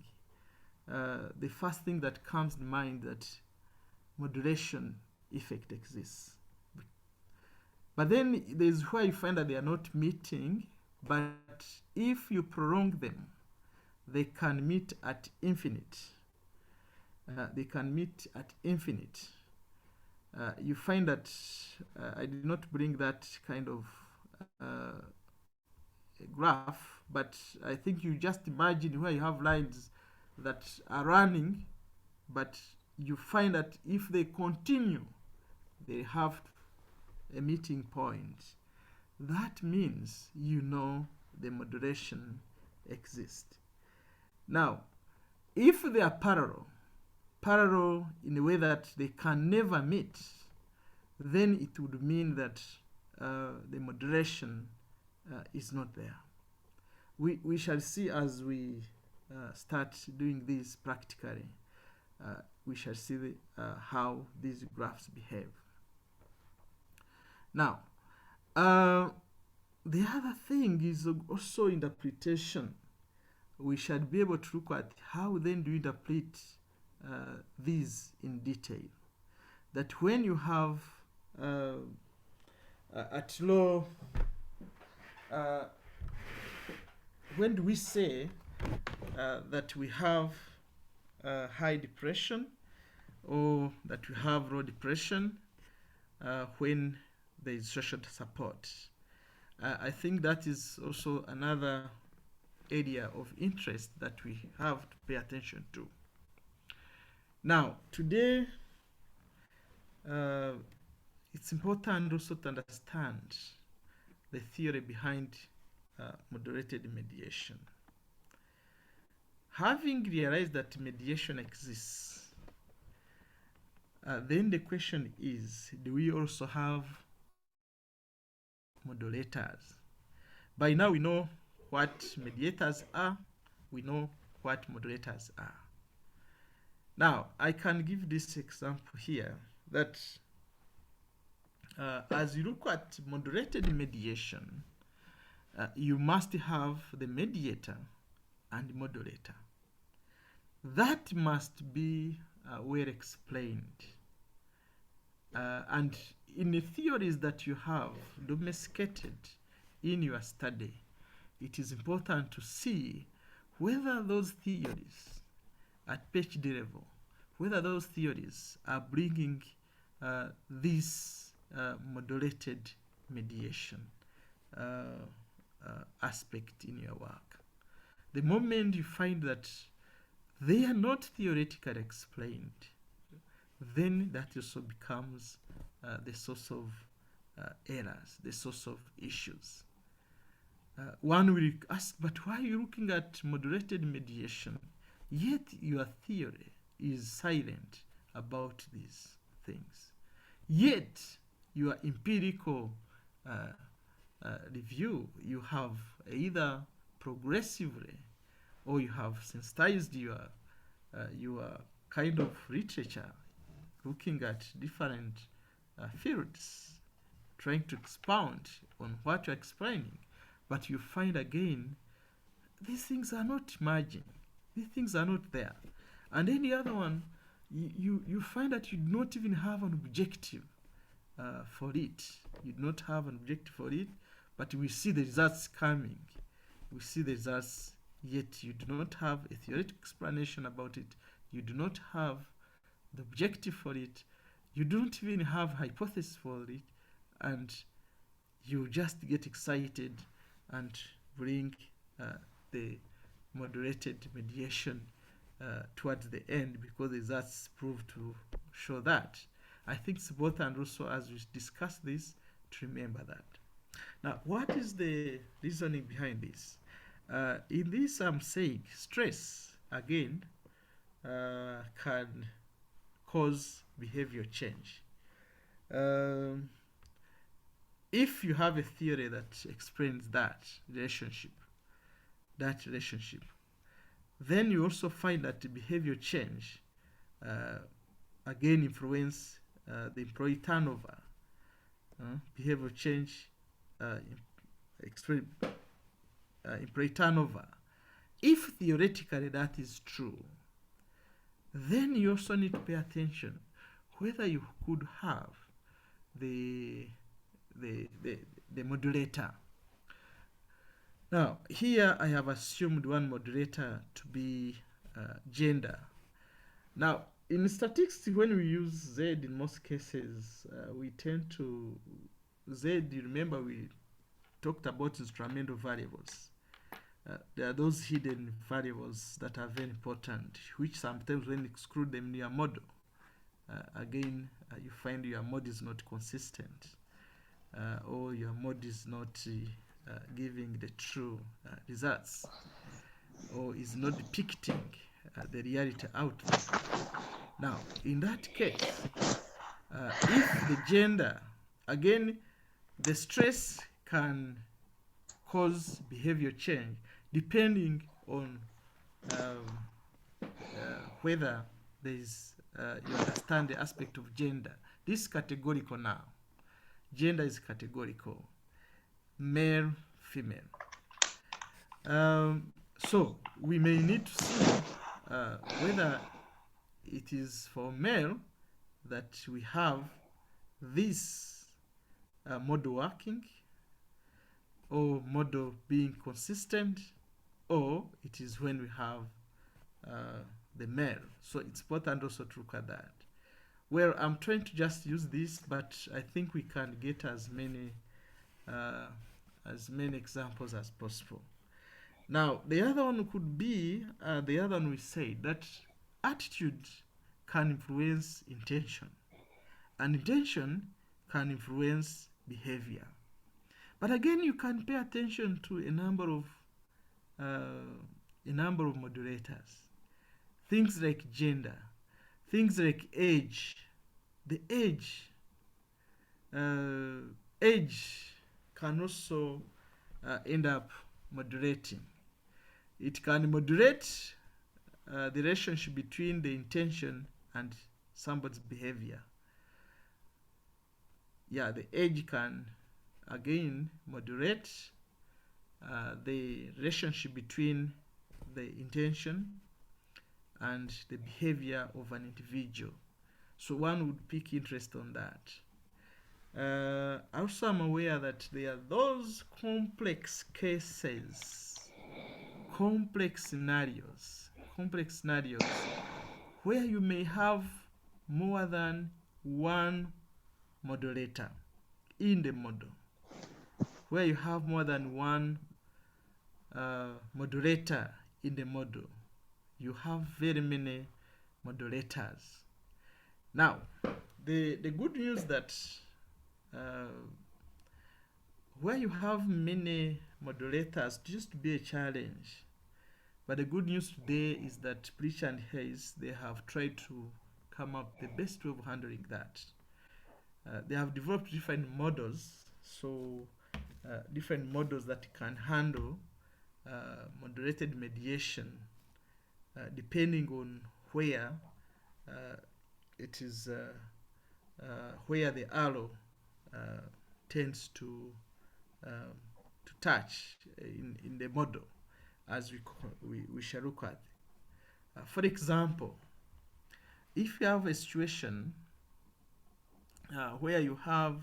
the first thing that comes to mind that moderation effect exists. But then there's where you find that they are not meeting, but if you prolong them, they can meet at infinite. You find that I did not bring that kind of graph, but I think you just imagine where you have lines that are running, but you find that if they continue, they have a meeting point. That means you know the moderation exists. Now, if they are parallel in a way that they can never meet, then it would mean that the moderation is not there. We shall see as we start doing this practically. We shall see how these graphs behave. Now, the other thing is also interpretation. We shall be able to look at how then do you interpret these in detail. That when you have at low, when do we say that we have high depression or that we have low depression when there is social support? I think that is also another area of interest that we have to pay attention to. Now, today, it's important also to understand the theory behind moderated mediation. Having realized that mediation exists, then the question is, do we also have moderators? By now we know what mediators are, we know what moderators are. Now, I can give this example here that as you look at moderated mediation, you must have the mediator and moderator. That must be well explained. And in the theories that you have domesticated in your study, it is important to see whether those theories at PhD level, whether those theories are bringing this moderated mediation aspect in your work. The moment you find that they are not theoretically explained, then that also becomes the source of errors, the source of issues. One will ask, but why are you looking at moderated mediation, yet your theory is silent about these things? Yet your empirical review, you have either progressively or you have sensitized your kind of literature, looking at different fields, trying to expound on what you're explaining, but you find again these things are not merging, these things are not there. And then the other one, you find that you do not even have an objective for it. You do not have an objective for it, but we see the results coming. We see the results, yet you do not have a theoretical explanation about it. You do not have the objective for it. You don't even have hypothesis for it, and you just get excited and bring the moderated mediation towards the end because the results prove to show that. I think it's important also as we discuss this to remember that. Now, what is the reasoning behind this? In this, I'm saying stress, again, can cause behavior change. If you have a theory that explains that relationship, then you also find that the behavior change again influence the employee turnover. Behavior change, employee turnover. If theoretically that is true, then you also need to pay attention whether you could have the moderator. Now, here I have assumed one moderator to be gender. Now, in statistics, when we use Z in most cases, we tend to, Z, you remember we talked about instrumental variables. There are those hidden variables that are very important, which sometimes when you exclude them in your model, again, you find your model is not consistent, or your model is not giving the true results, or is not depicting the reality out there. Now, in that case, if the gender, again, the stress can cause behavior change depending on whether there is, you understand the aspect of gender. This is categorical now. Gender is categorical. Male, female. So we may need to see whether it is for male that we have this model working, or model being consistent, or it is when we have the male. So it's important also to look at that. Well, I'm trying to just use this, but I think we can get as many examples as possible. Now, the other one could be, the other one we say that attitude can influence intention, and intention can influence behavior. But again, you can pay attention to a number of moderators. Things like gender, things like age. The age can also end up moderating. It can moderate the relationship between the intention and somebody's behavior. the age can again moderate the relationship between the intention and the behavior of an individual. So one would pick interest on that. Also, I'm aware that there are those complex cases, complex scenarios where you may have more than one modulator in the model, where you have more than one modulator in the model. You have very many modulators. Now, the good news that where you have many modulators, it used to be a challenge. But the good news today is that Pritchard and Hayes, they have tried to come up the best way of handling that. They have developed different models, so different models that can handle modulated mediation depending on where it is where the arrow tends to touch in the model, as we shall look at. For example, if you have a situation where you have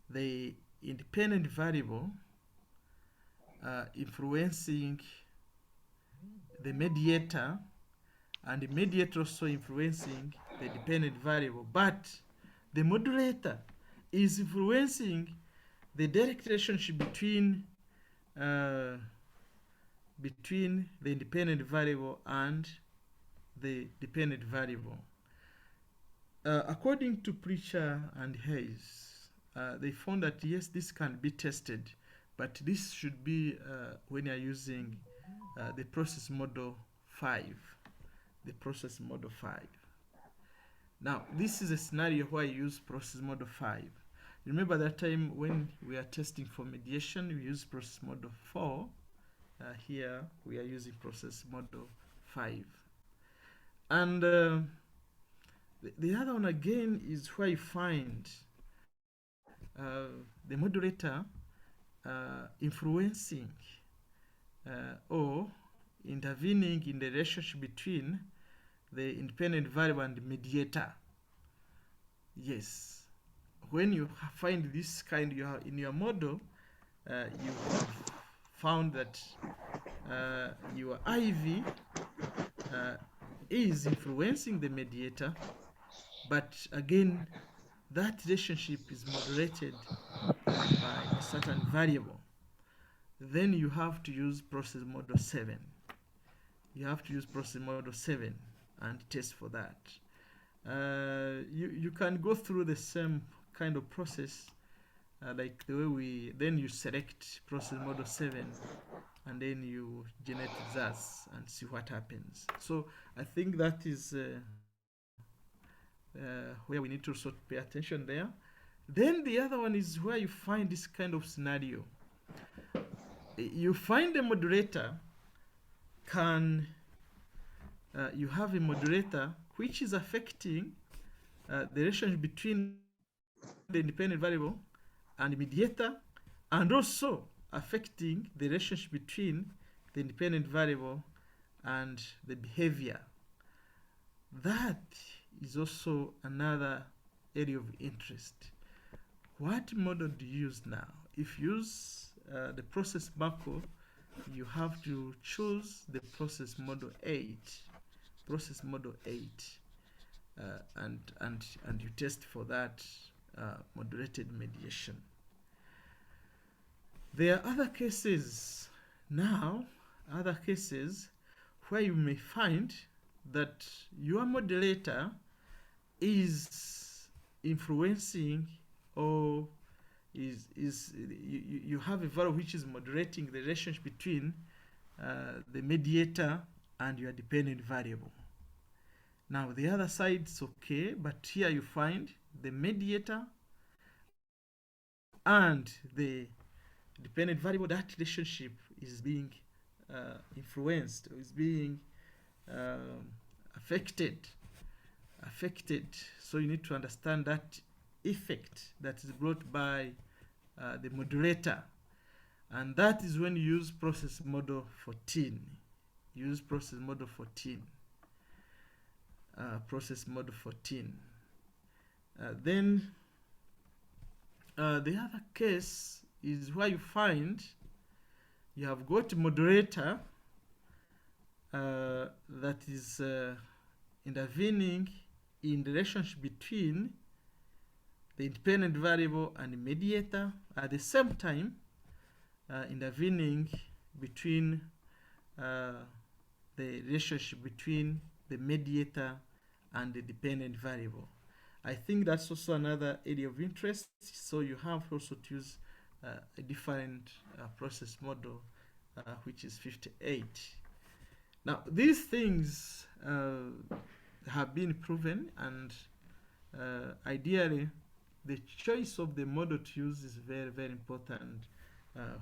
the independent variable influencing the mediator, and the mediator also influencing the dependent variable, but the modulator is influencing the direct relationship between the independent variable and the dependent variable. According to Pritchard and Hayes, they found that yes, this can be tested, but this should be when you're using the process model 5. The process model 5. Now, this is a scenario where you use process model 5. Remember that time when we are testing for mediation, we use process model 4. Here we are using process model 5. And the other one again is where you find the modulator influencing or intervening in the relationship between the independent variable and the mediator. Yes, when you find this kind, you have in your model, you have found that your IV is influencing the mediator, but again, that relationship is moderated by a certain variable. Then you have to use process model 7. You have to use process model 7 and test for that. You can go through the same kind of process like the way then you select process model 7 and then you generate results and see what happens. So I think that is where we need to sort of pay attention there. Then the other one is where you find this kind of scenario. You find a modulator can you have a modulator which is affecting the relationship between the independent variable and the mediator, and also affecting the relationship between the independent variable and the behavior. That is also another area of interest. What model do you use now? If you use the process Marco, you have to choose the process model 8. Process model 8, and you test for that modulated mediation. There are other cases now, where you may find that your modulator is influencing or you have a variable which is moderating the relationship between the mediator and your dependent variable. Now the other side is okay, but here you find the mediator and the dependent variable, that relationship is being influenced, or is being affected. So you need to understand that effect that is brought by the modulator. And that is when you use process model 14. Use process model 14. Process model 14. Then the other case is where you find you have got a moderator that is intervening in the relationship between the independent variable and the mediator, at the same time intervening between the relationship between the mediator and the dependent variable. I think that's also another area of interest. So you have also to use a different process model, which is 58. Now, these things have been proven, and ideally, the choice of the model to use is very, very important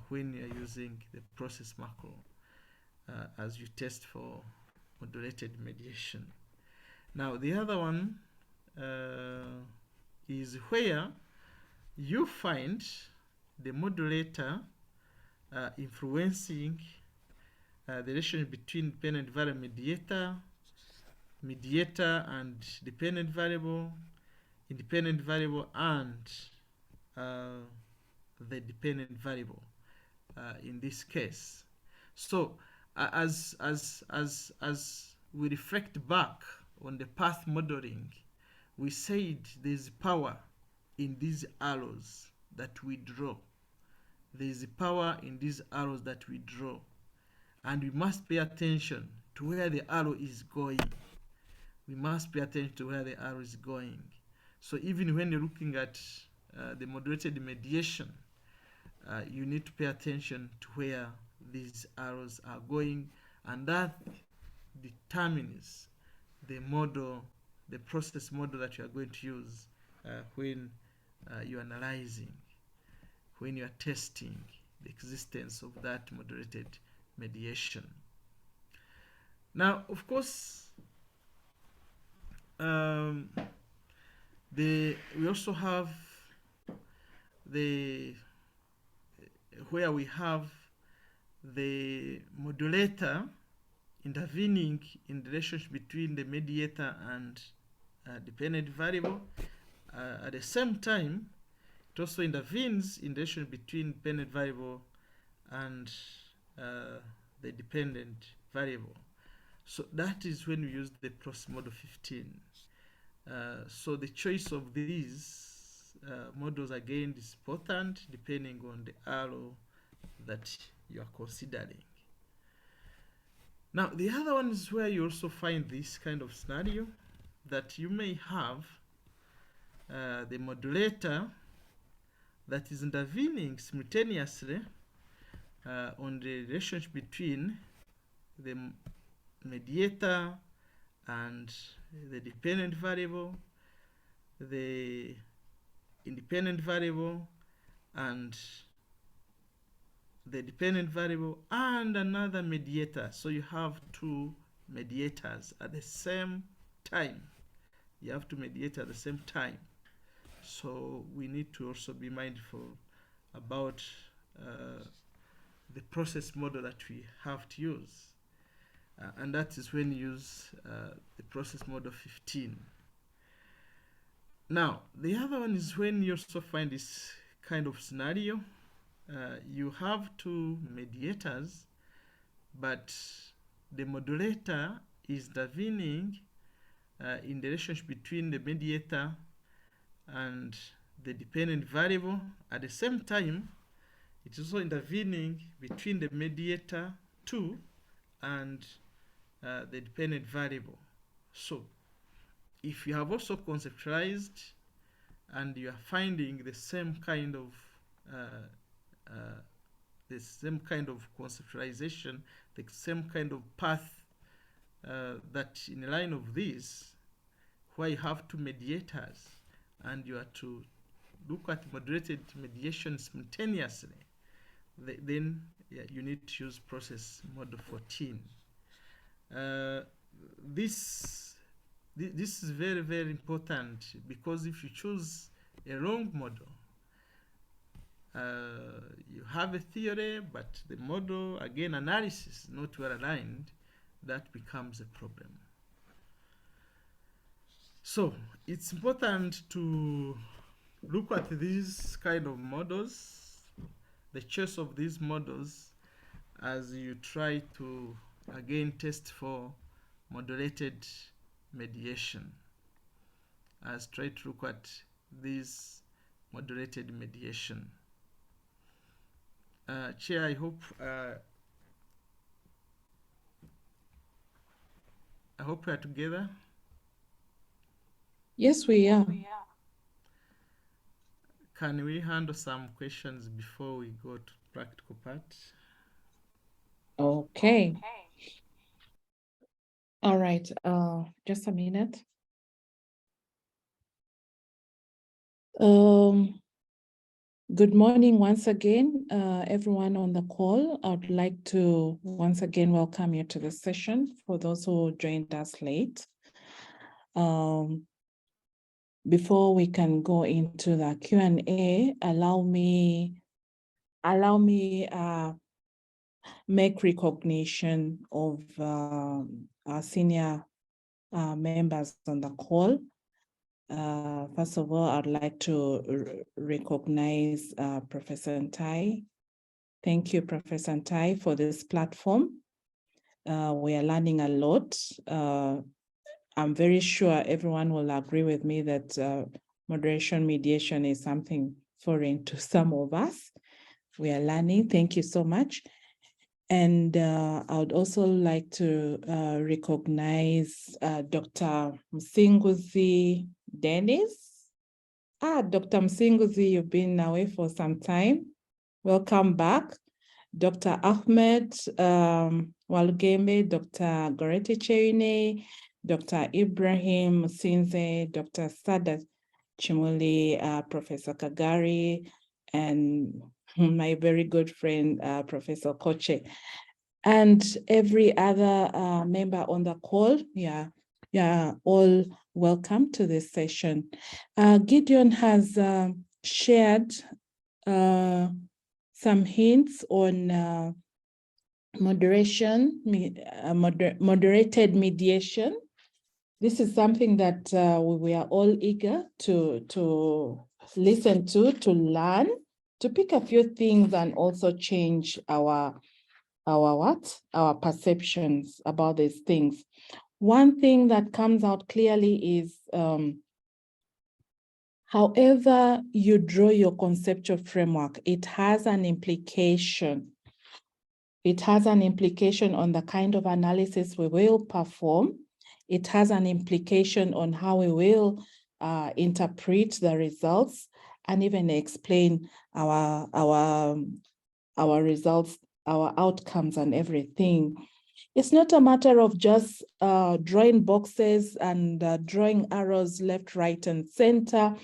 when you're using the process macro as you test for modulated mediation. Now, the other one is where you find the modulator influencing the relationship between dependent variable mediator and dependent variable, independent variable, and the dependent variable in this case. So as we reflect back on the path modeling, we said there's power in these arrows that we draw. There's power in these arrows that we draw. And we must pay attention to where the arrow is going. We must pay attention to where the arrow is going. So even when you're looking at the modulated mediation, you need to pay attention to where these arrows are going, and that determines the model, the process model that you are going to use when you're analyzing, when you are testing the existence of that modulated mediation. Now, of course, we also have where we have the modulator intervening in the relationship between the mediator and dependent variable. At the same time, it also intervenes in the relationship between dependent variable and the dependent variable. So that is when we use the process model 15. So the choice of these models again is important depending on the arrow that you are considering. Now, the other one is where you also find this kind of scenario that you may have the modulator that is intervening simultaneously on the relationship between the mediator and the dependent variable, the independent variable, and the dependent variable, and another mediator. So you have two mediators at the same time. You have to mediate at the same time. So we need to also be mindful about the process model that we have to use. And that is when you use the process model 15. Now, the other one is when you also find this kind of scenario. You have two mediators, but the modulator is intervening in the relationship between the mediator and the dependent variable. At the same time, it is also intervening between the mediator 2 and the dependent variable. So if you have also conceptualized and you are finding the same kind of conceptualization, the same kind of path that in a line of this, where you have two mediators and you are to look at modulated mediation simultaneously, then you need to use process model 14. This is very, very important, because if you choose a wrong model. You have a theory, but the model, again, analysis not well aligned, that becomes a problem. So it's important to look at these kind of models, the choice of these models, as you try to, again, test for moderated mediation. As try to look at this moderated mediation. Chair, I hope we are together. Yes, we are. Can we handle some questions before we go to practical part? Okay. All right. Just a minute. Good morning once again, everyone on the call. I'd like to once again welcome you to the session for those who joined us late. Before we can go into the Q&A, allow me make recognition of our senior members on the call. First of all, I'd like to recognize Professor Ntai. Thank you, Professor Ntai, for this platform. We are learning a lot. I'm very sure everyone will agree with me that moderation mediation is something foreign to some of us. We are learning. Thank you so much. And I would also like to recognize Dr. Msinguzi Dennis. Dr. Msinguzi, you've been away for some time. Welcome back. Dr. Ahmed Walgembe, Dr. Gorete Cheine, Dr. Ibrahim Sinze, Dr. Sadat Chimuli, Professor Kagari, and my very good friend, Professor Koche, and every other member on the call. Yeah, all welcome to this session. Gideon has shared some hints on moderated mediation. This is something that we are all eager to listen to learn, to pick a few things and also change our perceptions about these things. One thing that comes out clearly is however you draw your conceptual framework, it has an implication. It has an implication on the kind of analysis we will perform. It has an implication on how we will interpret the results and even explain our results, our outcomes and everything. It's not a matter of just drawing boxes and drawing arrows left, right, and center.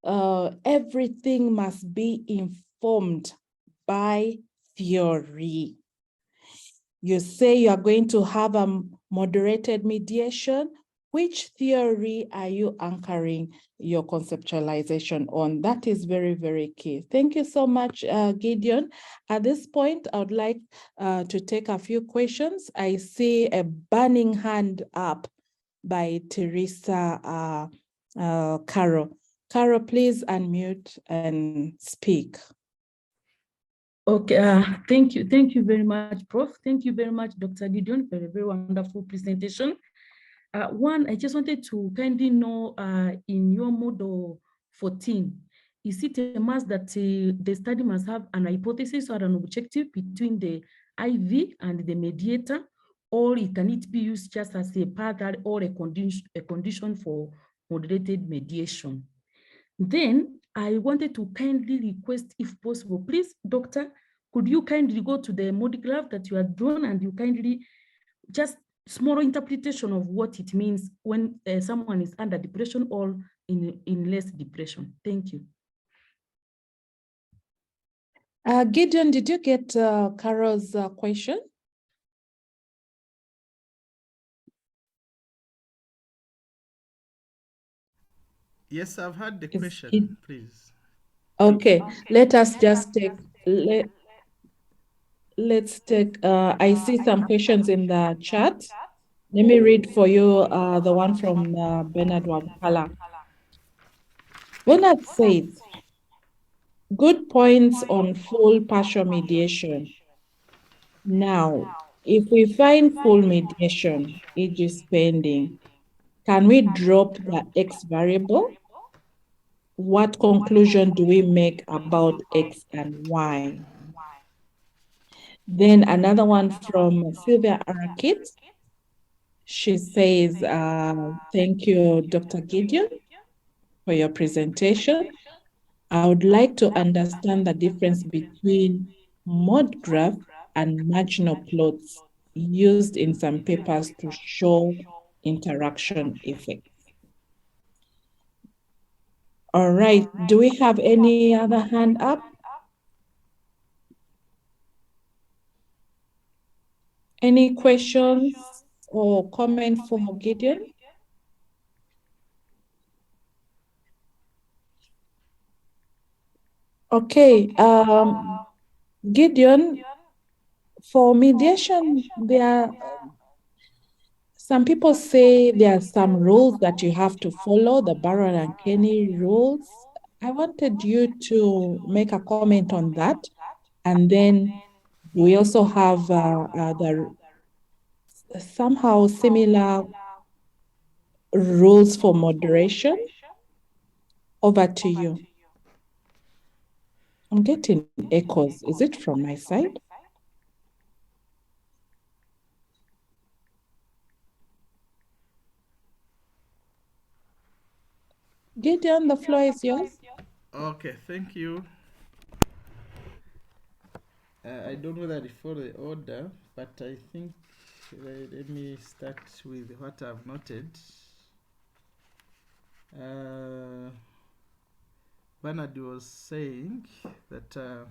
Everything must be informed by theory. You say you are going to have a moderated mediation. Which theory are you anchoring your conceptualization on? That is very, very key. Thank you so much, Gideon. At this point, I would like to take a few questions. I see a burning hand up by Teresa Caro. Caro, please unmute and speak. Okay, thank you very much, Prof. Thank you very much, Dr. Gideon, for a very wonderful presentation. One, I just wanted to kindly know, in your model 14, is it a must that the study must have an hypothesis or an objective between the IV and the mediator, or can it be used just as a path or a condition for moderated mediation? Then I wanted to kindly request, if possible, please, Doctor, could you kindly go to the model graph that you have drawn and you kindly just small interpretation of what it means when someone is under depression or in less depression. Thank you. Gideon, did you get Carol's question? Yes, I've had the Is question, it please. okay? Let us just take let's take I see some questions in the chat. Let me read for you the one from Bernard Wabukala. Bernard says, good points on full partial mediation. Now, if we find full mediation, e.g. spending, can we drop the X variable? What conclusion do we make about X and Y? Then another one from Sylvia Arakit. She says, thank you, Dr. Gideon, for your presentation. I would like to understand the difference between mode graph and marginal plots used in some papers to show interaction effects. All right, do we have any other hand up? Any questions or comment for Gideon? Okay, Gideon, for mediation, some people say there are some rules that you have to follow, the Barron and Kenny rules. I wanted you to make a comment on that. And then we also have the somehow similar rules for moderation. Over to you. I'm getting echoes. Is it from my side? Gideon, the floor is yours. Okay, thank you. I don't know that I follow the order, but I think let me start with what I've noted. Bernard was saying that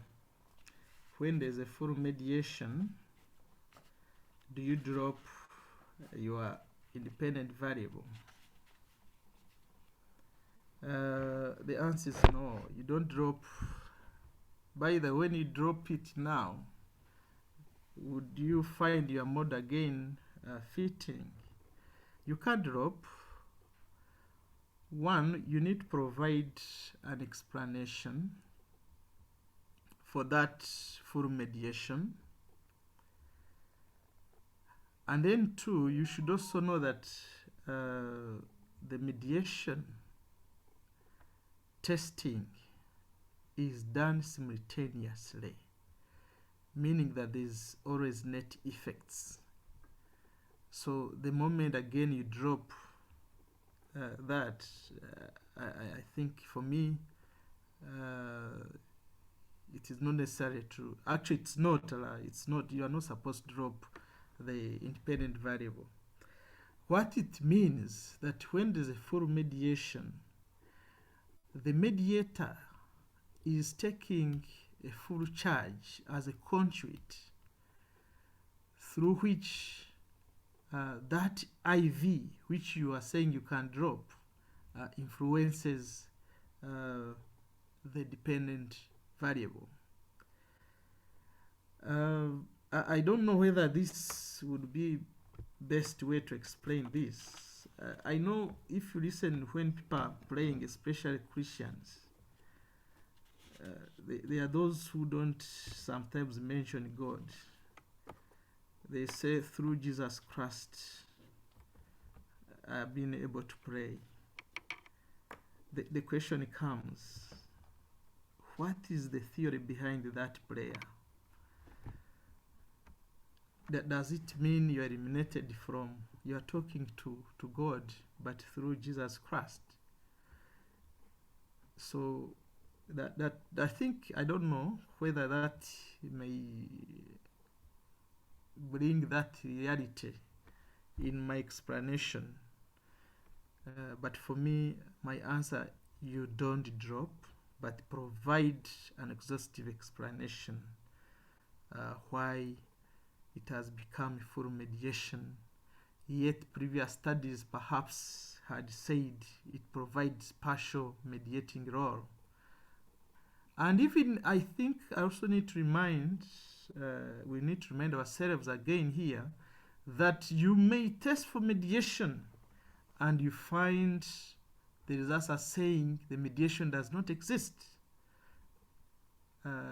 when there's a full mediation, do you drop your independent variable? The answer is no. You don't drop. By the way, when you drop it now, would you find your mode again fitting? You can't drop. One, you need to provide an explanation for that full mediation. And then two, you should also know that the mediation testing is done simultaneously, meaning that there's always net effects. So the moment again you drop that, I think for me, it is not necessary to, actually it's not, you are not supposed to drop the independent variable. What it means that when there's a full mediation, the mediator is taking a full charge as a conduit through which that IV, which you are saying you can drop, influences the dependent variable. I don't know whether this would be best way to explain this. I know if you listen when people are praying, especially Christians, there are those who don't sometimes mention God. They say through Jesus Christ I've been able to pray. The question comes, what is the theory behind that prayer? Does it mean you are eliminated from, you are talking to God, but through Jesus Christ? So that I think, I don't know whether that may bring that reality in my explanation. But for me, my answer, you don't drop, but provide an exhaustive explanation why it has become full mediation, yet previous studies perhaps had said it provides partial mediating role. And even I think I also need to remind, we need to remind ourselves again here that you may test for mediation and you find the results are saying the mediation does not exist.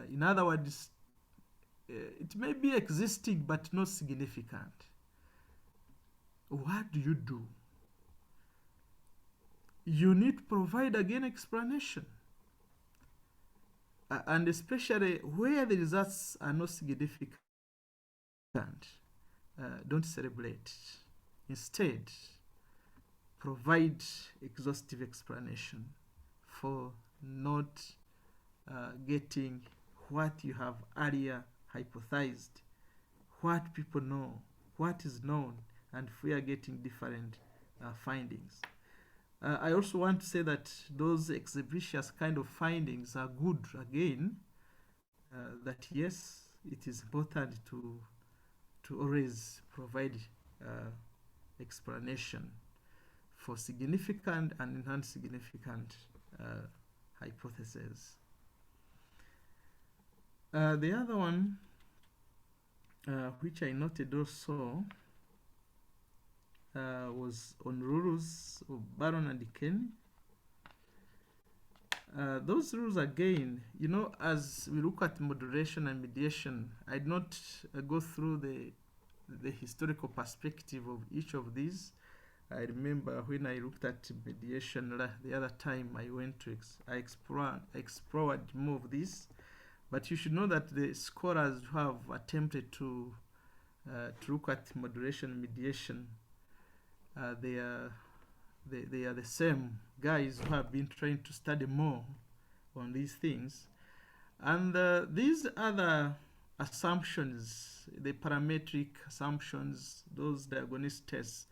In other words, it may be existing but not significant. What do you do? You need to provide again explanation. And especially where the results are not significant, don't celebrate. Instead, provide exhaustive explanation for not getting what you have earlier hypothesized, what people know, what is known, and if we are getting different findings. I also want to say that those exhibitions kind of findings are good again, that yes, it is important to always provide explanation for significant and non-significant hypotheses. The other one, which I noted also, was on rules of Baron and Kenny. Those rules again, you know, as we look at moderation and mediation, I did not go through the historical perspective of each of these. I remember when I looked at mediation the other time, I went to I explored more of this. But you should know that the scholars who have attempted to look at moderation and mediation, they are the same guys who have been trying to study more on these things. And these other assumptions, the parametric assumptions, those diagnostic tests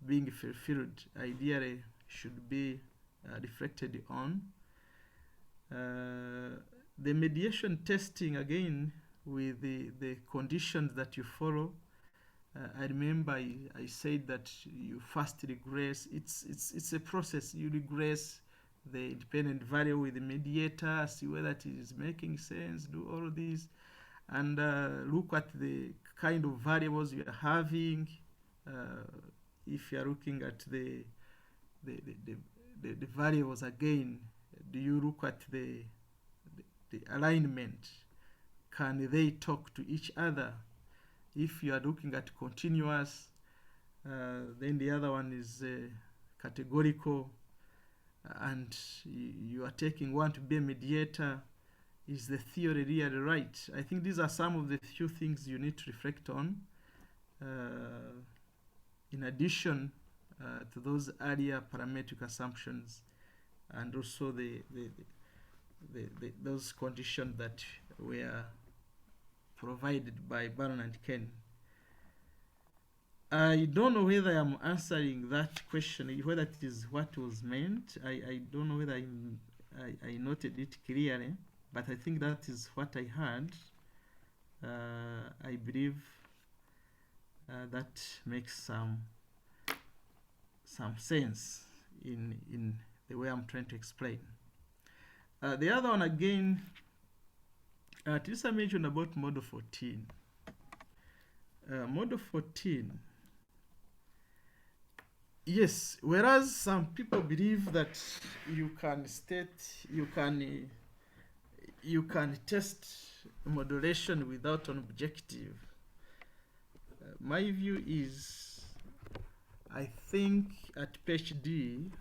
being fulfilled, ideally should be reflected on. The mediation testing, again, with the conditions that you follow. I remember I said that you first regress. It's a process. You regress the independent variable with the mediator, see whether it is making sense, do all of these, and look at the kind of variables you are having. If you are looking at the variables again, do you look at the alignment? Can they talk to each other? If you are looking at continuous, then the other one is categorical, and you are taking one to be a mediator. Is the theory really right? I think these are some of the few things you need to reflect on, in addition to those earlier parametric assumptions, and also those conditions that were provided by Baron and Ken. I don't know whether I'm answering that question, whether it is what was meant. I don't know whether I noted it clearly, but I think that is what I heard. I believe that makes some sense in the way I'm trying to explain. The other one again, Teresa mentioned about Model 14. Model 14, yes, whereas some people believe that you can test modulation without an objective. My view is, I think at PhD,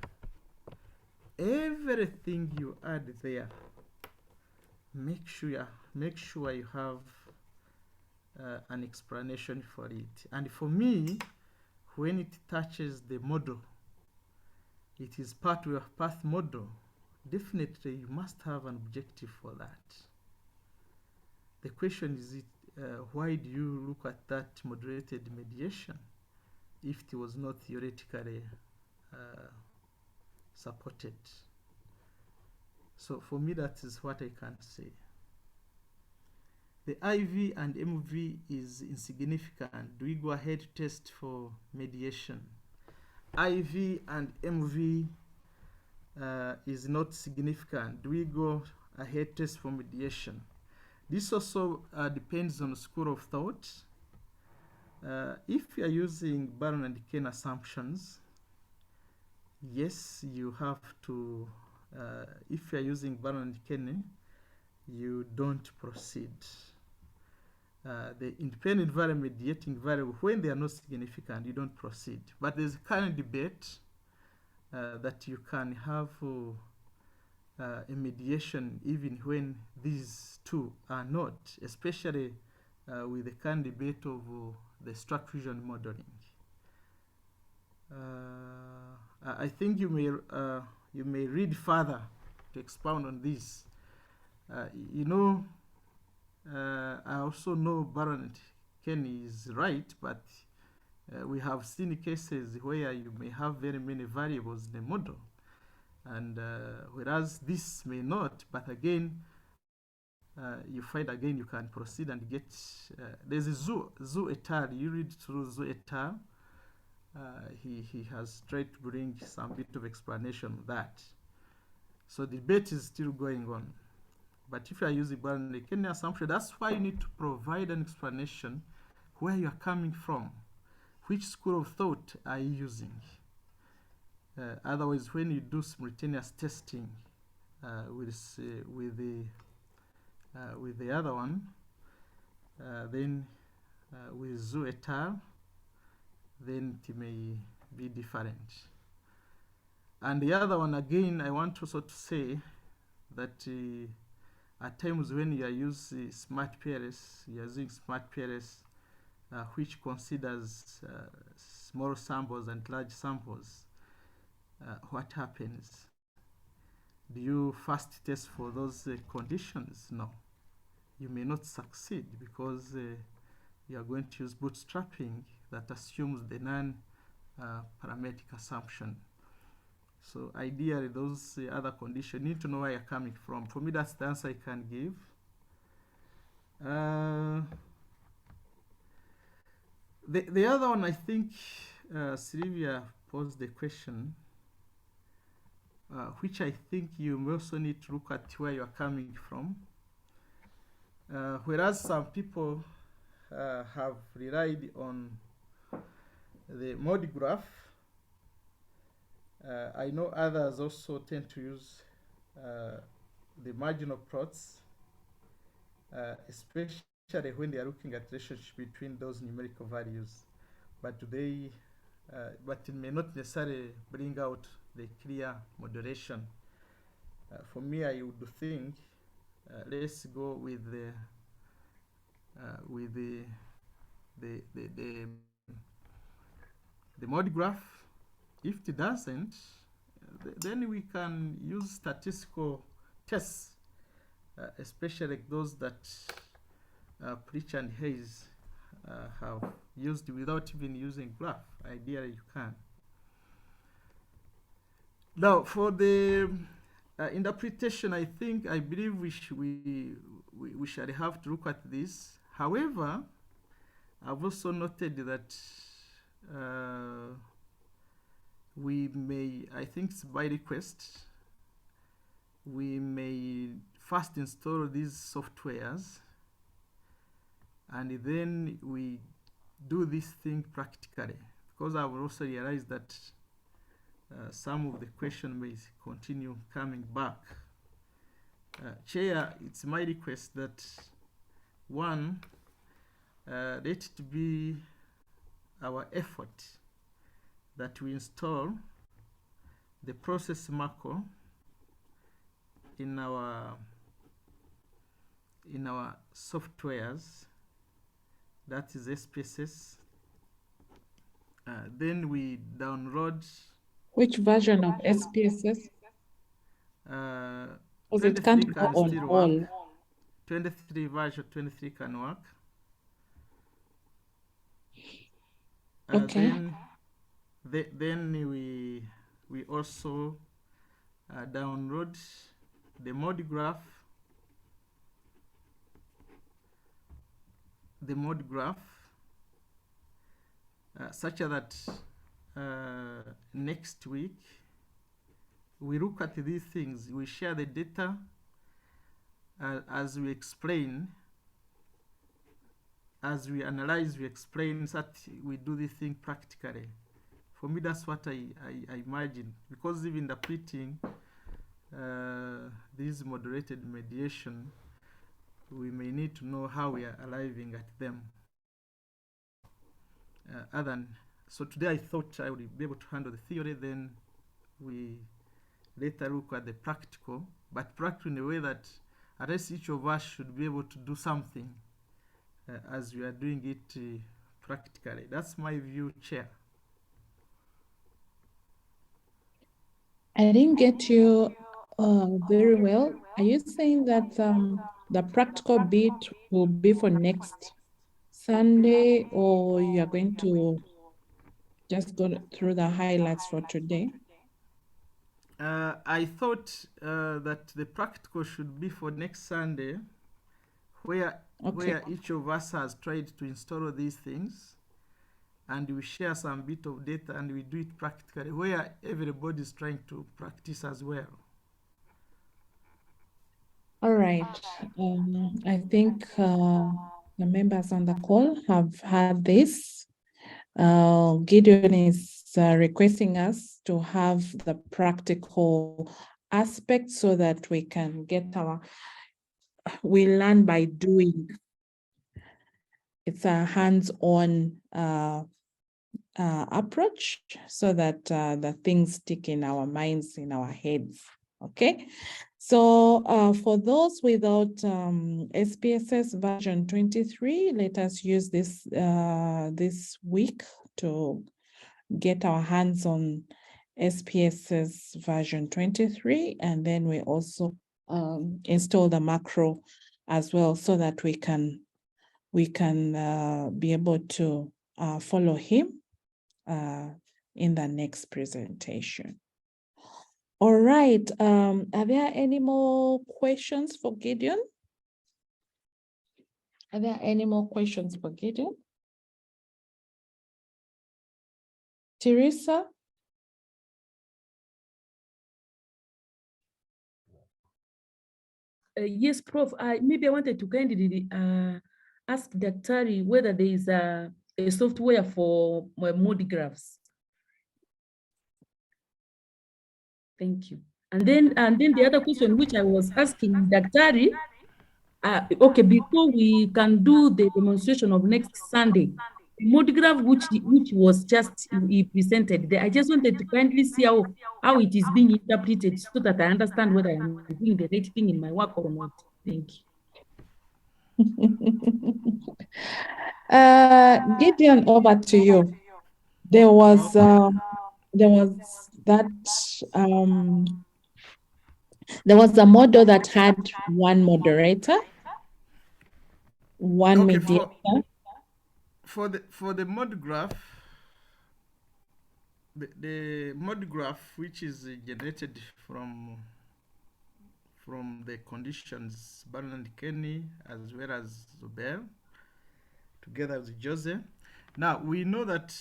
everything you add there, make sure you have an explanation for it. And for me, when it touches the model, it is part of your path model, definitely you must have an objective for that. The question is, why do you look at that moderated mediation if it was not theoretically supported? So for me, that is what I can say. The IV and MV is insignificant. Do we go ahead to test for mediation? IV and MV is not significant, do we go ahead test for mediation? This also depends on the school of thought. If you are using Baron and Ken assumptions, yes, you have to, if you are using Baron and Ken, you don't proceed. The independent variable, mediating variable, when they are not significant, you don't proceed. But there's a current debate that you can have a mediation even when these two are not, especially with the current debate of the structure fusion modeling. I think you may read further to expound on this. You know, I also know Baron Kenny is right, but we have seen cases where you may have very many variables in the model, and whereas this may not, but again, you find again you can proceed and get, there's a Zhu et al. You read through Zhu et al. He has tried to bring some bit of explanation of that. So the debate is still going on. But if you are using Baron Kenny assumption, that's why you need to provide an explanation where you are coming from. Which school of thought are you using? Otherwise, when you do simultaneous testing with the other one, then with Zhu et al., then it may be different. And the other one, again, I want also to say that at times when you are using smart PLS, you are using smart PLS, which considers small samples and large samples, what happens? Do you first test for those conditions? No. You may not succeed because you are going to use bootstrapping that assumes the non-parametric assumption. So ideally, those other conditions, you need to know where you're coming from. For me, that's the answer I can give. The other one, I think Sylvia posed the question, which I think you also need to look at where you're coming from. Whereas some people have relied on the mode graph, I know others also tend to use the marginal plots, especially when they are looking at relationship between those numerical values. But but it may not necessarily bring out the clear moderation. For me, I would think let's go with the mode graph. If it doesn't, then we can use statistical tests, especially those that Pritchard and Hayes have used without even using graph. Ideally, you can. Now, for the interpretation, I believe we shall have to look at this. However, I've also noted that we may, I think it's by request, we may first install these softwares and then we do this thing practically, because I've also realized that some of the question may continue coming back. Chair, it's my request that one, let it be our effort that we install the process marker in our softwares, that is SPSS. Then we download. Which version of SPSS? Because it can't go on all. 23 version 23 can work. Okay. Then we also download the mode graph. Such that next week. We look at these things, we share the data as we explain, as we analyze, we explain, so that we do this thing practically. For me, that's what I imagine, because even the preaching, this moderated mediation, we may need to know how we are arriving at them. So today I thought I would be able to handle the theory, then we later look at the practical, but practical in a way that at least each of us should be able to do something as we are doing it practically. That's my view, Chair. I didn't get you very well. Are you saying that the practical bit will be for next Sunday, or you are going to just go through the highlights for today? I thought that the practical should be for next Sunday, where each of us has tried to install these things, and we share some bit of data and we do it practically, where everybody is trying to practice as well. All right. I think the members on the call have had this. Gideon is requesting us to have the practical aspect so that we can get we learn by doing. It's a hands-on approach so that the things stick in our minds, in our heads. Okay, so for those without SPSS version 23, let us use this this week to get our hands on SPSS version 23, and then we also install the macro as well, so that we can be able to follow him in the next presentation. All right, are there any more questions for Gideon? Are there any more questions for Gideon? Teresa? Yes, Prof. Maybe I wanted to kindly ask Daktari whether there is a software for monographs. Thank you. And then the other question which I was asking Daktari, okay, before we can do the demonstration of next Sunday, the monograph which was just he presented there, I just wanted to kindly see how it is being interpreted so that I understand whether I'm doing the right thing in my work or not. Thank you. Gideon, over to you. There was that there was a model that had one moderator, one mediator. For the monograph, the monograph which is generated from the conditions Baron and Kenny as well as Zubel, together with Jose. Now we know that,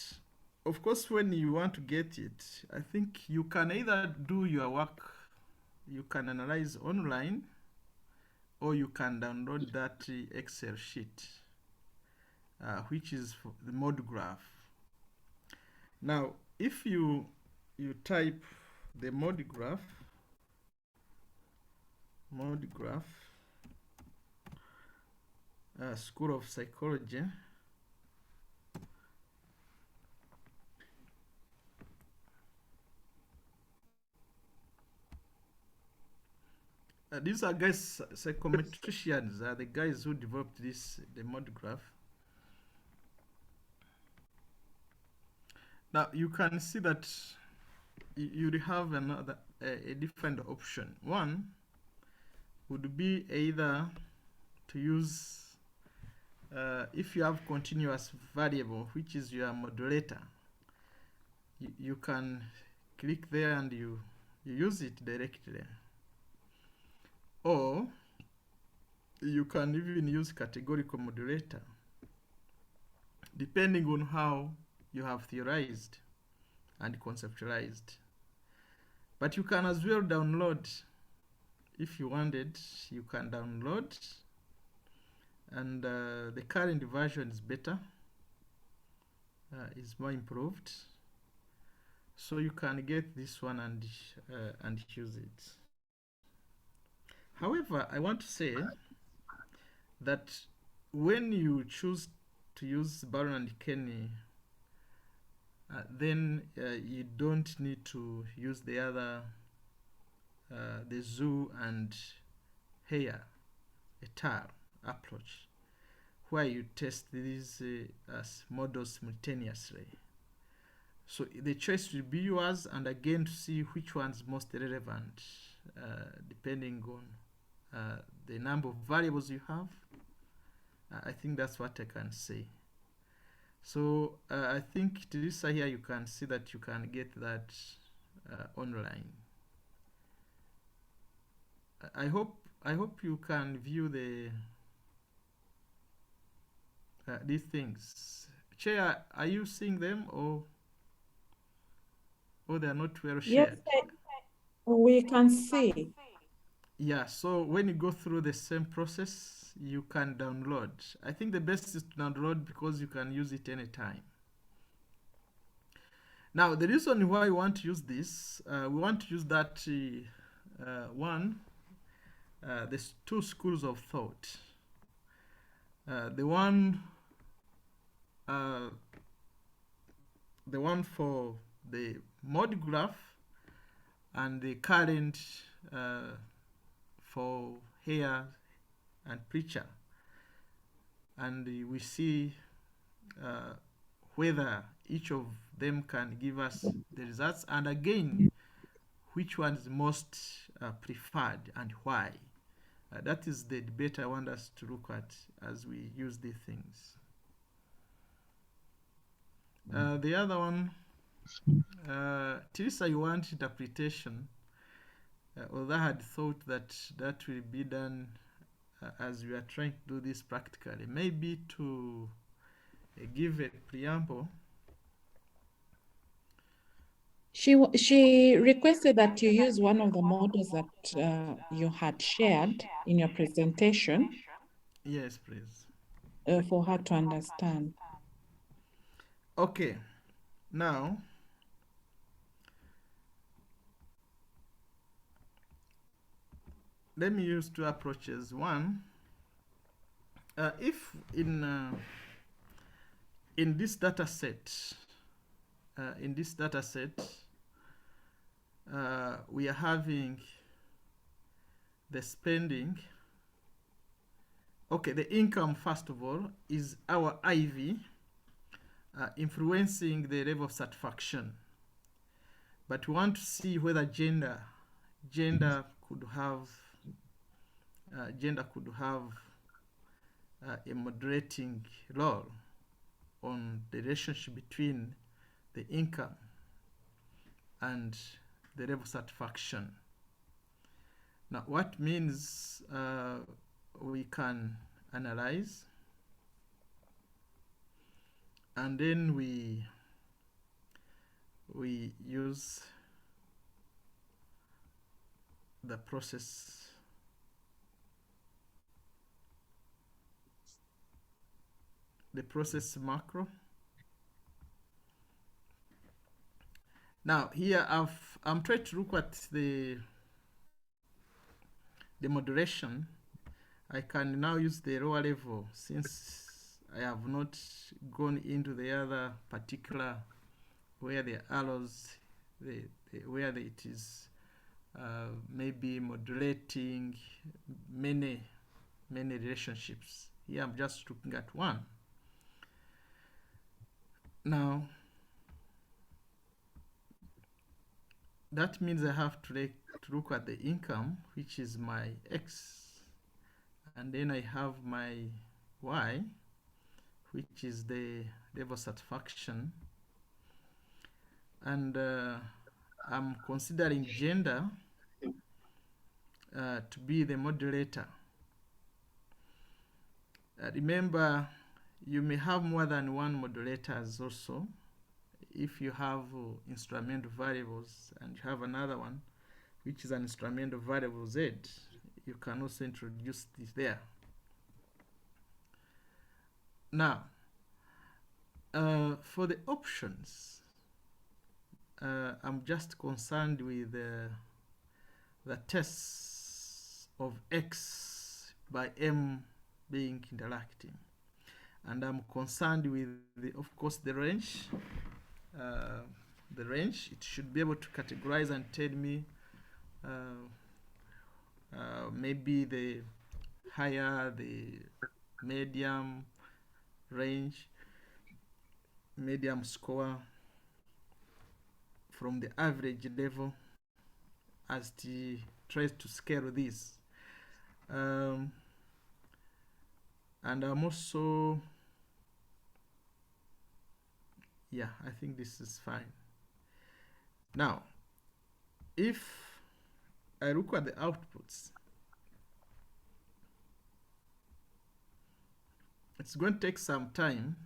of course, when you want to get it, I think you can either do your work, you can analyze online, or you can download that Excel sheet, which is for the monograph. Now, if you type the monograph, School of Psychology, these are guys, psychometricians, are the guys who developed the monograph. Now you can see that you have a different option. One would be either to use, if you have continuous variable, which is your modulator, you can click there and you use it directly. Or you can even use categorical modulator, depending on how you have theorized. and conceptualized. But you can as well download. If you wanted, you can download, and the current version is better, is more improved. So you can get this one and use it. However, I want to say that when you choose to use Baron and Kenny, then you don't need to use the other, the zoo and hair, etal approach, where you test these models simultaneously. So the choice will be yours, and again to see which one's most relevant, depending on the number of variables you have. I think that's what I can say. So I think Teresa here, you can see that you can get that online. I hope you can view the these things. Chair, are you seeing them, or they are not well Yes, shared? we can see. Yeah, so when you go through the same process, you can download. I think the best is to download because you can use it anytime. Now, the reason why we want to use this, we want to use that there's two schools of thought. The one for the mode graph, and the current for hair and preacher, and we see whether each of them can give us the results, and again which one is most preferred and why. That is the debate I want us to look at as we use these things. The other one, Teresa, you want interpretation. Although I had thought that will be done as we are trying to do this practically, maybe to give a preamble. She requested that you use one of the models that you had shared in your presentation. Yes, please. For her to understand. Okay, now let me use two approaches. One, if in this data set, we are having the spending. Okay, the income, first of all, is our IV, influencing the level of satisfaction. But we want to see whether gender could have a moderating role on the relationship between the income and the level of satisfaction. Now, what means we can analyze, and then we use the process macro. Now here I'm trying to look at the moderation. I can now use the lower level since I have not gone into the other particular where the arrows, where it is maybe modulating many relationships. Here I'm just looking at one. Now that means I have to look at the income, which is my X, and then I have my Y, which is the level of satisfaction, and I'm considering gender to be the modulator. Remember, you may have more than one modulators also if you have instrumental variables and you have another one which is an instrumental variable z, you can also introduce this there. Now, for the options, I'm just concerned with the tests of x by m being interacting, and I'm concerned with of course the range. The range, it should be able to categorize and tell me maybe the higher, the medium range, medium score from the average level as it tries to scale this. And I'm also, yeah, I think this is fine. Now, if I look at the outputs, it's going to take some time,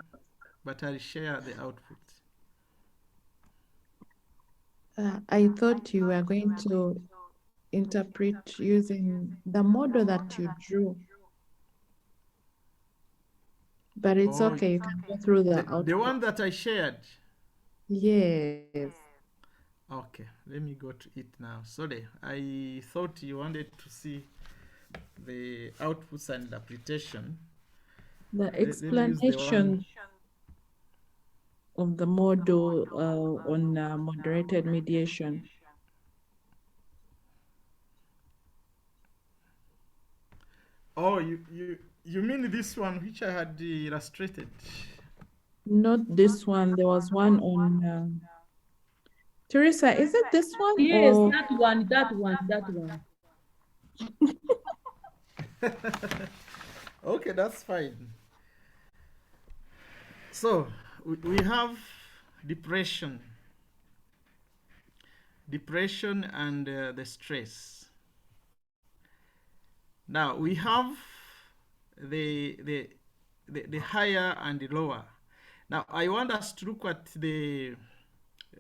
but I'll share the output. I thought you were going to interpret using the model that you drew. But it's Oh, okay, you can go through the output. the one that I shared. Yes. Okay, let me go to it now. Sorry, I thought you wanted to see the outputs and interpretation. The Let me use the one. explanation of the model on moderated mediation. Oh, you mean this one which I had illustrated? Not this one. There was one on Teresa. Is it this one? Yes, or... that one, that one, that one. Okay, that's fine. So we have depression and the stress. Now we have the higher and the lower. Now I want us to look at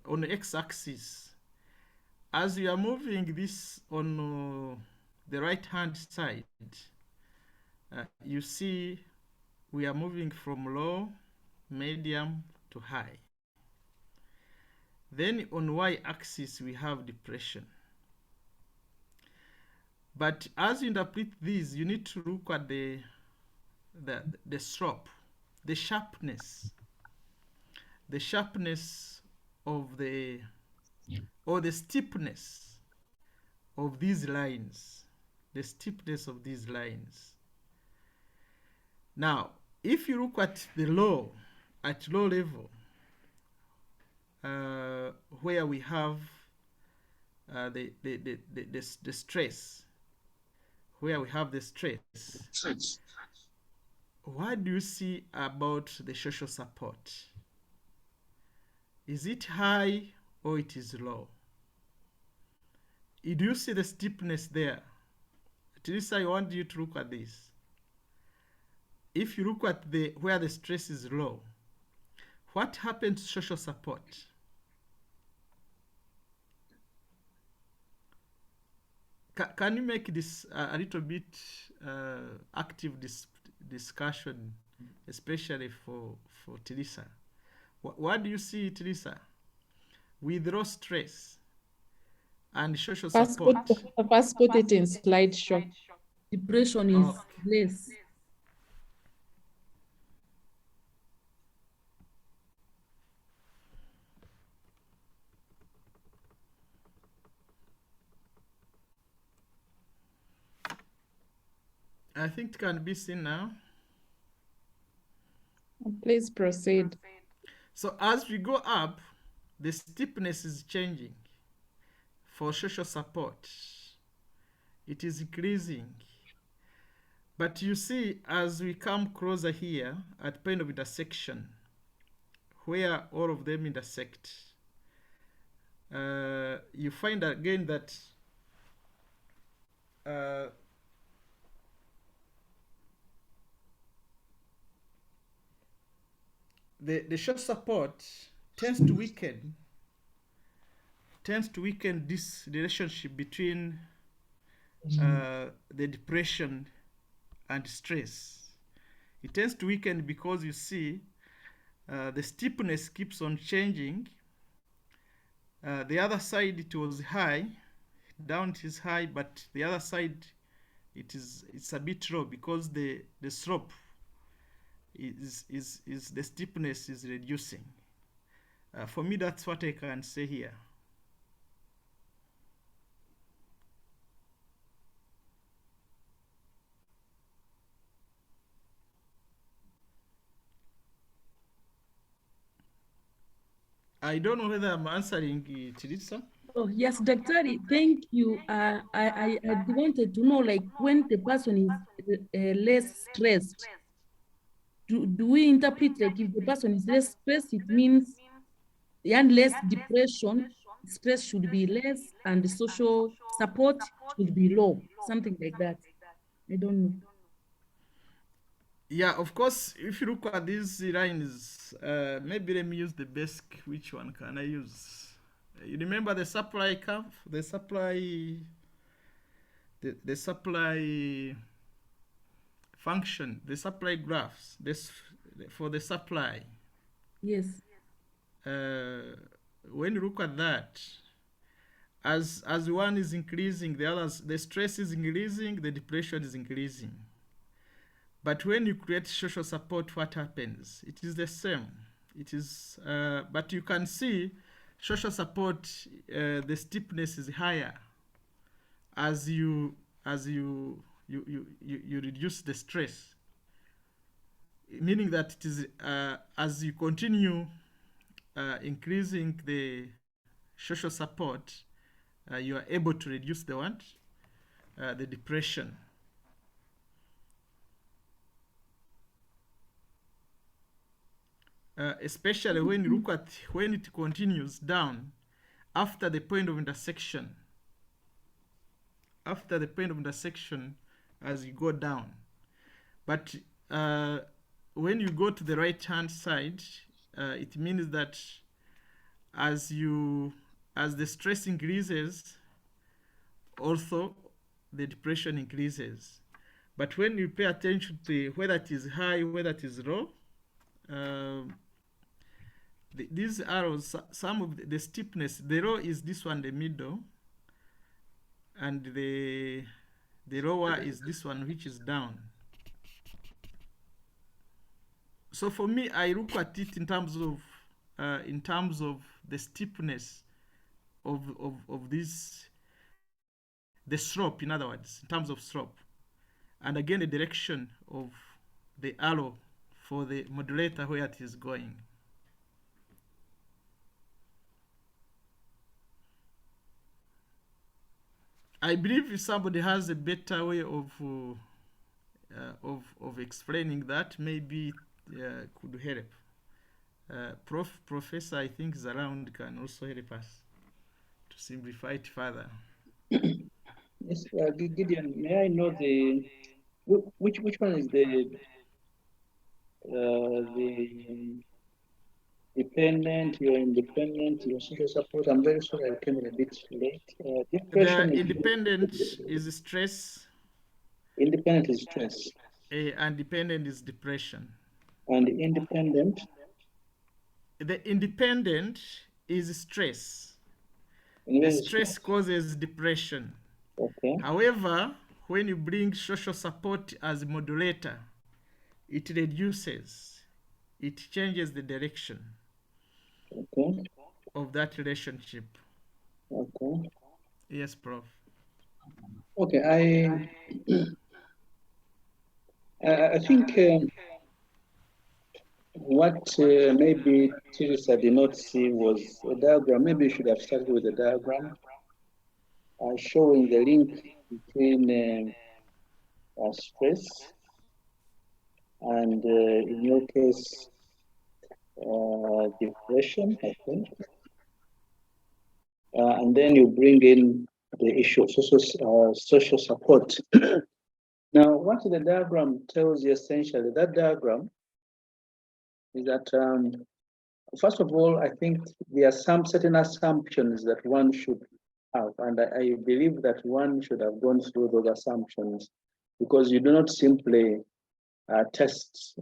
on the x-axis. As we are moving this on the right hand side, you see we are moving from low, medium to high. Then on y-axis we have depression. But as you interpret these, you need to look at the slope, the sharpness of the steepness of these lines, the steepness of these lines. Now, if you look at the low level, where we have the stress, what do you see about the social support? Is it high or it is low? Do you see the steepness there? Teresa, I want you to look at this. If you look at where the stress is low, what happens to social support? Can you make this a little bit active discussion, especially for Teresa? What do you see, Teresa, with low stress and social support? First put it in slideshow. Depression is less. I think it can be seen now. Please proceed. So as we go up, the steepness is changing. For social support, it is increasing. But you see, as we come closer here at point of intersection, where all of them intersect, you find again that the social support tends to weaken this relationship between the depression and stress. It tends to weaken because you see the steepness keeps on changing. The other side it was high, down it is high, but the other side it's a bit low because the slope is the steepness is reducing. For me, that's what I can say here. I don't know whether I'm answering it, Lisa. Oh, yes, Dr. Thank you. I wanted to know, like, when the person is less stressed, do we interpret, like, if the person is less stressed, it means and less depression, stress should be less, and the social support should be low, something like that. I don't know. Yeah, of course, if you look at these lines, maybe let me use the basic. Which one can I use? You remember the supply curve, the supply function, the supply graphs, for the supply. Yes. When you look at that, as one is increasing, the stress is increasing, the depression is increasing. But when you create social support, what happens? It is the same. It is, but you can see social support, the steepness is higher as you reduce the stress. Meaning that it is as you continue increasing the social support, you are able to reduce the depression. Especially when you look at when it continues down after the point of intersection. After the point of intersection, as you go down. But when you go to the right hand side, it means that as the stress increases, also the depression increases. But when you pay attention to whether it is high, whether it is low, these arrows, some of the steepness, the low is this one, the middle, and the lower is this one, which is down. So for me, I look at it in terms of the steepness of this, the slope, in other words, in terms of slope, and again the direction of the arrow for the modulator where it is going. I believe if somebody has a better way of explaining that, maybe could help. Professor, I think, is around, can also help us to simplify it further. Yes, Gideon, may I know which one is the dependent, your independent, your social support? I'm very sorry I came in a bit late. Depression The is independent is stress. Independent is stress. And dependent is depression. And independent? The independent is stress. The stress causes depression. Okay. However, when you bring social support as a modulator, it reduces, it changes the direction of that relationship. Okay. Yes, Prof. Okay, I think what maybe Teresa did not see was a diagram. Maybe you should have started with a diagram showing the link between stress and, in your case, depression, I think. And then you bring in the issue of social support. Now, what the diagram tells you essentially, that diagram is that first of all, I think there are some certain assumptions that one should have, and I believe that one should have gone through those assumptions, because you do not simply test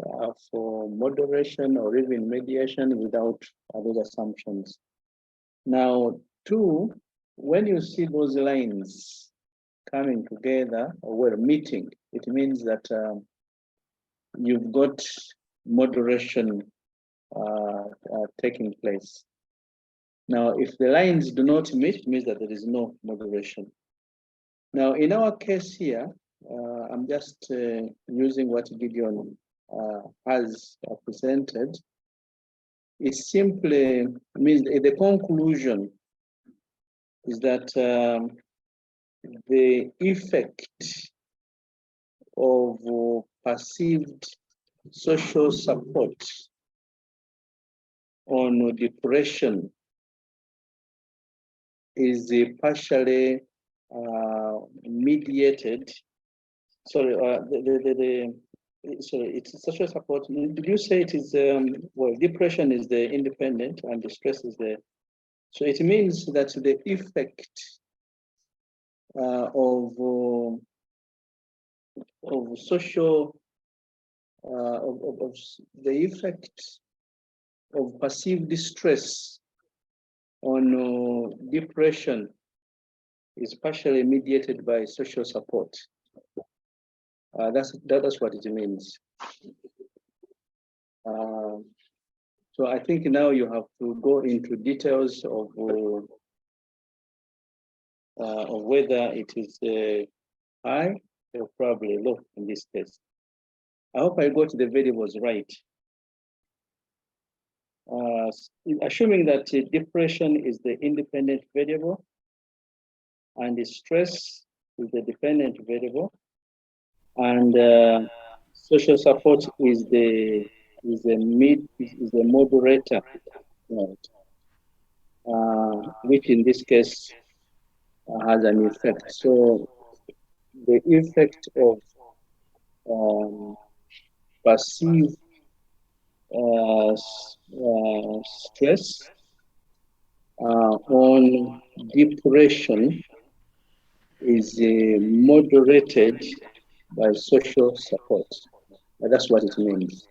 for moderation or even mediation without those assumptions. Now, two, when you see those lines coming together or we're meeting, it means that you've got moderation taking place. Now, if the lines do not meet, it means that there is no moderation. Now, in our case here, I'm just using what Gideon has presented. It simply means the conclusion is that the effect of perceived social support on depression is partially mediated. Sorry, sorry, it's social support. Did you say it is, well, depression is the independent and the stress is the, so it means that the effect of social, of the effect of perceived distress on depression is partially mediated by social support. That's what it means. So I think now you have to go into details of whether it is high or probably low in this case. I hope I got the variables right. Assuming that depression is the independent variable and the stress is the dependent variable, and social support is the moderator, right? Which in this case has an effect. So the effect of perceived stress on depression is moderated by social support. That's what it means.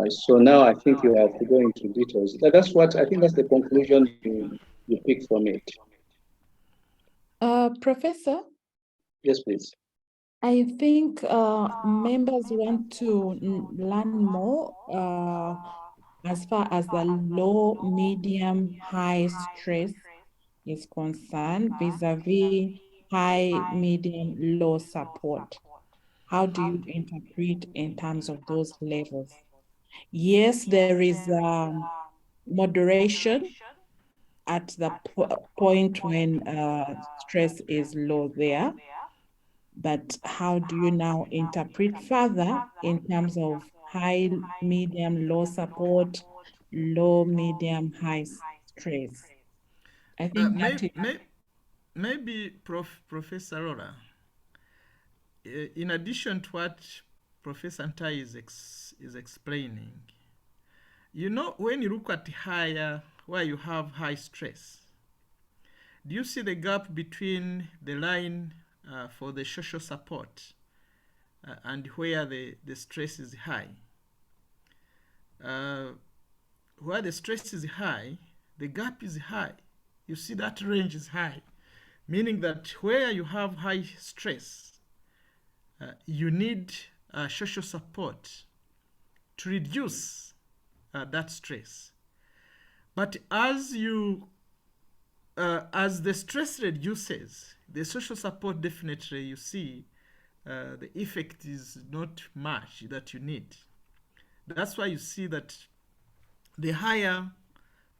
So now I think you have to go into details. That's what I think. That's the conclusion you pick from it. Professor? Yes, please. I think members want to learn more as far as the low, medium, high stress is concerned vis-a-vis high, medium, low support. How do you interpret in terms of those levels? Yes, there is moderation at the point when stress is low there. But how do you now interpret further in terms of high, medium, low support, low, medium, high stress? I think maybe Professor Rora, in addition to what Professor Ntai is explaining, you know, when you look at higher, where you have high stress, do you see the gap between the line for the social support and where the stress is high? Where the stress is high, the gap is high. You see that range is high, meaning that where you have high stress, you need social support to reduce that stress. But as the stress reduces, the social support definitely, you see, the effect is not much that you need. That's why you see that the higher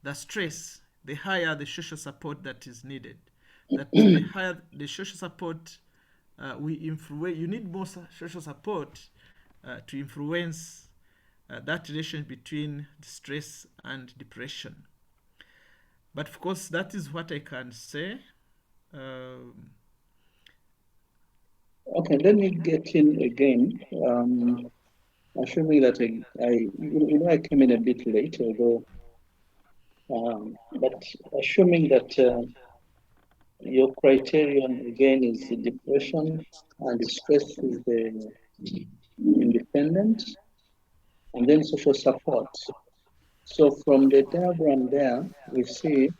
the stress, the higher the social support that is needed. That the higher the social support you need more social support to influence that relation between stress and depression. But of course, that is what I can say. Okay, let me get in again. assuming that I came in a bit late, although, but assuming that your criterion again is the depression and the stress is the independent, and then social support. So from the diagram there, we see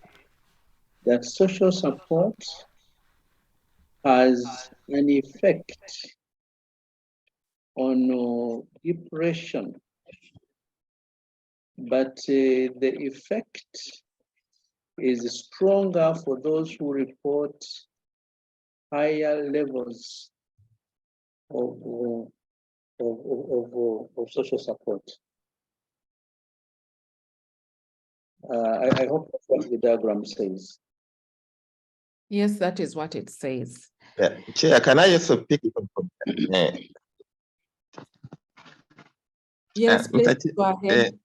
that social support has an effect on depression, but the effect is stronger for those who report higher levels of social support. I hope that's what the diagram says. Yes, that is what it says. Yeah. Chair, can I also pick it up from Yes, please go ahead.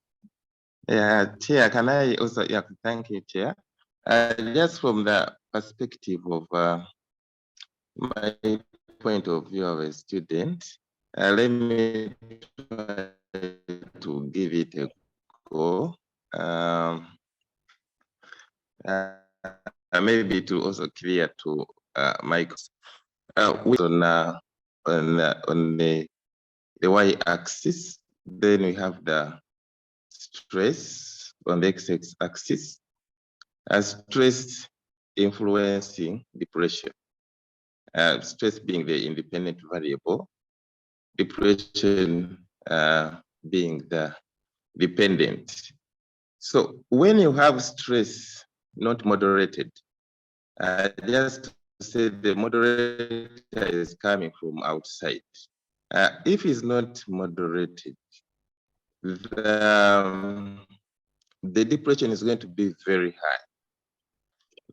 yeah, Chair, can I also, yeah, thank you, Chair. Just from the perspective of my point of view of a student, let me try to give it a go. Maybe to also clear to Mike. On the y-axis, then we have the stress on the x-axis, as stress influencing depression. Stress being the independent variable, depression being the dependent. So when you have stress not moderated, just to say the moderator is coming from outside. If it's not moderated, the depression is going to be very high,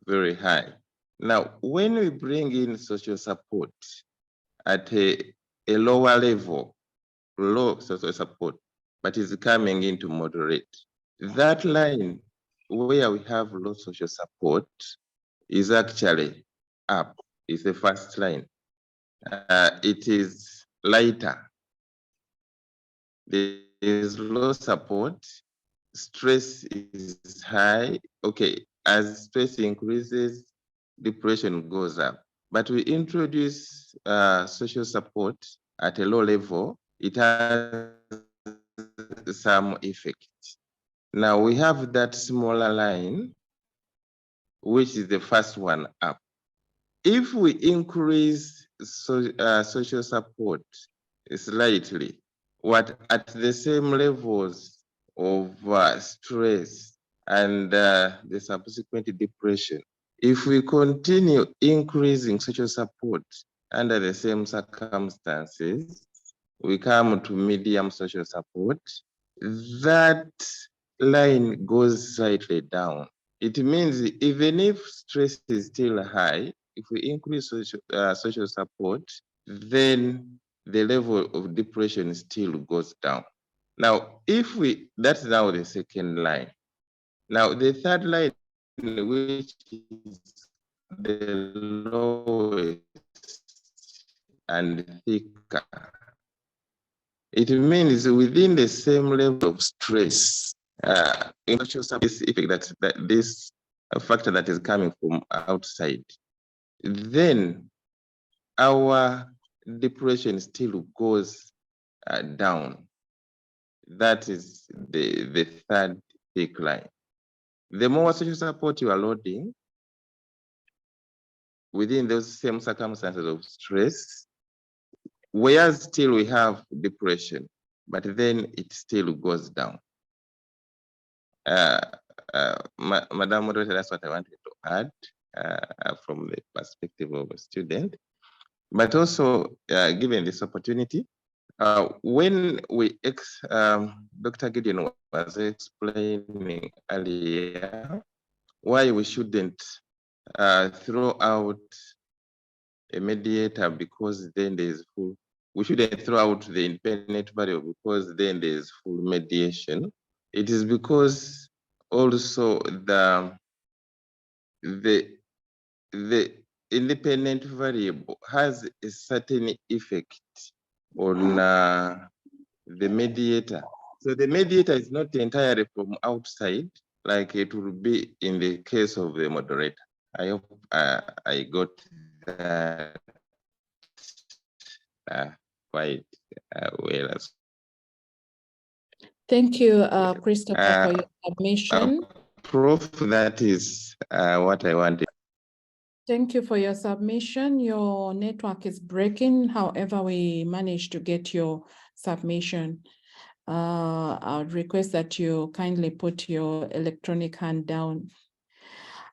very high. Now, when we bring in social support at a lower level, low social support, but is coming into moderate, that line where we have low social support is actually up, is the first line. It is lighter. There is low support, stress is high. Okay, as stress increases, depression goes up. But we introduce social support at a low level, it has some effect. Now we have that smaller line, which is the first one up. If we increase social support slightly, what at the same levels of stress and the subsequent depression, if we continue increasing social support under the same circumstances, we come to medium social support, that line goes slightly down. It means even if stress is still high, if we increase social support, then the level of depression still goes down. Now, that's now the second line. Now, the third line, which is the lowest and thicker, it means within the same level of stress, this effect that this factor that is coming from outside, then our depression still goes down. That is the third thick line. The more social support you are loading within those same circumstances of stress, whereas still we have depression, but then it still goes down. Madam Moderator, that's what I wanted to add from the perspective of a student. But also, given this opportunity, when Dr. Gideon was explaining earlier why we shouldn't throw out a mediator because then there's we shouldn't throw out the independent variable because then there's full mediation. It is because also the independent variable has a certain effect on the mediator. So the mediator is not entirely from outside, like it will be in the case of the moderator. I hope I got that quite well. Thank you, Christopher, for your submission. Proof, that is what I wanted. Thank you for your submission. Your network is breaking. However, we managed to get your submission. I would request that you kindly put your electronic hand down.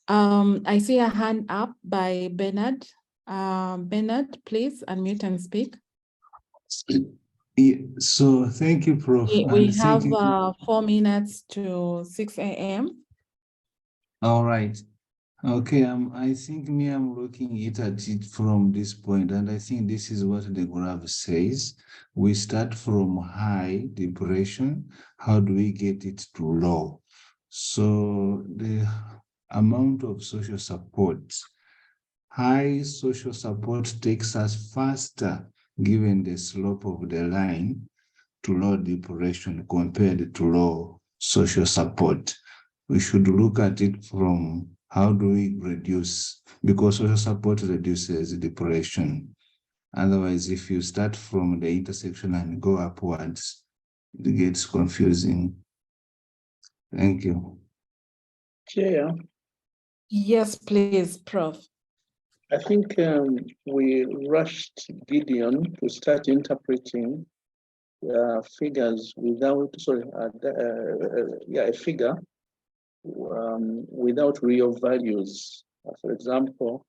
I see a hand up by Bernard. Bernard, please unmute and speak. Yeah, so thank you, Prof. We And have thank you. 4 minutes to 6 a.m. All right. Okay, I think I'm looking at it from this point, and I think this is what the graph says. We start from high depression. How do we get it to low? So the amount of social support, high social support takes us faster given the slope of the line to low depression compared to low social support. We should look at it from how do we reduce, because social support reduces depression. Otherwise, if you start from the intersection and go upwards, it gets confusing. Thank you. Chair, Yes, please, Prof. I think we rushed Gideon to start interpreting figures without, a figure without real values. For example,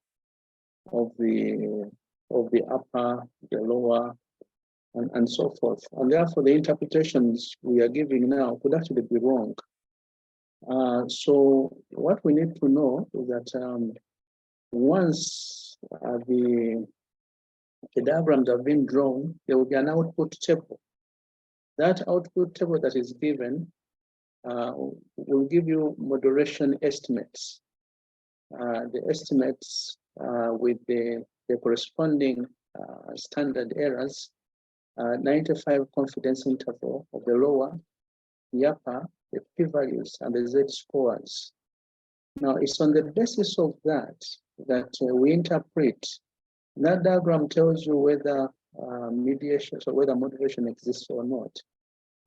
of the upper, the lower, and so forth. And therefore, the interpretations we are giving now could actually be wrong. So what we need to know is that once the diagrams have been drawn, there will be an output table. That output table that is given will give you moderation estimates. The estimates with the corresponding standard errors, 95 confidence interval of the lower, the upper, the p-values, and the z-scores. Now, it's on the basis of that we interpret. That diagram tells you whether mediation, so whether moderation exists or not.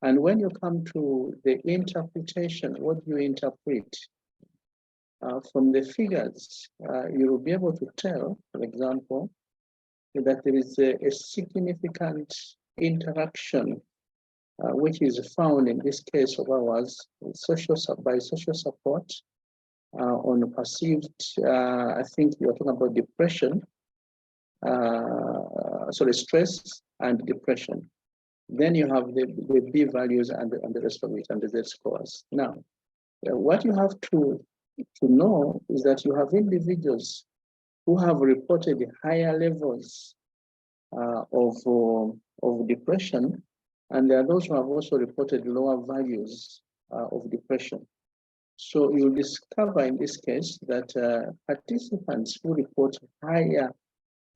And when you come to the interpretation, what do you interpret? From the figures, you will be able to tell, for example, that there is a significant interaction which is found in this case of ours by social support on perceived, I think you're talking about depression, stress and depression. Then you have the B values and the rest of it and the Z scores. Now, what you have to know is that you have individuals who have reported higher levels of depression, and there are those who have also reported lower values of depression. So you'll discover in this case that participants who report higher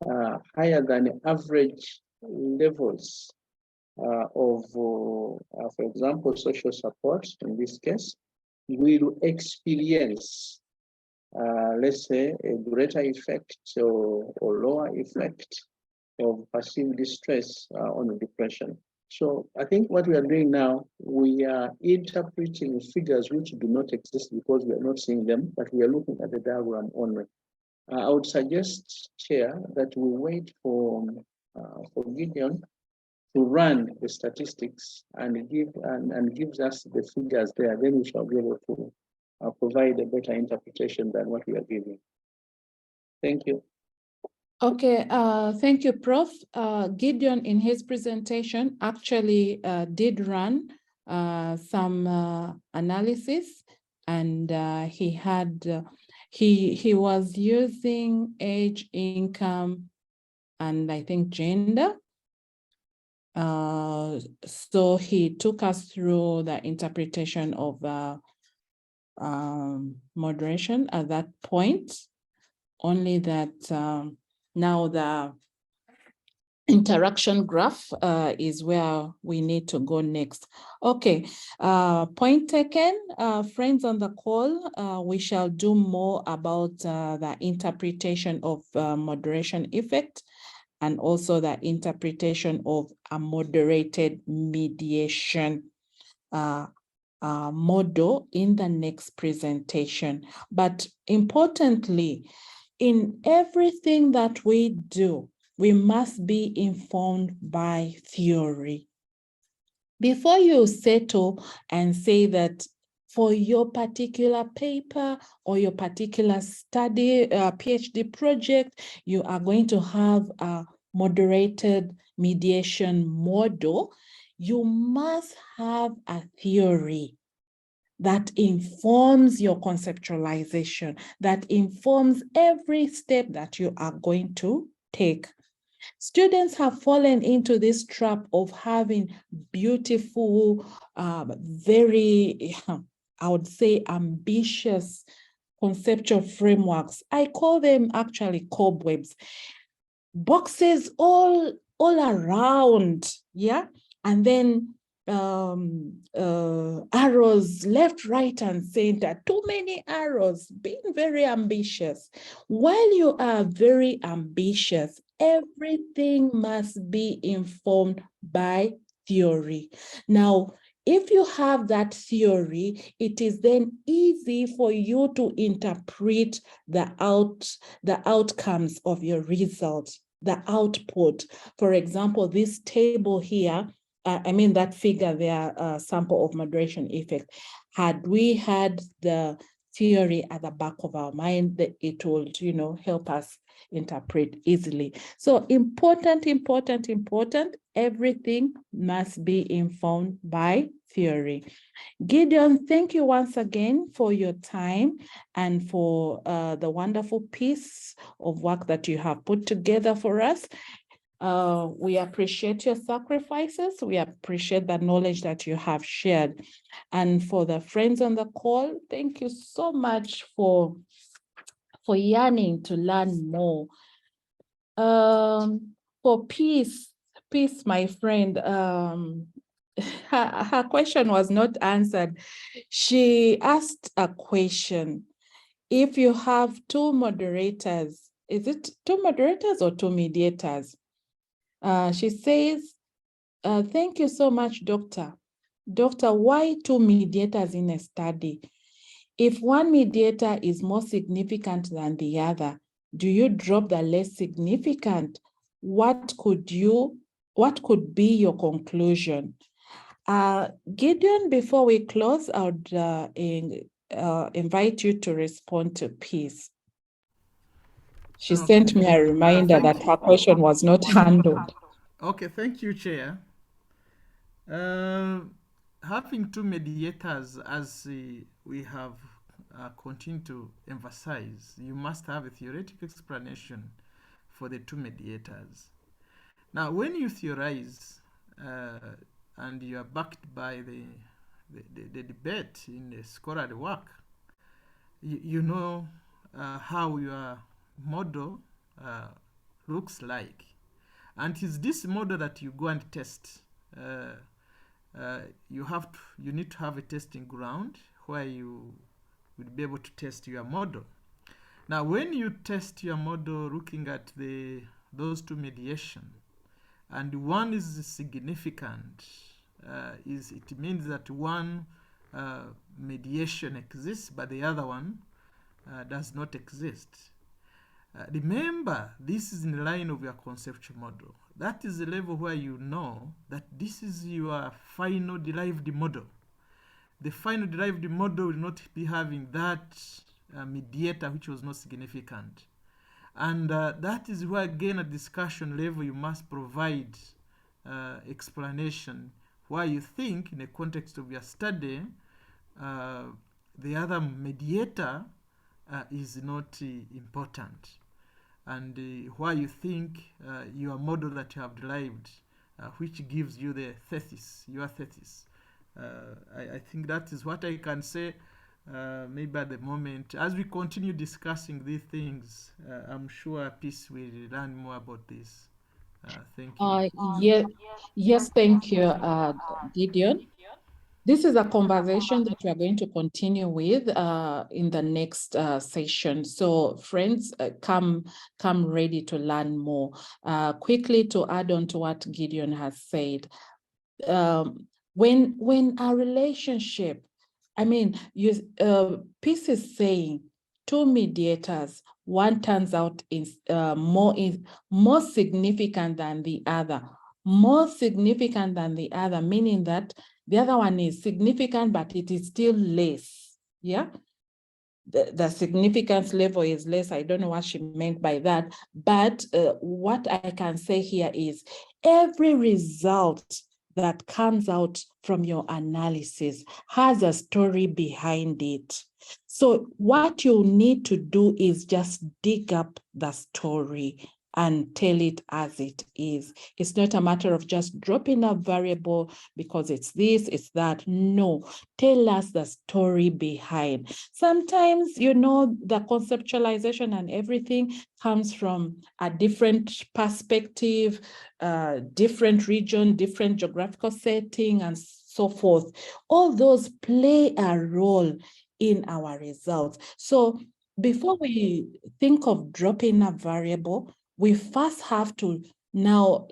than average levels of, for example, social support in this case, will experience, let's say, a greater effect or lower effect of perceived distress on depression. So I think what we are doing now, we are interpreting figures which do not exist because we are not seeing them, but we are looking at the diagram only. I would suggest, Chair, that we wait for Gideon to run the statistics and gives us the figures there. Then we shall be able to provide a better interpretation than what we are giving. Thank you. Okay, thank you, Prof. Gideon, in his presentation, actually did run some analysis, and he had he was using age, income, and I think gender. So he took us through the interpretation of moderation at that point. Only that now interaction graph is where we need to go next. Okay, point taken, friends on the call, we shall do more about the interpretation of moderation effect and also the interpretation of a moderated mediation model in the next presentation. But importantly, in everything that we do, we must be informed by theory. Before you settle and say that for your particular paper or your particular study, PhD project, you are going to have a moderated mediation model, you must have a theory that informs your conceptualization, that informs every step that you are going to take. Students have fallen into this trap of having beautiful, very, I would say, ambitious conceptual frameworks. I call them actually cobwebs, boxes all around, yeah? And then arrows left, right, and center, too many arrows, being very ambitious. While you are very ambitious, everything must be informed by theory. Now, if you have that theory, it is then easy for you to interpret the outcomes of your results, the output. For example, this table here, that figure there, sample of moderation effect, had we had the theory at the back of our mind, that it would, help us interpret easily. So important, everything must be informed by theory. Gideon, thank you once again for your time and for the wonderful piece of work that you have put together for us. We appreciate your sacrifices. We appreciate the knowledge that you have shared. And for the friends on the call, thank you so much for yearning to learn more. For peace, my friend, her question was not answered. She asked a question. If you have two moderators, is it two moderators or two mediators? She says, thank you so much, doctor. Doctor, why two mediators in a study? If one mediator is more significant than the other, do you drop the less significant? What could be your conclusion? Gideon, before we close, I would invite you to respond to peace. She sent me a reminder that her question was not handled. Okay, thank you, Chair. Having two mediators, as we have continued to emphasize, you must have a theoretical explanation for the two mediators. Now, when you theorize and you are backed by the debate in the scholarly work, you know how your model looks like. And it's this model that you go and test. You need to have a testing ground where you would be able to test your model. Now, when you test your model looking at those two mediation, and one is significant, it means that one mediation exists, but the other one does not exist. Remember, this is in line of your conceptual model. That is the level where you know that this is your final derived model. The final derived model will not be having that mediator which was not significant. And that is where, again, at discussion level, you must provide explanation why you think, in the context of your study, the other mediator is not important. And why you think your model that you have derived, which gives you the thesis, your thesis. I think that is what I can say maybe at the moment. As we continue discussing these things, I'm sure Peace will learn more about this. Thank you. Yeah, yes, thank you, Gideon. This is a conversation that we are going to continue with in the next session. So friends, come ready to learn more. Quickly to add on to what Gideon has said, when our relationship, I mean, Peace is saying two mediators, one turns out more significant than the other. More significant than the other, meaning that the other one is significant, but it is still less. Yeah. The significance level is less. I don't know what she meant by that. But what I can say here is every result that comes out from your analysis has a story behind it. So what you need to do is just dig up the story and tell it as it is. It's not a matter of just dropping a variable because it's this, it's that. No, tell us the story behind. Sometimes, the conceptualization and everything comes from a different perspective, different region, different geographical setting, and so forth. All those play a role in our results. So before we think of dropping a variable, we first have to now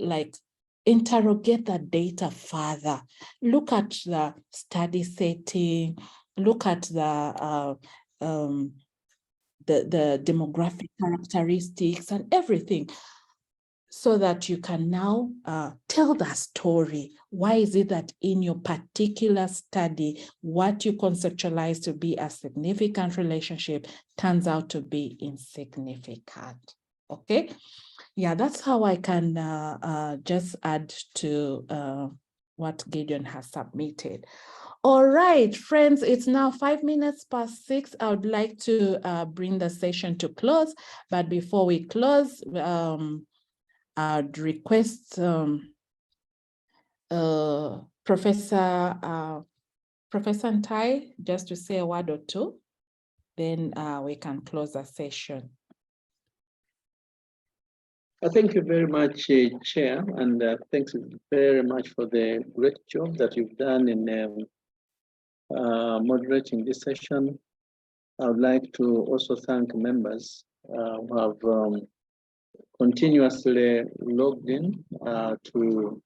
interrogate the data further. Look at the study setting, look at the demographic characteristics and everything, so that you can now tell the story. Why is it that in your particular study, what you conceptualize to be a significant relationship turns out to be insignificant? Okay. Yeah, that's how I can just add to what Gideon has submitted. All right, friends, it's now 5 minutes past 6. I would like to bring the session to close. But before we close, I'd request Professor Ntai just to say a word or two. Then we can close the session. Thank you very much, Chair, and thanks very much for the great job that you've done in moderating this session. I would like to also thank members who have continuously logged in to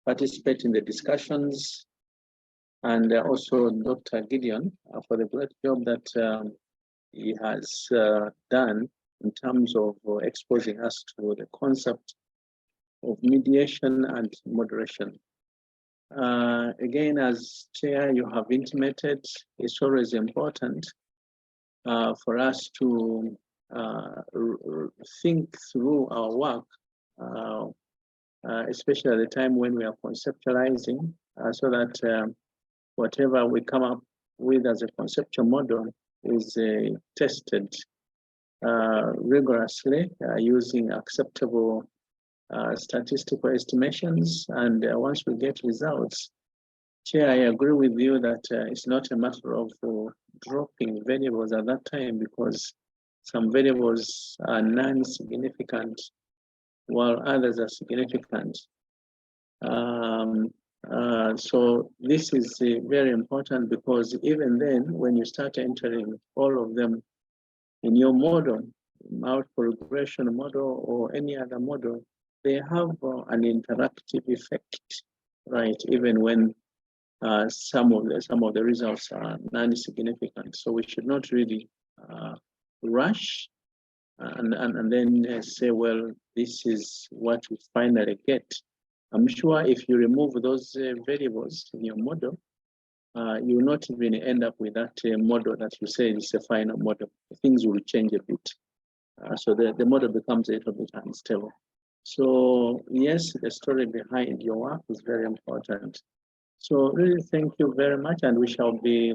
participate in the discussions, and also Dr. Gideon for the great job that he has done in terms of exposing us to the concept of mediation and moderation. Again, as Chair, you have intimated, it's always important for us to think through our work, especially at the time when we are conceptualizing, so that whatever we come up with as a conceptual model is tested rigorously using acceptable statistical estimations. And once we get results, Chair, I agree with you that it's not a matter of dropping variables at that time, because some variables are non-significant while others are significant. So this is very important, because even then, when you start entering all of them in your model, multiple regression model or any other model, they have an interactive effect, right? Even when some of the results are non-significant. So we should not really rush and then say, well, this is what we finally get. I'm sure if you remove those variables in your model, you will not even end up with that model that you say is a final model. Things will change a bit. So the model becomes a little bit unstable. So yes, the story behind your work is very important. So really thank you very much, and we shall be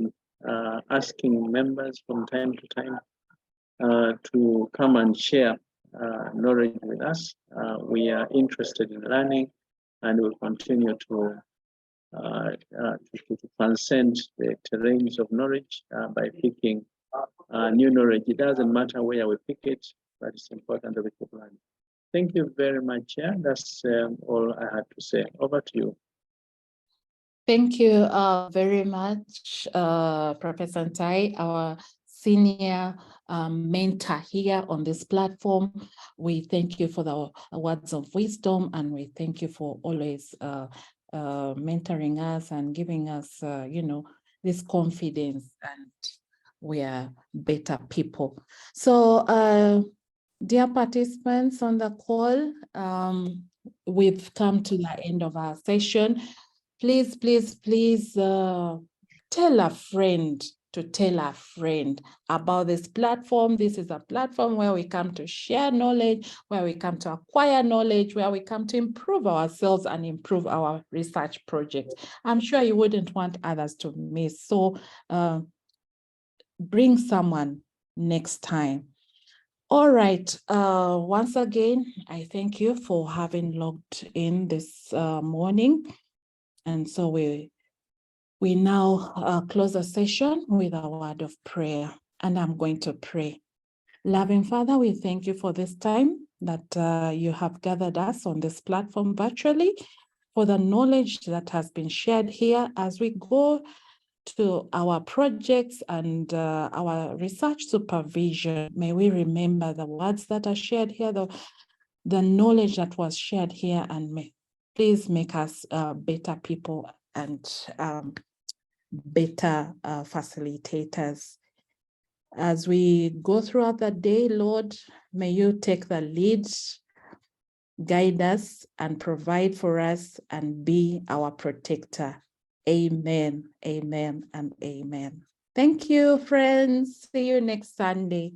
asking members from time to time to come and share knowledge with us. We are interested in learning, and we'll continue to transcend the terrains of knowledge by picking new knowledge. It doesn't matter where we pick it, but it's important that we keep learning. Thank you very much. Yeah, that's all I had to say. Over to you. Thank you very much, Professor Ntai, our senior mentor here on this platform. We thank you for the words of wisdom, and we thank you for always mentoring us and giving us, this confidence, and we are better people. So, dear participants on the call, we've come to the end of our session. Please, please, please tell a friend to tell a friend about this platform. This is a platform where we come to share knowledge, where we come to acquire knowledge, where we come to improve ourselves and improve our research projects. I'm sure you wouldn't want others to miss. So bring someone next time. All right. Once again, I thank you for having logged in this morning. And so we now close the session with a word of prayer, and I'm going to pray. Loving Father, we thank you for this time that you have gathered us on this platform virtually, for the knowledge that has been shared here as we go to our projects and our research supervision. May we remember the words that are shared here, the knowledge that was shared here, and please make us better people and better facilitators. As we go throughout the day, Lord, may you take the lead, guide us, and provide for us, and be our protector. Amen, amen, and amen. Thank you, friends. See you next Sunday.